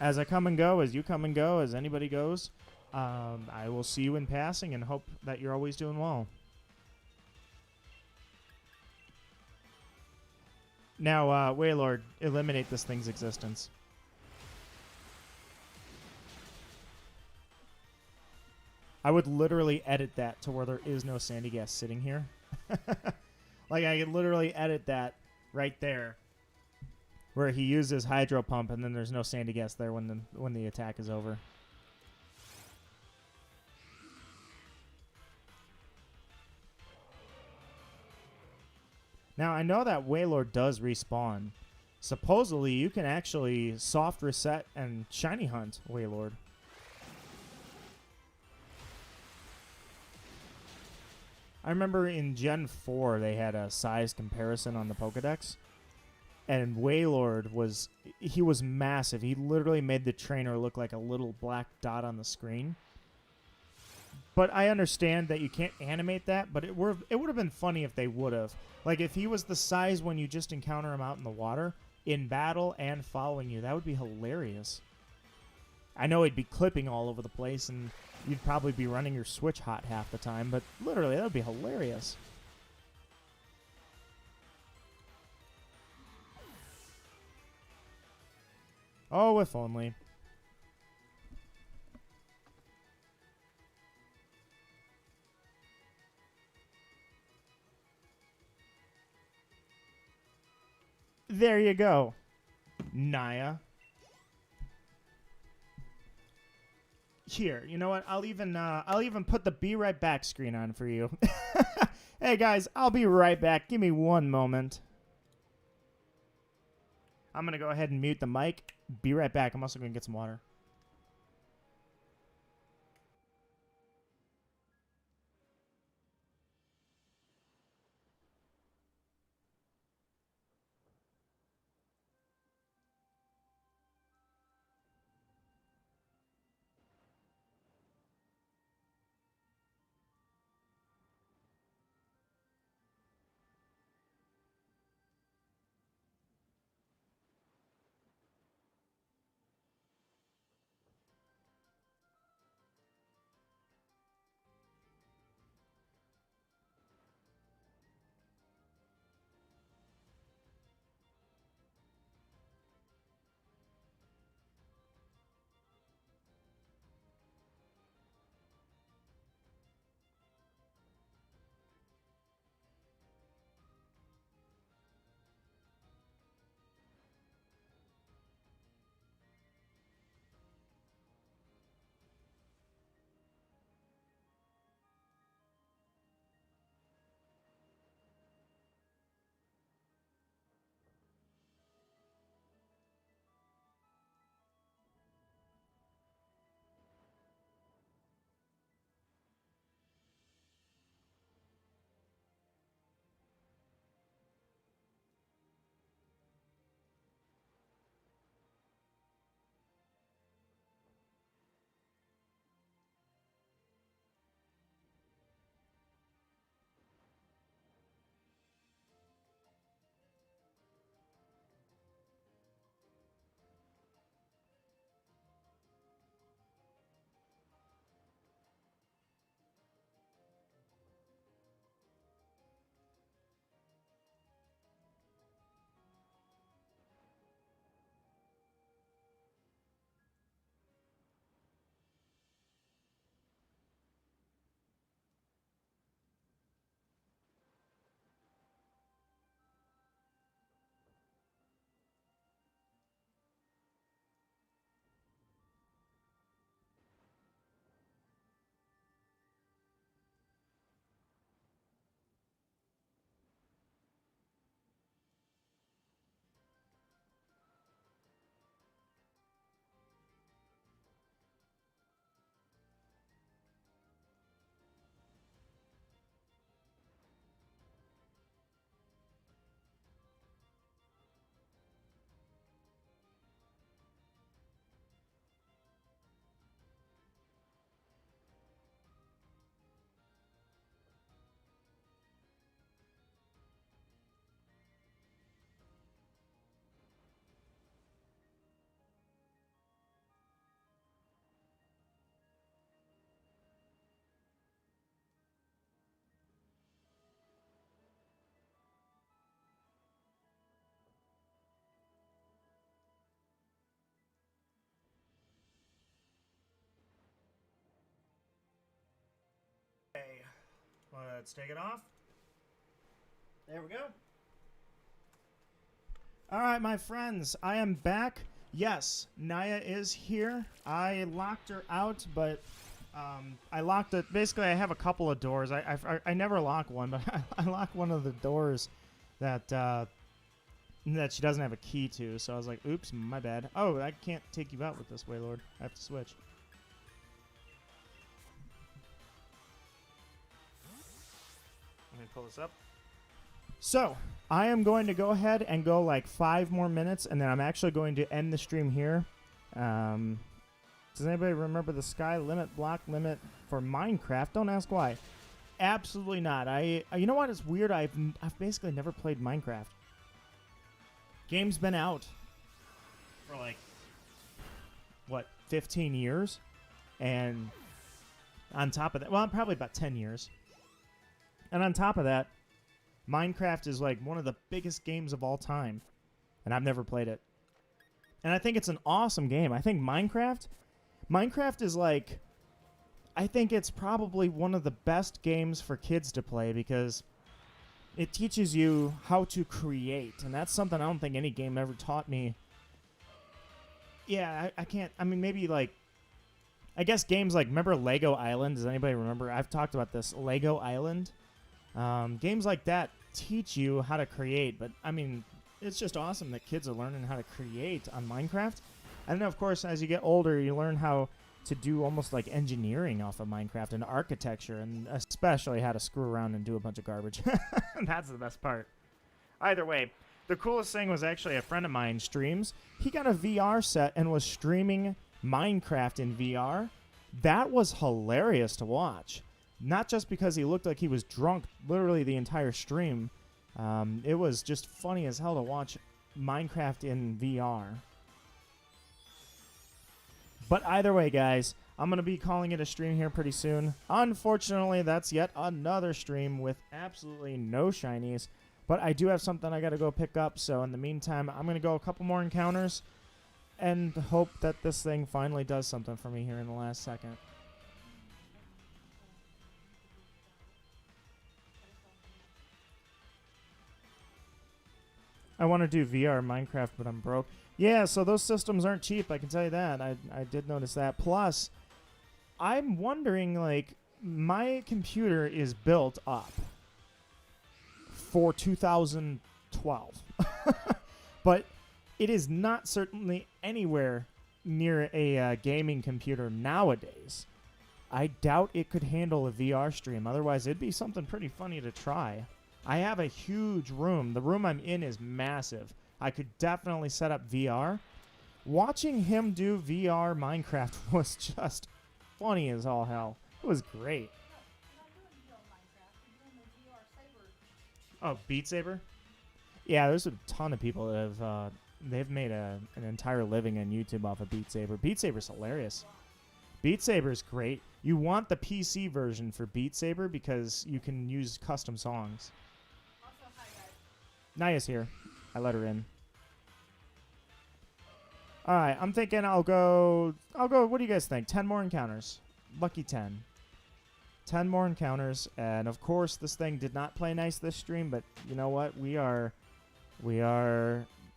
As I come and go, as you come and go, as anybody goes, I will see you in passing and hope that you're always doing well. Now, Waylord, eliminate this thing's existence. I would literally edit that to where there is no Sandygast sitting here. Like, I could literally edit that right there, where he uses hydro pump, and then there's no Sandygast there when the attack is over. Now, I know that Waylord does respawn. Supposedly, you can actually soft reset and shiny hunt Waylord. I remember in Gen 4 they had a size comparison on the Pokedex. And Waylord was massive. He literally made the trainer look like a little black dot on the screen. But I understand that you can't animate that, but it would have been funny if they would have. Like, if he was the size when you just encounter him out in the water, in battle and following you, that would be hilarious. I know he'd be clipping all over the place, and you'd probably be running your Switch hot half the time, but literally, that would be hilarious. Oh, if only. There you go, Naya. Here, you know what? I'll even put the "Be Right Back" screen on for you. Hey guys, I'll be right back. Give me one moment. I'm gonna go ahead and mute the mic. Be right back. I'm also gonna get some water. Okay, let's take it off. There we go. All right, my friends, I am back. Yes, Naya is here. I locked her out, but I locked it. Basically, I have a couple of doors. I never lock one, but I lock one of the doors that that she doesn't have a key to. So I was like, oops, my bad. Oh, I can't take you out with this, Waylord. I have to switch. Let me pull this up. So, I am going to go ahead and go like 5 more minutes, and then I'm actually going to end the stream here. Does anybody remember the sky limit block limit for Minecraft? Don't ask why. Absolutely not. You know what? It's weird. I've basically never played Minecraft. Game's been out for like, what, 15 years? And on top of that, well, probably about 10 years. And on top of that, Minecraft is like one of the biggest games of all time. And I've never played it. And I think it's an awesome game. I think Minecraft is like, I think it's probably one of the best games for kids to play because it teaches you how to create. And that's something I don't think any game ever taught me. Yeah, I can't. I mean, maybe like, I guess games like, remember Lego Island? Does anybody remember? I've talked about this. Lego Island. Games like that teach you how to create. But, I mean, it's just awesome that kids are learning how to create on Minecraft. And then, of course, as you get older, you learn how to do almost like engineering off of Minecraft and architecture, and especially how to screw around and do a bunch of garbage. That's the best part. Either way, the coolest thing was actually a friend of mine streams. He got a VR set and was streaming Minecraft in VR. That was hilarious to watch. Not just because he looked like he was drunk literally the entire stream. It was just funny as hell to watch Minecraft in VR. But either way, guys, I'm going to be calling it a stream here pretty soon. Unfortunately, that's yet another stream with absolutely no shinies. But I do have something I got to go pick up, so in the meantime, I'm going to go a couple more encounters and hope that this thing finally does something for me here in the last second. I want to do VR Minecraft, but I'm broke. Yeah, so those systems aren't cheap, I can tell you that. I did notice that. Plus, I'm wondering, like, my computer is built up for 2012. But it is not certainly anywhere near a gaming computer nowadays. I doubt it could handle a VR stream. Otherwise, it'd be something pretty funny to try. I have a huge room. The room I'm in is massive. I could definitely set up VR. Watching him do VR Minecraft was just funny as all hell. It was great. Oh, Beat Saber? Yeah, there's a ton of people that have they've made an entire living on YouTube off of Beat Saber. Beat Saber's hilarious. Beat Saber's great. You want the PC version for Beat Saber because you can use custom songs. Also, hi guys. Naya's here. I let her in. All right, I'm thinking I'll go, what do you guys think? 10 more encounters. Lucky 10. 10 more encounters, and of course this thing did not play nice this stream, but you know what? We are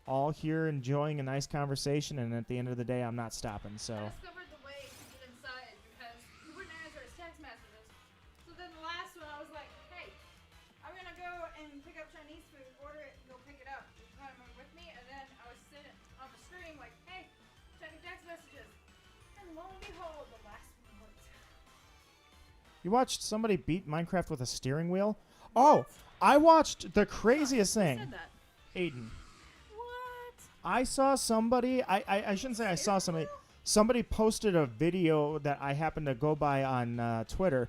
all here enjoying a nice conversation, and at the end of the day, I'm not stopping, so. I discovered the way to get inside because he wouldn't answer his text messages. So then the last one, I was like, hey, I'm going to go and pick up Chinese food, order it, and go pick it up. You come with me, and then I was sitting on the stream like, hey, checking text messages. And lo and behold, the last one worked. You watched somebody beat Minecraft with a steering wheel? Oh, I watched the craziest Who thing. said that? Aiden. What? I saw somebody, I shouldn't say I saw somebody. Somebody posted a video that I happened to go by on Twitter.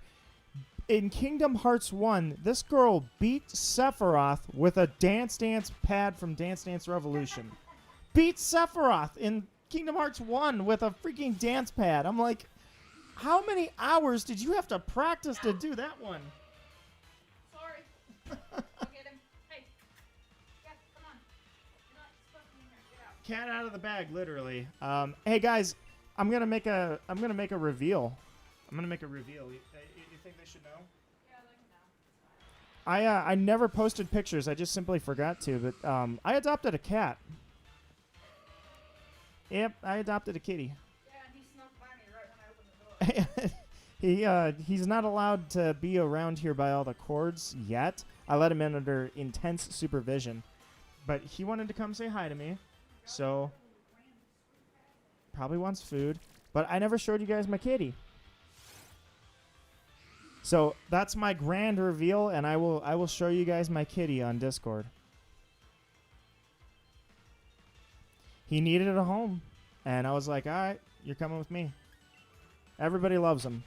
In Kingdom Hearts 1, this girl beat Sephiroth with a Dance Dance pad from Dance Dance Revolution. Beat Sephiroth in Kingdom Hearts 1 with a freaking dance pad. I'm like, how many hours did you have to practice to do that one? Sorry. I'll get him. Hey. Yeah, come on. You're not supposed to be in here. Get out. Cat out of the bag, literally. Hey guys, I'm gonna make a reveal. You think they should know? Yeah, like now. I never posted pictures. I just simply forgot to. But I adopted a cat. Yep, I adopted a kitty. Yeah, and he snuck by me right when I opened the door. He's not allowed to be around here by all the cords yet. I let him in under intense supervision. But he wanted to come say hi to me. So probably wants food. But I never showed you guys my kitty. So that's my grand reveal, and I will show you guys my kitty on Discord. He needed a home, and I was like, all right, you're coming with me. Everybody loves him.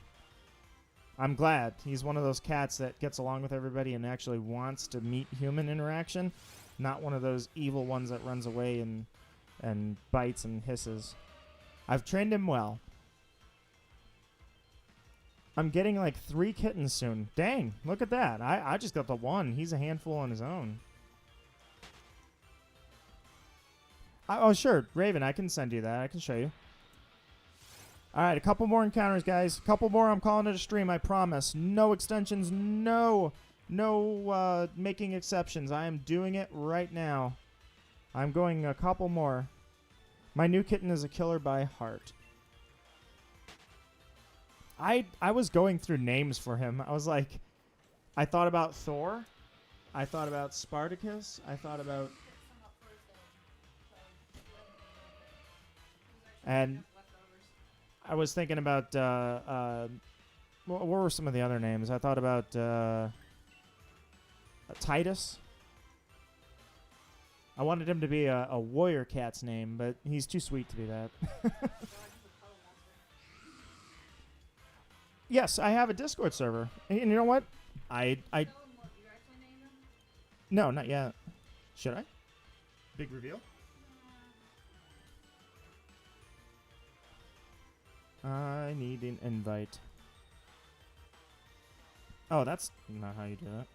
I'm glad. He's one of those cats that gets along with everybody and actually wants to meet human interaction, not one of those evil ones that runs away and bites and hisses. I've trained him well. I'm getting like 3 kittens soon. Dang, look at that. I just got the 1. He's a handful on his own. Oh, sure. Raven, I can send you that. I can show you. All right, a couple more encounters, guys. A couple more. I'm calling it a stream, I promise. No extensions. No making exceptions. I am doing it right now. I'm going a couple more. My new kitten is a killer by heart. I was going through names for him. I was like, I thought about Thor. I thought about Spartacus. I thought about... And I was thinking about... what were some of the other names? I thought about Titus. I wanted him to be a warrior cat's name, but he's too sweet to be that. Yes, I have a Discord server. And you know what? No, not yet. Should I? Big reveal? I need an invite. Oh, that's not how you do that.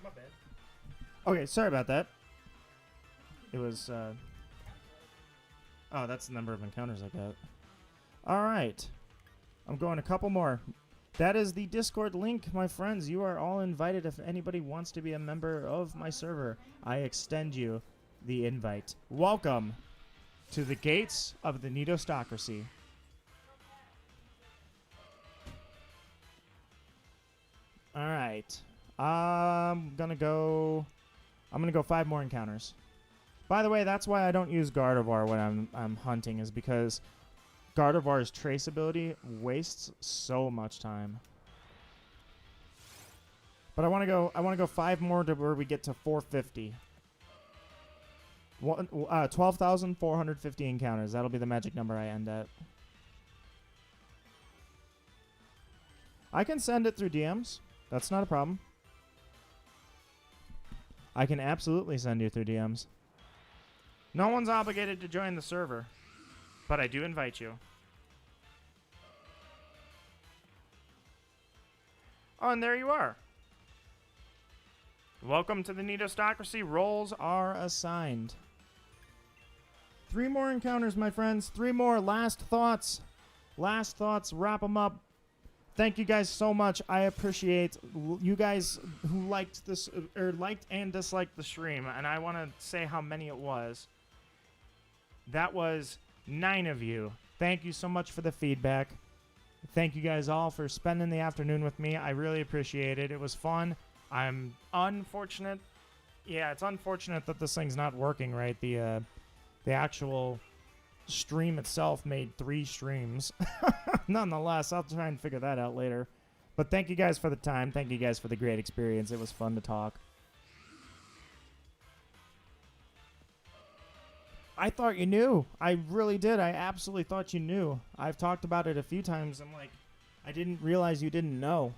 My bad. Okay, sorry about that. It was, oh, that's the number of encounters I got. All right. I'm going a couple more. That is the Discord link, my friends. You are all invited if anybody wants to be a member of my server. I extend you the invite. Welcome to the gates of the Nidostocracy. All right. I'm gonna go 5 more encounters. By the way, that's why I don't use Gardevoir when I'm hunting, is because Gardevoir's traceability wastes so much time. But I want to go 5 more to where we get to 450. 12,450 encounters. That'll be the magic number I end at. I can send it through DMs. That's not a problem. I can absolutely send you through DMs. No one's obligated to join the server, but I do invite you. Oh, and there you are. Welcome to the Nidostocracy. Roles Are assigned. 3 more encounters, my friends. 3 more. Last thoughts. Last thoughts. Wrap them up. Thank you guys so much. I appreciate you guys who liked this, or liked and disliked the stream. And I want to say how many it was. That was 9 of you. Thank you so much for the feedback. Thank you guys all for spending the afternoon with me. I really appreciate it. It was fun. I'm unfortunate. Yeah, it's unfortunate that this thing's not working right. The actual stream itself made 3 streams. Nonetheless, I'll try and figure that out later. But thank you guys for the time. Thank you guys for the great experience. It was fun to talk. I thought you knew. I really did. I absolutely thought you knew. I've talked about it a few times. I'm like, I didn't realize you didn't know.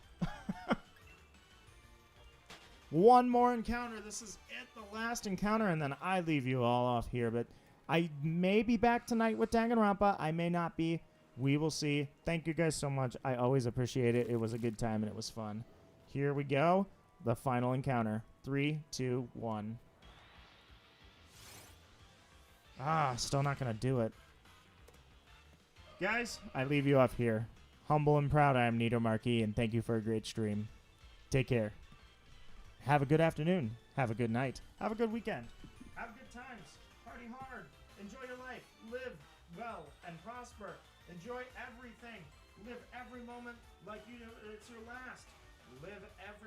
1 more encounter. This is it, the last encounter, and then I leave you all off here. But I may be back tonight with Danganronpa. I may not be. We will see. Thank you guys so much. I always appreciate it. It was a good time, and it was fun. Here we go. The final encounter. 3, 2, 1. Still not going to do it. Guys, I leave you off here. Humble and proud, I am Nito Marquis, and thank you for a great stream. Take care. Have a good afternoon. Have a good night. Have a good weekend. Have good times. Party hard. Enjoy your life. Live well and prosper. Enjoy everything. Live every moment like you know it's your last. Live every